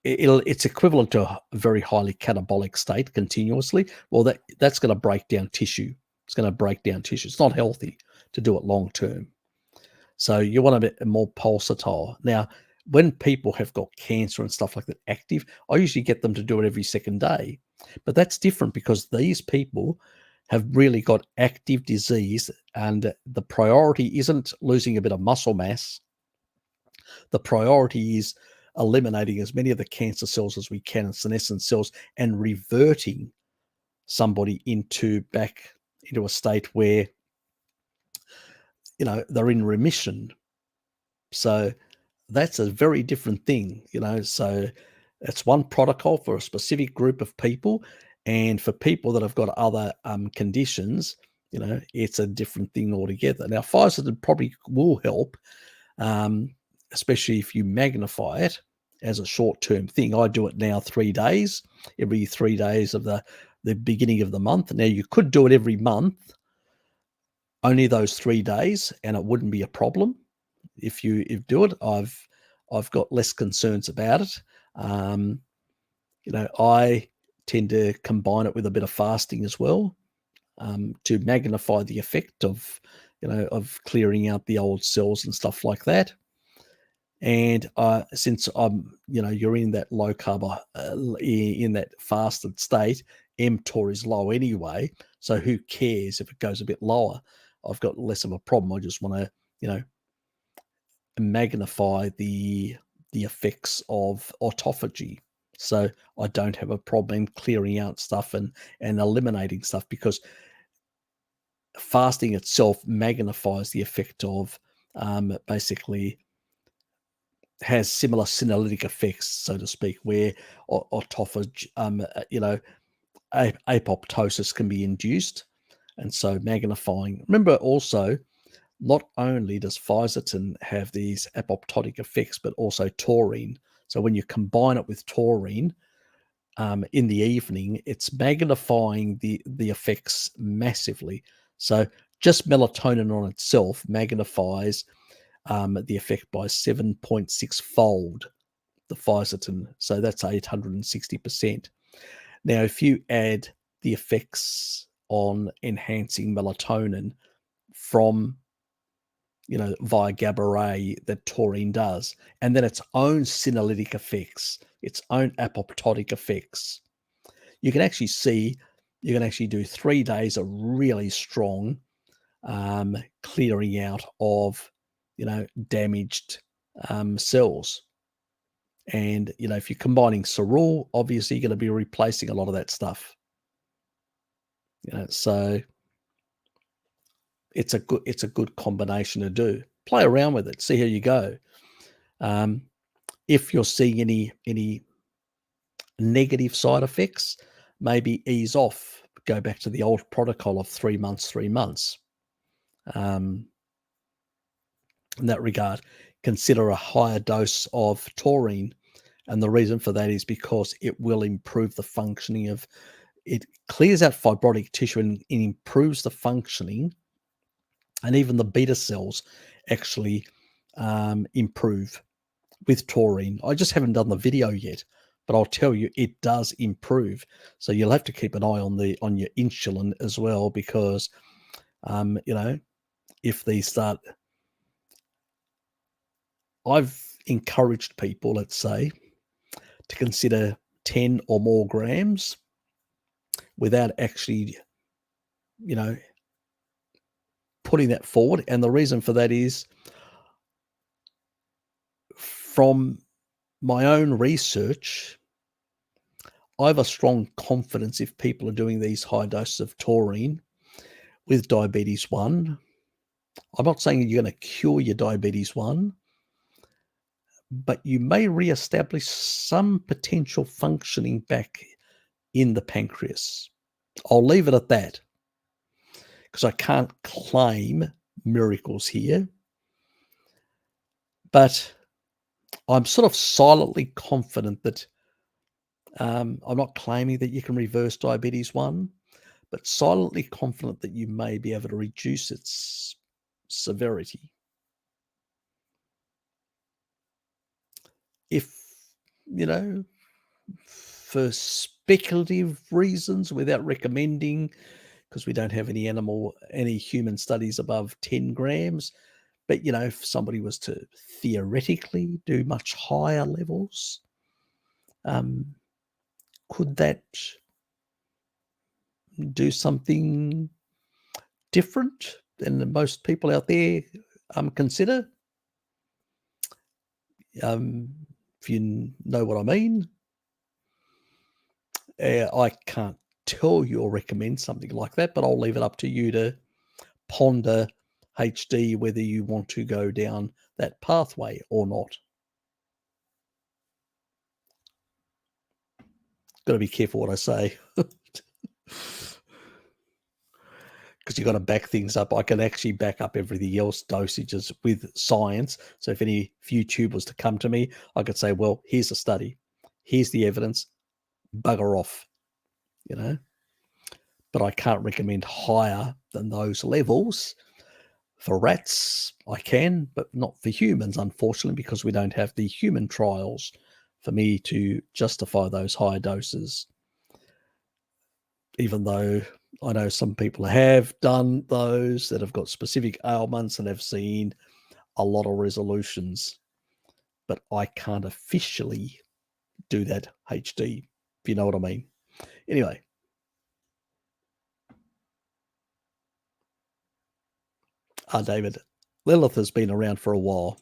A: it's equivalent to a very highly catabolic state continuously. Well, that's going to break down tissue. It's going to break down tissue. It's not healthy to do it long term. So you want a bit more pulsatile. Now, when people have got cancer and stuff like that active, I usually get them to do it every second day. But that's different because these people have really got active disease, and the priority isn't losing a bit of muscle mass. The priority is eliminating as many of the cancer cells as we can and senescent cells and reverting somebody back into a state where, they're in remission. So that's a very different thing, so it's one protocol for a specific group of people. And for people that have got other conditions, it's a different thing altogether. Now, Pfizer probably will help, especially if you magnify it as a short-term thing. I do it now 3 days, every 3 days of the beginning of the month. Now, you could do it every month, only those 3 days, and it wouldn't be a problem. If you do it, I've got less concerns about it. I tend to combine it with a bit of fasting as well, to magnify the effect of clearing out the old cells and stuff like that. And since you're in that low carb, in that fasted state, mTOR is low anyway. So who cares if it goes a bit lower? I've got less of a problem. I just want to, magnify the effects of autophagy. So I don't have a problem clearing out stuff and eliminating stuff, because fasting itself magnifies the effect of basically has similar senolytic effects, so to speak, where autophagy, apoptosis can be induced. And so magnifying, remember also, not only does fisetin have these apoptotic effects, but also taurine. So when you combine it with taurine in the evening, it's magnifying the effects massively. So just melatonin on itself magnifies the effect by 7.6 fold the fisetin. So that's 860%. Now, if you add the effects on enhancing melatonin from via GABA ray that taurine does, and then its own senolytic effects, its own apoptotic effects, you can actually do 3 days of really strong clearing out of damaged cells. And if you're combining cerule, obviously you're going to be replacing a lot of that stuff. So it's a good combination to do. Play around with it, see how you go. If you're seeing any negative side effects, maybe ease off, go back to the old protocol of 3 months. In that regard, consider a higher dose of taurine. And the reason for that is because it will improve the functioning of, it clears out fibrotic tissue and it improves the functioning. And even the beta cells actually improve with taurine. I just haven't done the video yet, but I'll tell you, it does improve. So you'll have to keep an eye on your insulin as well, because if these start, I've encouraged people, let's say, to consider 10 or more grams without actually, putting that forward. And the reason for that is, from my own research, I have a strong confidence if people are doing these high doses of taurine with diabetes 1. I'm not saying you're going to cure your diabetes 1, but you may reestablish some potential functioning back in the pancreas. I'll leave it at that, because I can't claim miracles here. But I'm sort of silently confident that I'm not claiming that you can reverse diabetes 1, but silently confident that you may be able to reduce its severity. If, for speculative reasons, without recommending, because we don't have any human studies above 10 grams. But, if somebody was to theoretically do much higher levels, could that do something different than most people out there consider? If you know what I mean. I can't tell you or recommend something like that, but I'll leave it up to you to ponder, HD, whether you want to go down that pathway or not. Got to be careful what I say, because you've got to back things up. I can actually back up everything else, dosages, with science. So if any YouTube was to come to me, I could say, well, here's a study, here's the evidence, bugger off, But I can't recommend higher than those levels. For rats, I can, but not for humans, unfortunately, because we don't have the human trials for me to justify those higher doses. Even though I know some people have done those that have got specific ailments and have seen a lot of resolutions, but I can't officially do that, HD, if you know what I mean. Anyway. David, Lilith has been around for a while.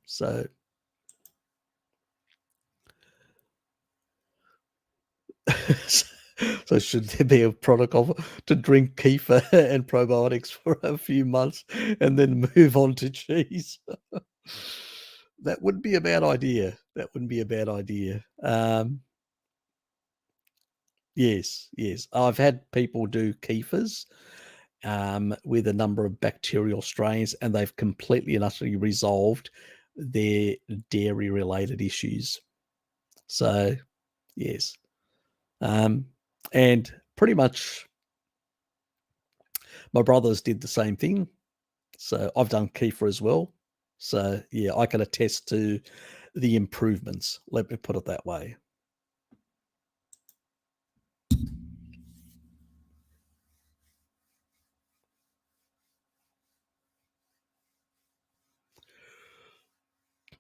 A: So so should there be a protocol to drink kefir and probiotics for a few months and then move on to cheese? That wouldn't be a bad idea. That wouldn't be a bad idea. Yes. I've had people do kefirs with a number of bacterial strains, and they've completely and utterly resolved their dairy-related issues. So, yes. And pretty much my brothers did the same thing. So I've done kefir as well. So, yeah, I can attest to the improvements. Let me put it that way.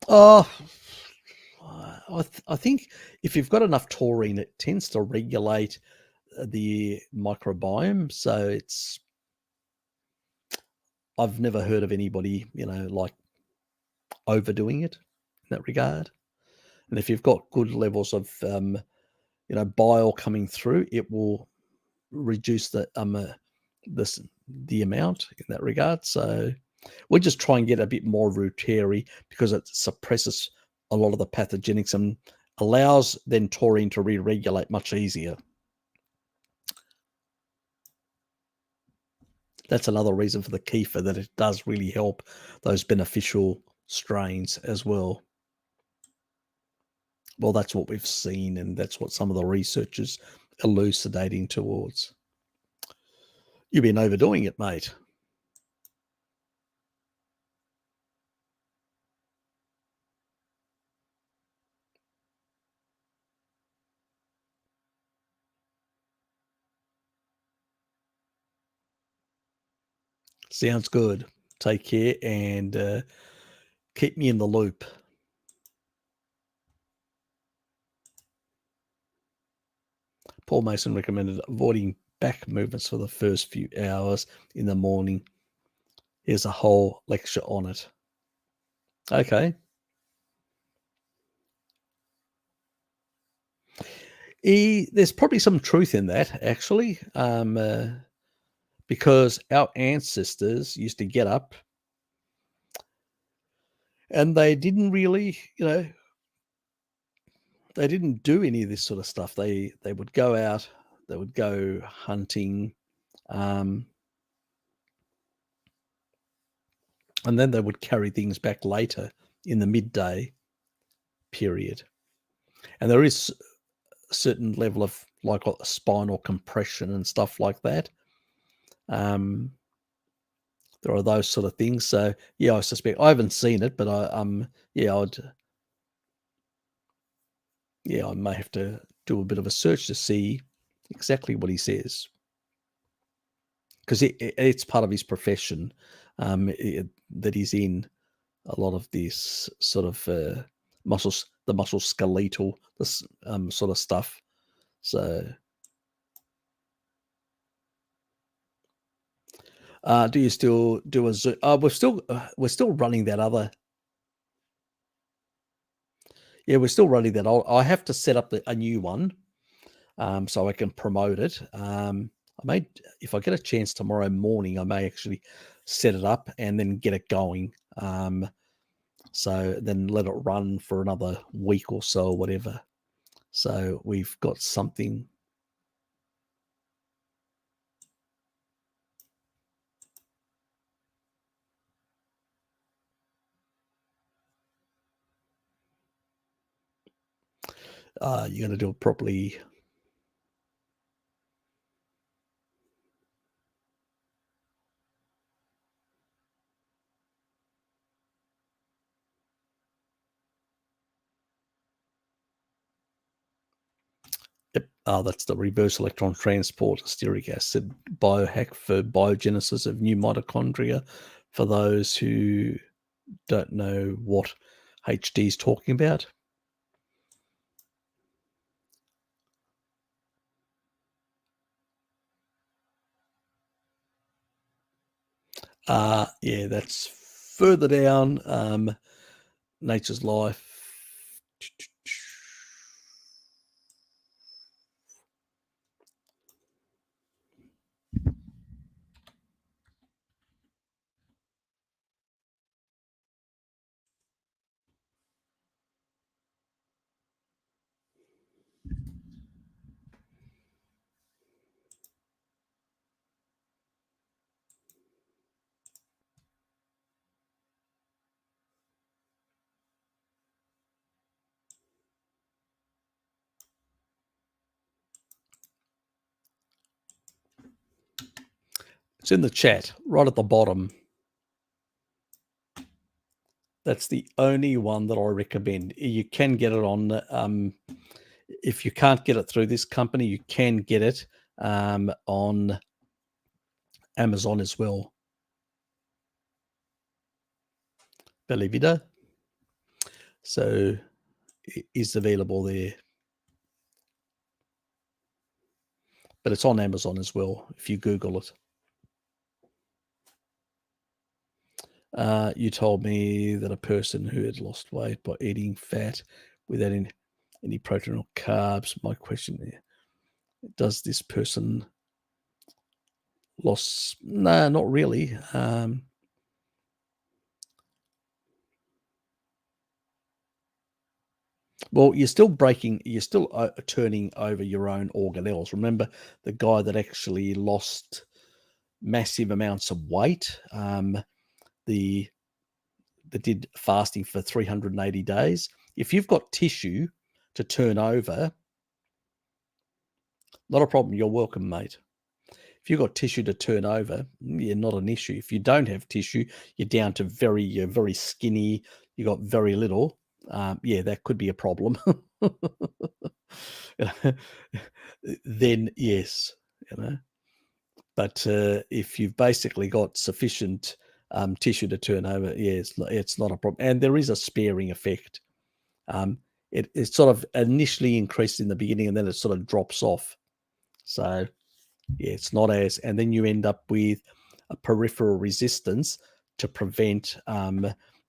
A: Oh, I think if you've got enough taurine, it tends to regulate the microbiome. So I've never heard of anybody, like overdoing it in that regard. And if you've got good levels of, bile coming through, it will reduce the amount in that regard. So we just try and get a bit more rutary, because it suppresses a lot of the pathogenics and allows then taurine to re-regulate much easier. That's another reason for the kefir, that it does really help those beneficial strains as well. Well, that's what we've seen, and that's what some of the researchers elucidating towards. You've been overdoing it, mate. Sounds good. Take care and keep me in the loop. Paul Mason recommended avoiding back movements for the first few hours in the morning. Here's a whole lecture on it. Okay. There's probably some truth in that, actually, because our ancestors used to get up and they didn't really, they didn't do any of this sort of stuff. They would go out, they would go hunting, and then they would carry things back later in the midday period. And there is a certain level of like a spinal compression and stuff like that. There are those sort of things. So yeah, I suspect I haven't seen it, but I may have to do a bit of a search to see exactly what he says, because it's part of his profession that he's in. A lot of this sort of the muscle skeletal, this sort of stuff. So, do you still do a Zoom? We're still running that other. Yeah, we're still running that. I have to set up a new one, so I can promote it. I may, if I get a chance tomorrow morning, I may actually set it up and then get it going. So then let it run for another week or so or whatever. So we've got something. You're going to do it properly. Yep. That's the reverse electron transport stearic acid biohack for biogenesis of new mitochondria. For those who don't know what HD is talking about. Yeah, that's further down. Nature's Life. It's in the chat, right at the bottom. That's the only one that I recommend. You can get it on, if you can't get it through this company, you can get it on Amazon as well. Believe it. So it is available there. But it's on Amazon as well if you Google it. You told me that a person who had lost weight by eating fat without any protein or carbs. My question there, does this person lost? No, not really. Well, you're still turning over your own organelles. Remember the guy that actually lost massive amounts of weight, that did fasting for 380 days. If you've got tissue to turn over, not a problem. You're welcome, mate. If you've got tissue to turn over, yeah, not an issue. If you don't have tissue, you're down to you're very skinny, you got very little. Yeah, that could be a problem. Then yes, But if you've basically got sufficient tissue to turn over, yeah, it's not a problem. And there is a sparing effect. Um, it sort of initially increased in the beginning and then it sort of drops off. So, yeah, it's not as, and then you end up with a peripheral resistance to prevent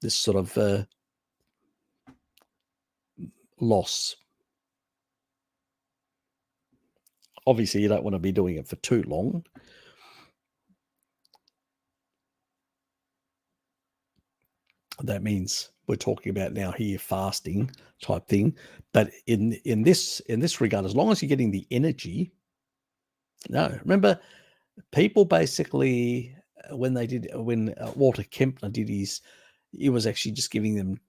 A: this sort of loss. Obviously, you don't want to be doing it for too long. That means we're talking about now here fasting type thing. But in this regard, as long as you're getting the energy, no. Remember, people basically when Walter Kempner did his, he was actually just giving them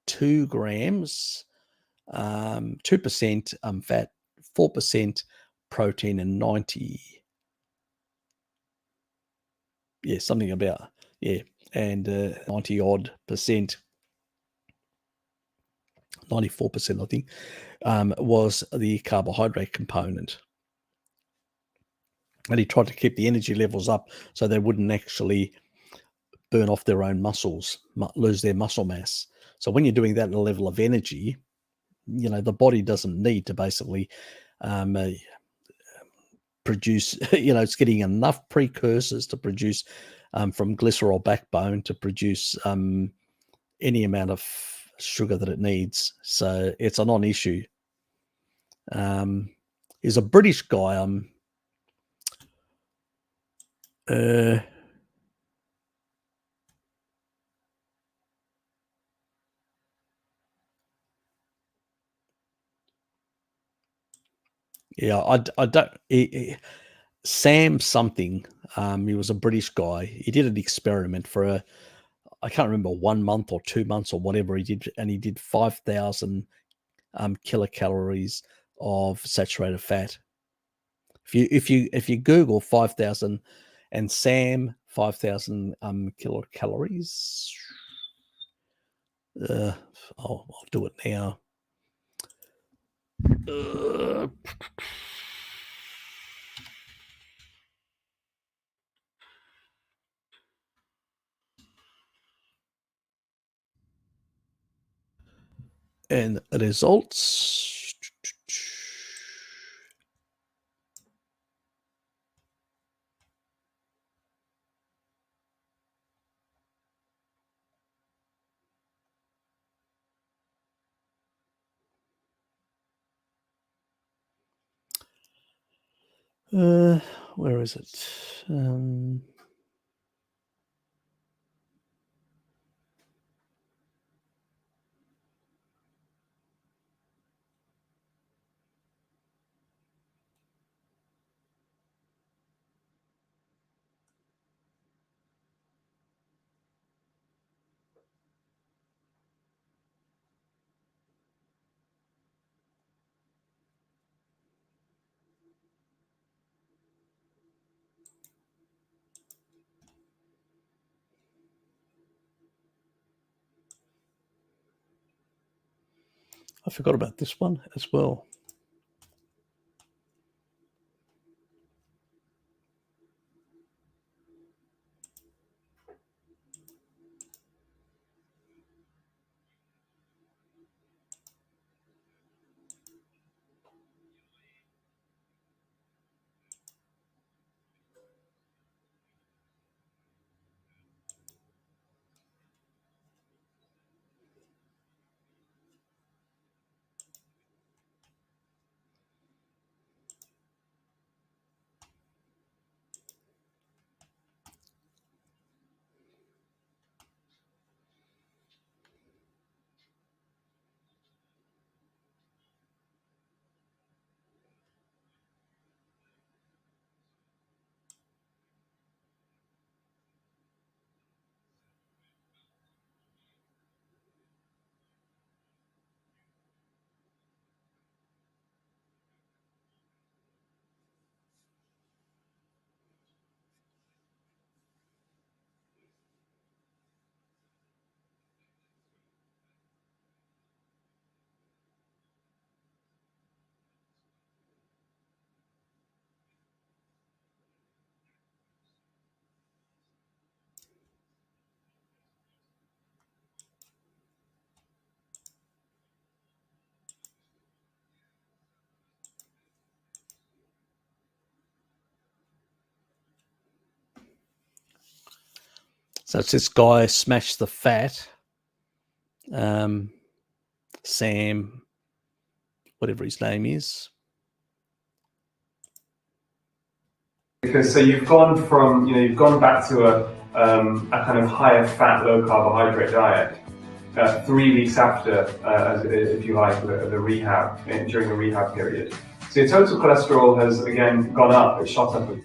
A: 2 grams, 2% fat, 4% protein, and 90, yeah, something about, yeah, and 90 odd percent, 94%, I think, was the carbohydrate component. And he tried to keep the energy levels up so they wouldn't actually burn off their own muscles, lose their muscle mass. So when you're doing that at a level of energy, the body doesn't need to basically produce, it's getting enough precursors to produce from glycerol backbone to produce any amount of sugar that it needs. So it's a non-issue. He's a British guy. Uh, yeah, I don't. Sam something. He was a British guy. He did an experiment for I can't remember 1 month or 2 months or whatever he did, and he did 5,000 kilocalories of saturated fat. If you Google 5,000 and Sam 5,000 kilocalories, uh, I'll do it now. Uh, and results. Where is it? I forgot about this one as well. So it's this guy, Smash the Fat, Sam, whatever his name is.
B: Because so you've gone from, you've gone back to a kind of higher fat, low carbohydrate diet 3 weeks after, if you like, the rehab, during the rehab period. So your total cholesterol has again gone up. It shot up to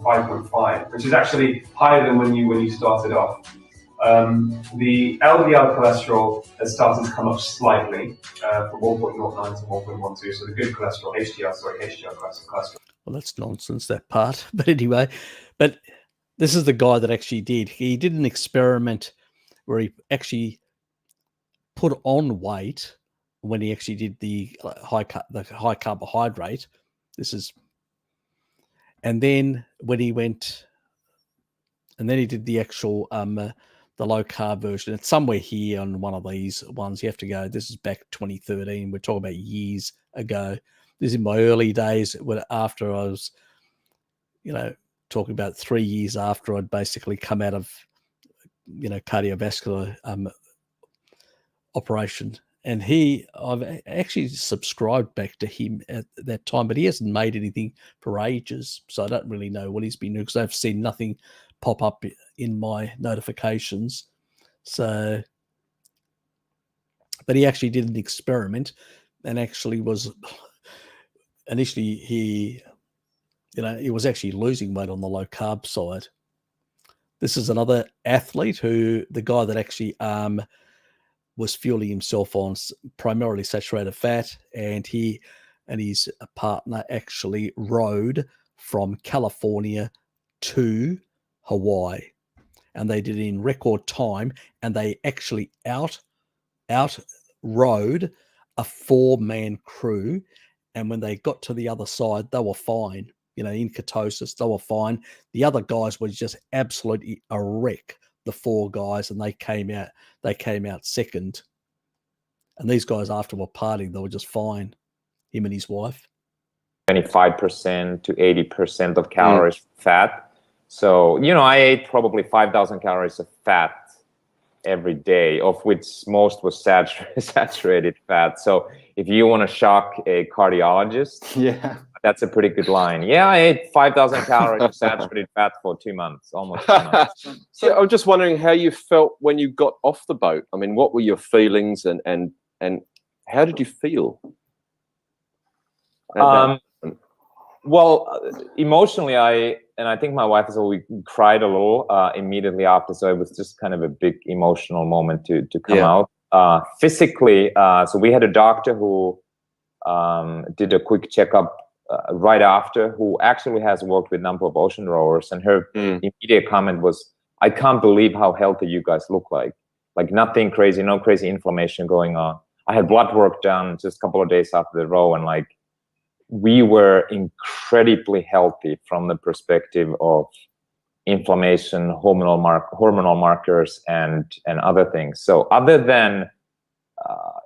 B: 5.5, which is actually higher than when you started off. The LDL cholesterol has started to come up slightly from 1.09 to 1.12. So the good cholesterol, HDL cholesterol.
A: Well, that's nonsense, that part. But anyway, but this is the guy that actually he did an experiment where he actually put on weight when he actually did the high carbohydrate. And then when he went, and then he did the actual the low carb version. It's somewhere here on one of these ones. You have to go. This is back 2013. We're talking about years ago. This is in my early days, after I was, talking about 3 years after I'd basically come out of, cardiovascular operation. And I've actually subscribed back to him at that time, but he hasn't made anything for ages. So I don't really know what he's been doing, because I've seen nothing pop up in my notifications. So, but he actually did an experiment, and actually was, initially he was actually losing weight on the low carb side. This is another athlete the guy that actually was fueling himself on primarily saturated fat, and he and his partner actually rode from California to Hawaii, and they did it in record time, and they actually out rode a 4-man crew. And when they got to the other side, they were fine, in ketosis, they were fine. The other guys were just absolutely a wreck, the 4 guys, and they came out second. And these guys, after were partying, they were just fine, him and his wife.
C: 25% to 80% of calories fat. So, I ate probably 5,000 calories of fat every day, of which most was saturated fat. So if you want to shock a cardiologist, that's a pretty good line. Yeah, I ate 5,000 calories of saturated fat for 2 months, almost 2 months.
D: So I'm just wondering how you felt when you got off the boat. I mean, what were your feelings, and how did you feel?
C: Well, emotionally, I think my wife as well, we cried a little immediately after. So it was just kind of a big emotional moment to come out. Physically, so we had a doctor who did a quick checkup right after, who actually has worked with a number of ocean rowers, and her immediate comment was, "I can't believe how healthy you guys look like nothing crazy, no crazy inflammation going on." I had blood work done just a couple of days after the row, and we were incredibly healthy from the perspective of inflammation, hormonal markers, and other things. So other than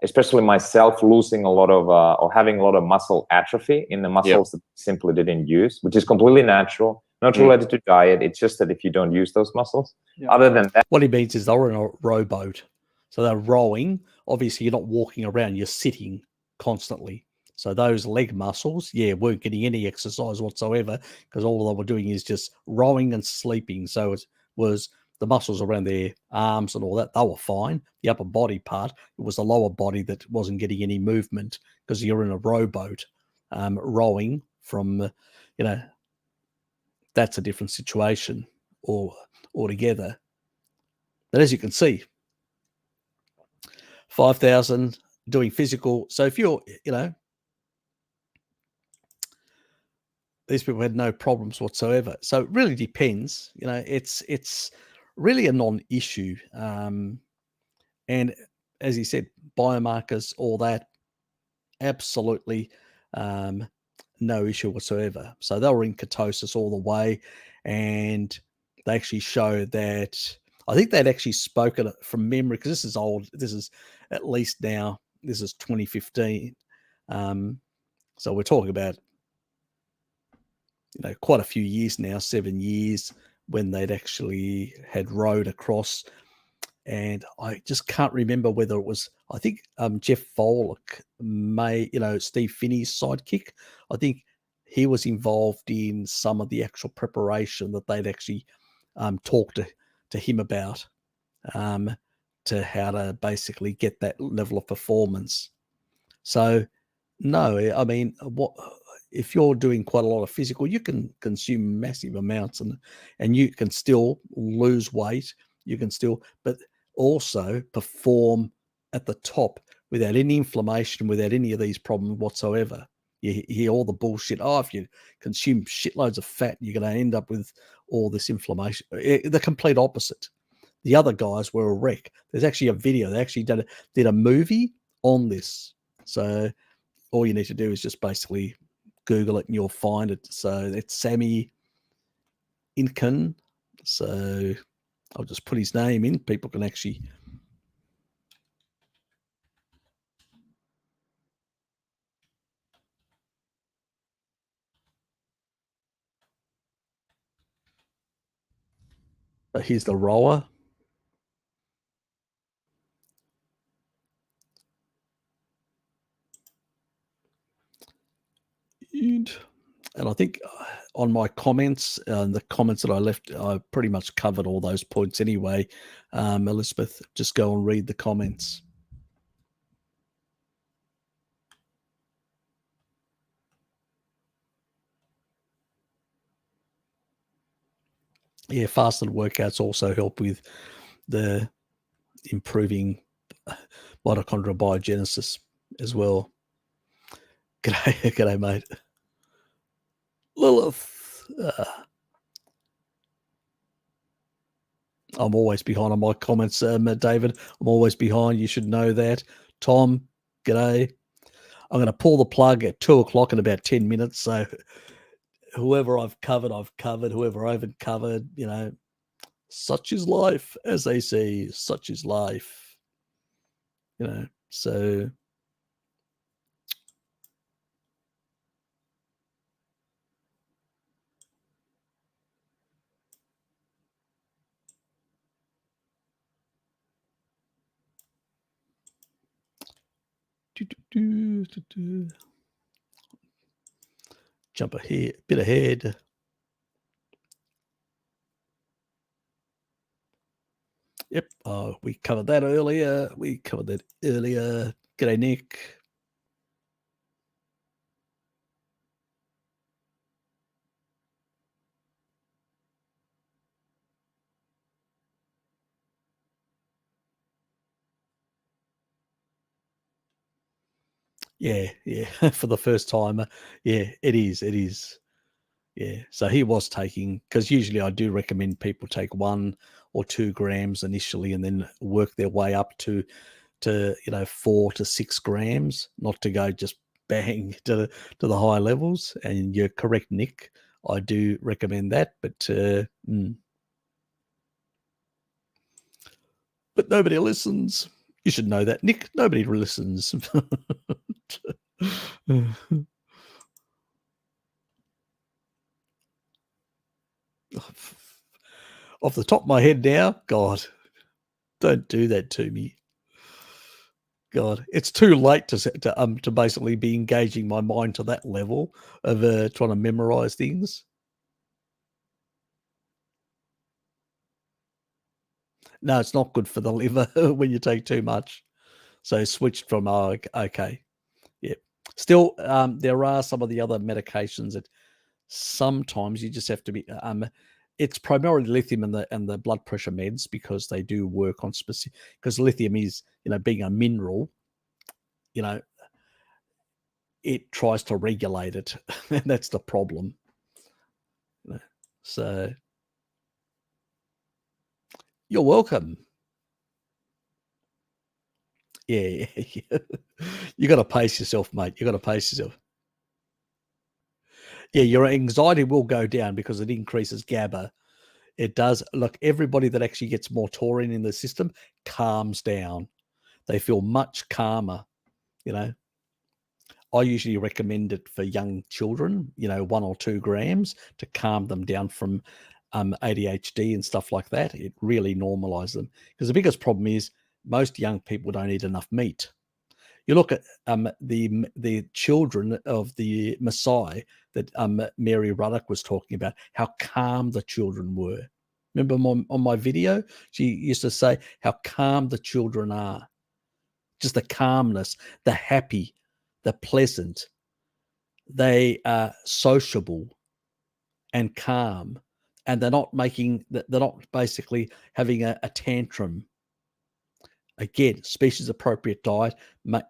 C: especially myself losing a lot of or having a lot of muscle atrophy in the muscles that simply didn't use, which is completely natural, not related to diet. It's just that if you don't use those muscles, other than that.
A: What he means is they were in a rowboat. So they're rowing. Obviously, you're not walking around, you're sitting constantly. So those leg muscles, weren't getting any exercise whatsoever, because all they were doing is just rowing and sleeping. So it was the muscles around their arms and all that, they were fine. The upper body part, it was the lower body that wasn't getting any movement, because you're in a rowboat rowing from, that's a different situation altogether. But as you can see, 5,000 doing physical. So if you're, these people had no problems whatsoever. So it really depends. It's really a non-issue. And as he said, biomarkers, all that, absolutely no issue whatsoever. So they were in ketosis all the way, and they actually showed that, I think they'd actually spoken from memory, because this is old. This is at least now, this is 2015. So we're talking about, quite a few years now, 7 years when they'd actually had rowed across. And I just can't remember whether it was, I think Jeff Volek, Steve Finney's sidekick. I think he was involved in some of the actual preparation that they'd actually talked to him about, to how to basically get that level of performance. So, no, I mean, if you're doing quite a lot of physical, you can consume massive amounts and you can still lose weight. You can still, but also perform at the top without any inflammation, without any of these problems whatsoever. You hear all the bullshit. Oh, if you consume shitloads of fat, you're going to end up with all this inflammation. The complete opposite. The other guys were a wreck. There's actually a video. They actually did a movie on this. So all you need to do is just basically Google it and you'll find it. So it's Sammy Incan. So I'll just put his name in. People can actually. Here's the rower. And I think on my comments, the comments that I left, I pretty much covered all those points anyway. Elizabeth, just go and read the comments. Yeah, fasted workouts also help with the improving mitochondrial biogenesis as well. G'day, mate. Lilith. I'm always behind on my comments, David. I'm always behind. You should know that. Tom, g'day. I'm going to pull the plug at 2 o'clock in about 10 minutes. So whoever I've covered, I've covered. Whoever I haven't covered, such is life, as they say. Such is life. So. Jump ahead, bit ahead. Yep, we covered that earlier. G'day, Nick. Yeah, for the first time. Yeah, it is. Yeah, so he was taking, because usually I do recommend people take 1 or 2 grams initially and then work their way up to 4 to 6 grams, not to go just bang to the high levels. And you're correct, Nick. I do recommend that, but nobody listens. You should know that, Nick. Nobody listens. Off the top of my head now, God, don't do that to me. God, it's too late to basically be engaging my mind to that level of trying to memorize things. No, it's not good for the liver when you take too much. So switched from okay, yeah. Still, there are some of the other medications that sometimes you just have to be. It's primarily lithium and the blood pressure meds, because they do work on specific. Because lithium is, being a mineral, it tries to regulate it, and that's the problem. So, you're welcome. Yeah. You got to pace yourself, mate. You got to pace yourself. Yeah, your anxiety will go down because it increases GABA. It does. Look, everybody that actually gets more taurine in the system calms down. They feel much calmer. I usually recommend it for young children, 1 or 2 grams to calm them down from ADHD and stuff like that. It really normalizes them, because the biggest problem is most young people don't eat enough meat. You look at the children of the Maasai that Mary Ruddock was talking about, how calm the children were. Remember on my video, she used to say how calm the children are. Just the calmness, the happy, the pleasant. They are sociable and calm, and they're not basically having a tantrum. Again, species appropriate diet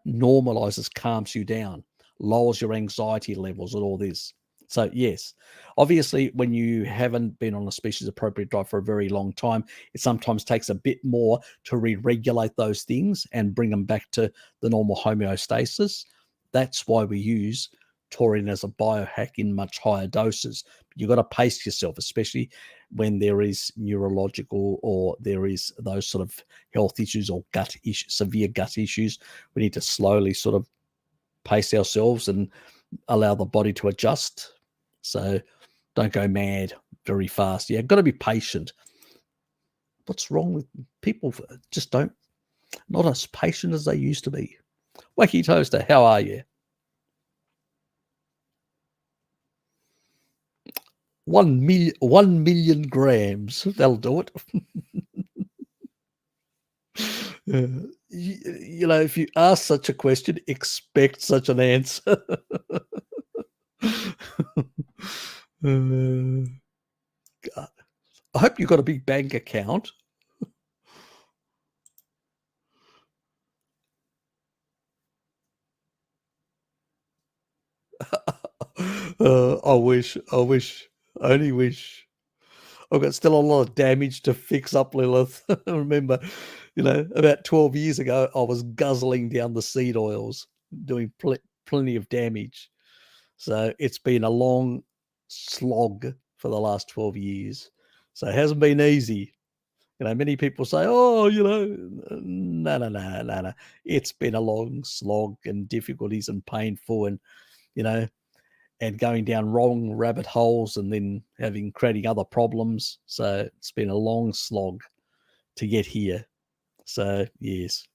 A: normalizes, calms you down, lowers your anxiety levels and all this. So yes, obviously when you haven't been on a species appropriate diet for a very long time, it sometimes takes a bit more to re-regulate those things and bring them back to the normal homeostasis. That's why we use taurine as a biohack in much higher doses. You've got to pace yourself, especially when there is neurological or there is those sort of health issues or gut issues, severe gut issues. We need to slowly sort of pace ourselves and allow the body to adjust. So don't go mad very fast. Yeah, got to be patient. What's wrong with people? Just not as patient as they used to be. Wacky Toaster, how are you? 1 million grams. That'll do it. You know, if you ask such a question, expect such an answer. God. I hope you've got a big bank account. I wish, only wish. I've got still a lot of damage to fix up, Lilith. I remember, about 12 years ago, I was guzzling down the seed oils, doing plenty of damage. So it's been a long slog for the last 12 years. So it hasn't been easy. Many people say, oh, no. It's been a long slog and difficulties and painful and, and going down wrong rabbit holes and then creating other problems. So it's been a long slog to get here. So yes,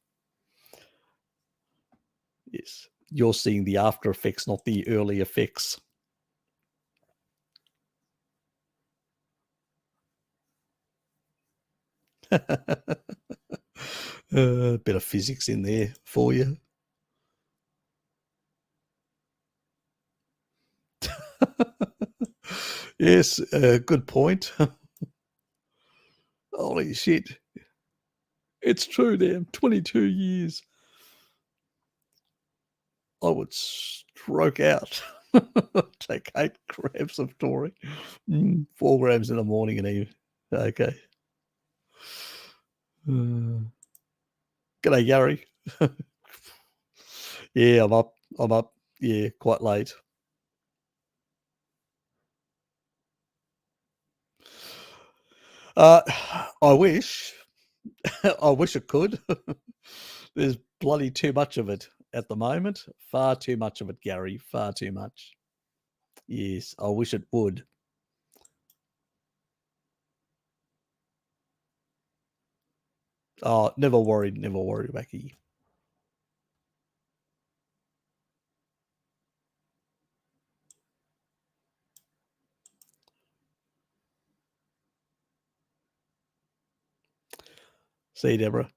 A: you're seeing the after effects, not the early effects. A bit of physics in there for you. Yes, good point. Holy shit. It's true, damn. 22 years. I would stroke out. Take 8 grams of taurine. 4 grams in the morning and evening. Okay. G'day, Gary. Yeah, I'm up. Yeah, quite late. I wish. I wish it could. There's bloody too much of it at the moment. Far too much of it, Gary. Far too much. Yes, I wish it would. Oh, never worry, Wacky. See you, Deborah.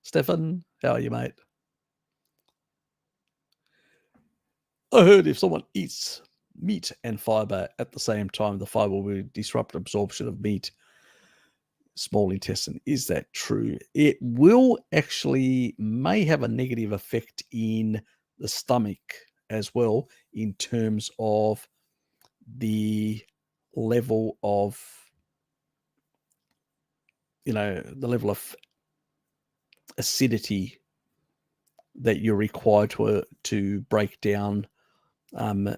A: Stefan, how are you, mate? I heard if someone eats meat and fiber at the same time, the fiber will disrupt absorption of meat, small intestine. Is that true? It will actually may have a negative effect in the stomach as well, in terms of the level of, the level of acidity that you're required to break down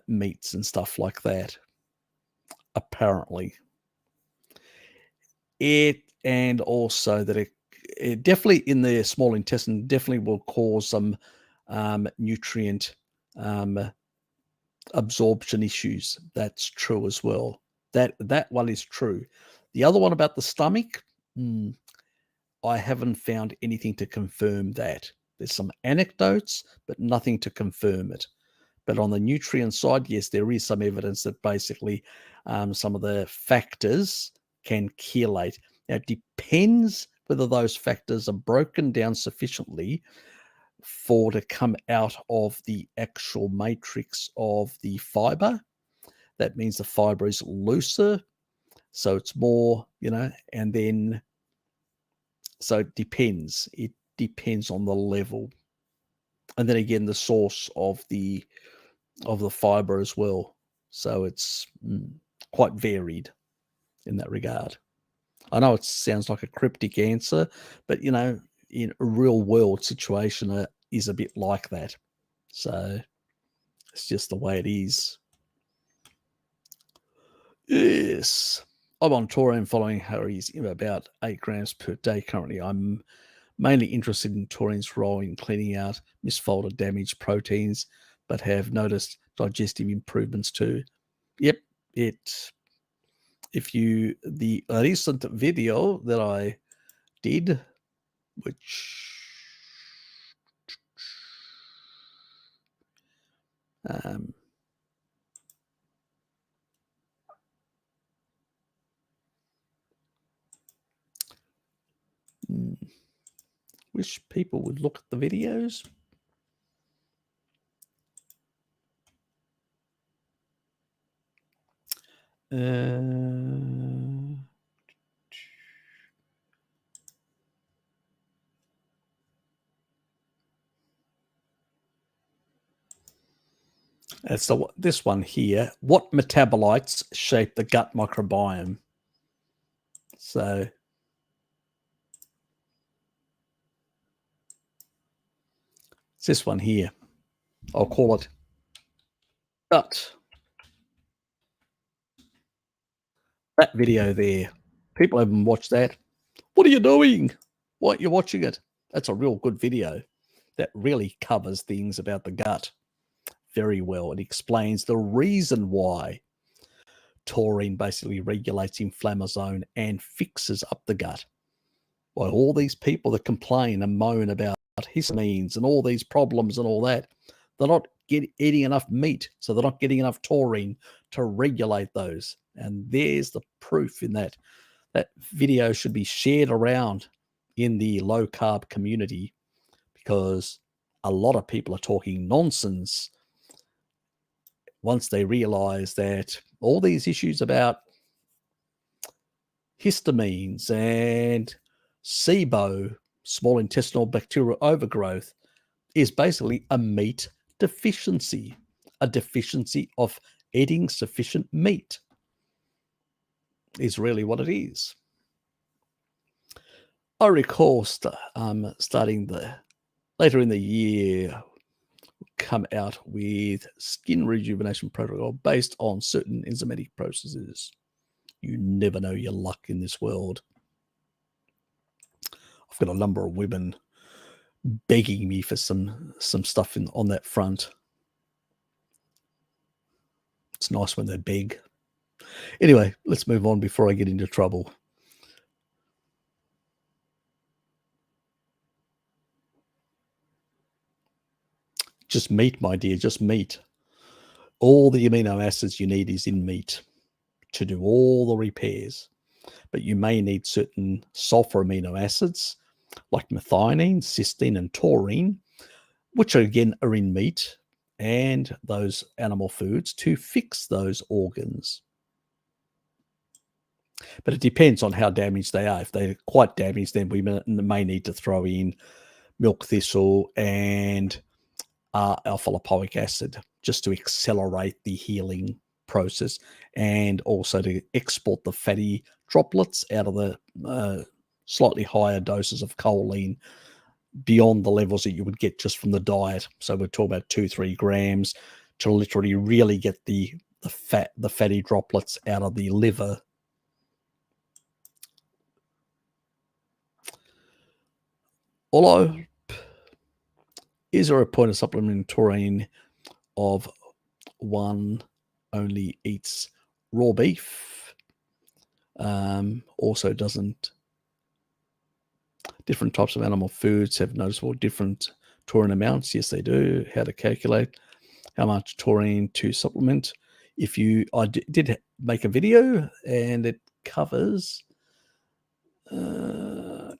A: meats and stuff like that. Apparently, and also that it definitely in the small intestine definitely will cause some nutrient absorption issues. That's true as well. That one is true. The other one about the stomach, I haven't found anything to confirm that. There's some anecdotes, but nothing to confirm it. But on the nutrient side, yes, there is some evidence that basically some of the factors can chelate. Now, it depends whether those factors are broken down sufficiently for to come out of the actual matrix of the fiber. That means the fiber is looser, so it's more, and then, so it depends. It depends on the level. And then again, the source of the fiber as well. So it's quite varied in that regard. I know it sounds like a cryptic answer, but in a real world situation is a bit like that. So it's just the way it is. Yes. I'm on taurine following Harry's about 8 grams per day currently. I'm mainly interested in taurine's role in cleaning out misfolded damaged proteins, but have noticed digestive improvements too. Yep, the recent video that I did, which wish people would look at the videos. So this one here. What metabolites shape the gut microbiome? So it's this one here. I'll call it gut. That video there. People haven't watched that. What are you doing? Why aren't you watching it? That's a real good video that really covers things about the gut very well. It explains the reason why taurine basically regulates inflammasome and fixes up the gut. Why all these people that complain and moan about histamines and all these problems and all that, they're not eating enough meat, so they're not getting enough taurine to regulate those. And there's the proof in that. That video should be shared around in the low carb community, because a lot of people are talking nonsense once they realize that all these issues about histamines and SIBO, small intestinal bacterial overgrowth, is basically a meat deficiency, a deficiency of eating sufficient meat is really what it is. I recall starting later in the year, come out with skin rejuvenation protocol based on certain enzymatic processes. You never know your luck in this world. I've got a number of women begging me for some stuff on that front. It's nice when they beg. Anyway, let's move on before I get into trouble. Just meat, my dear, just meat. All the amino acids you need is in meat to do all the repairs. But you may need certain sulfur amino acids like methionine, cysteine, and taurine, which again are in meat and those animal foods to fix those organs. But it depends on how damaged they are. If they're quite damaged, then we may need to throw in milk thistle and alpha lipoic acid just to accelerate the healing process, and also to export the fatty droplets out of the slightly higher doses of choline beyond the levels that you would get just from the diet. So we're talking about 2-3 grams to literally really get the fatty droplets out of the liver. Although, is there a point of supplementing taurine of one only eats raw beef. Also doesn't. Different types of animal foods have noticeable different taurine amounts. Yes, they do. How to calculate how much taurine to supplement. I did make a video, and it covers. Don't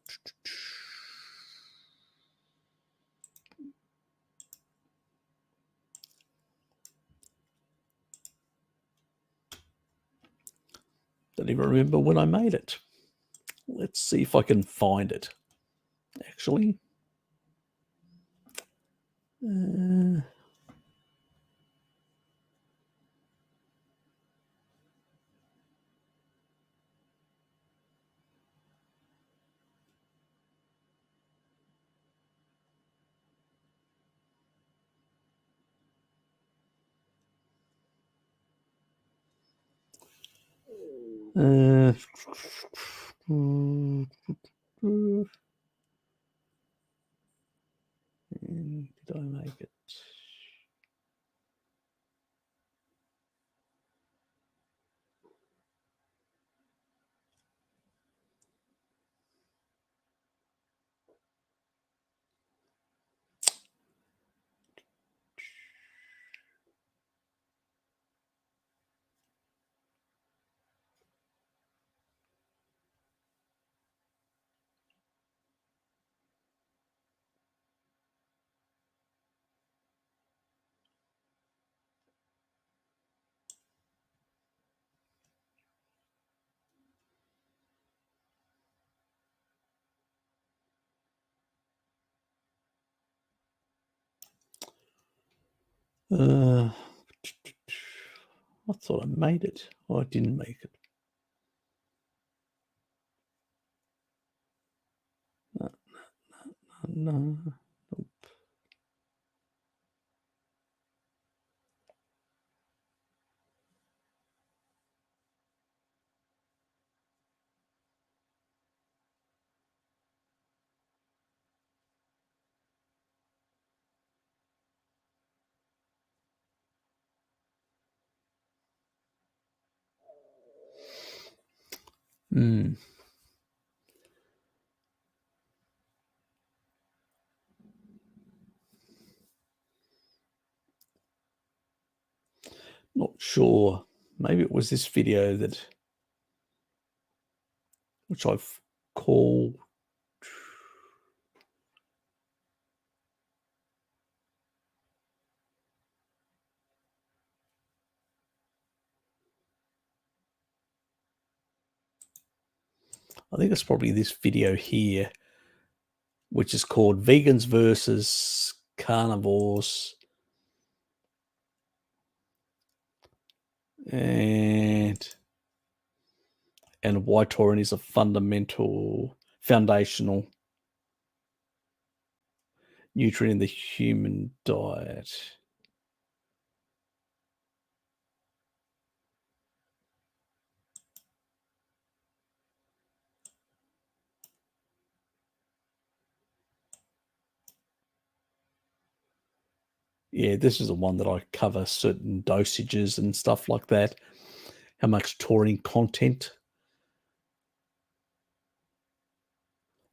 A: even remember when I made it. Let's see if I can find it. Actually. Did I make it? I thought I made it. Oh, I didn't make it. No. Nope. Not sure. Maybe it was this video which I've called. I think it's probably this video here, which is called Vegans versus Carnivores. And why taurine is a foundational nutrient in the human diet. Yeah, this is the one that I cover certain dosages and stuff like that. How much taurine content.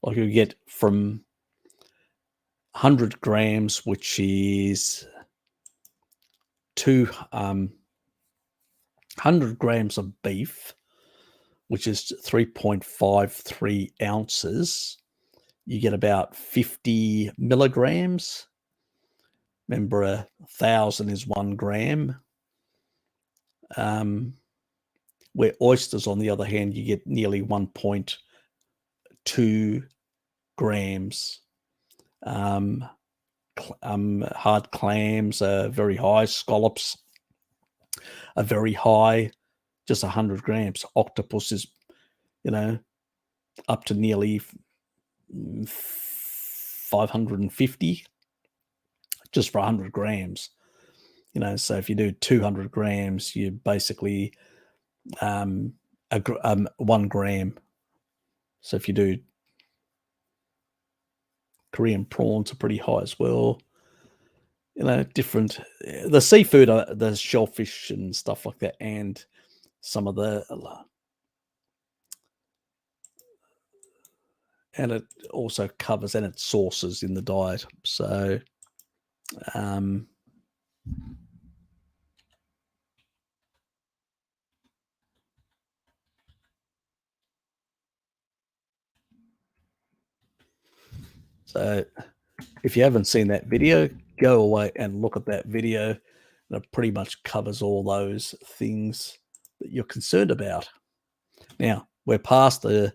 A: Like you get from 100 grams, which is 100 grams of beef, which is 3.53 ounces. You get about 50 milligrams. Remember, 1,000 is 1 gram. Where oysters, on the other hand, you get nearly 1.2 grams. Hard clams are very high. Scallops are very high, just 100 grams. Octopus is, up to nearly 550 just for 100 grams. So if you do 200 grams, you basically 1 gram. So if you do Korean prawns are pretty high as well. Different. The seafood, the shellfish and stuff like that, and some of the, and it also covers and its sources in the diet. So, so if you haven't seen that video, go away and look at that video. And it pretty much covers all those things that you're concerned about. Now we're past the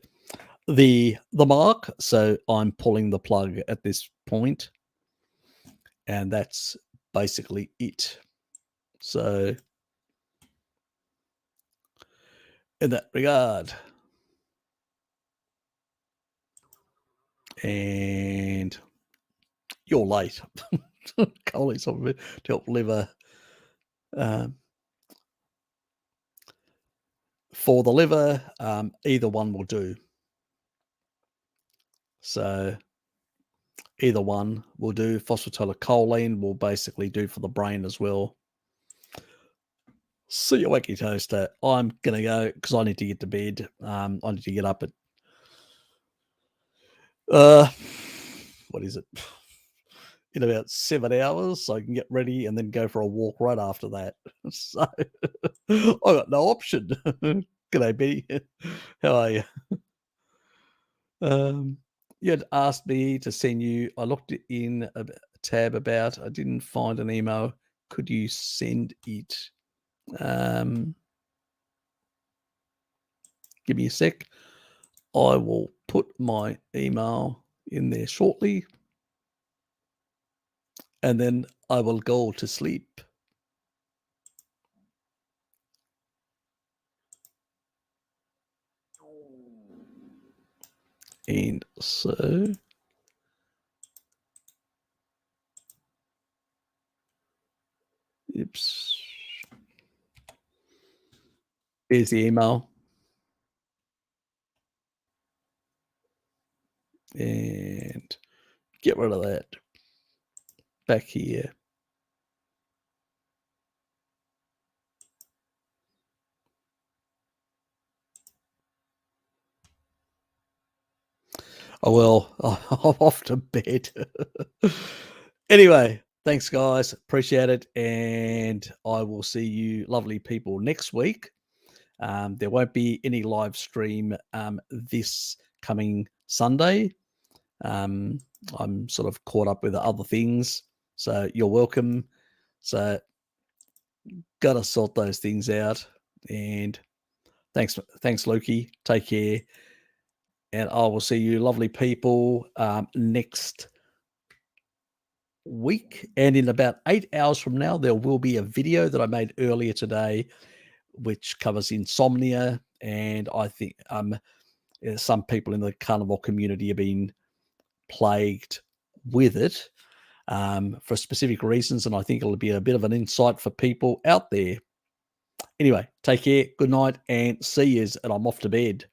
A: mark, so I'm pulling the plug at this point, and that's basically it. So in that regard, and you're late. Calling something to help liver. For the liver, either one will do. So either one will do. Phosphatidylcholine will basically do for the brain as well. See you, Wacky Toaster. I'm going to go because I need to get to bed. I need to get up at, what is it? In about 7 hours, so I can get ready and then go for a walk right after that. So I got no option. G'day, Betty. How are you? You had asked me to send you. I looked in a tab about. I didn't find an email. Could you send it? Give me a sec. I will put my email in there shortly, and then I will go to sleep. And so, oops, here's the email. And get rid of that. Back here. Oh, well, I'm off to bed. Anyway, thanks, guys. Appreciate it. And I will see you lovely people next week. There won't be any live stream this coming Sunday. I'm sort of caught up with other things. So you're welcome. So got to sort those things out. And thanks, Lukey. Take care. And I will see you lovely people next week. And in about 8 hours from now, there will be a video that I made earlier today, which covers insomnia. And I think some people in the Carnival community have been plagued with it for specific reasons. And I think it'll be a bit of an insight for people out there. Anyway, take care. Good night and see yous. And I'm off to bed.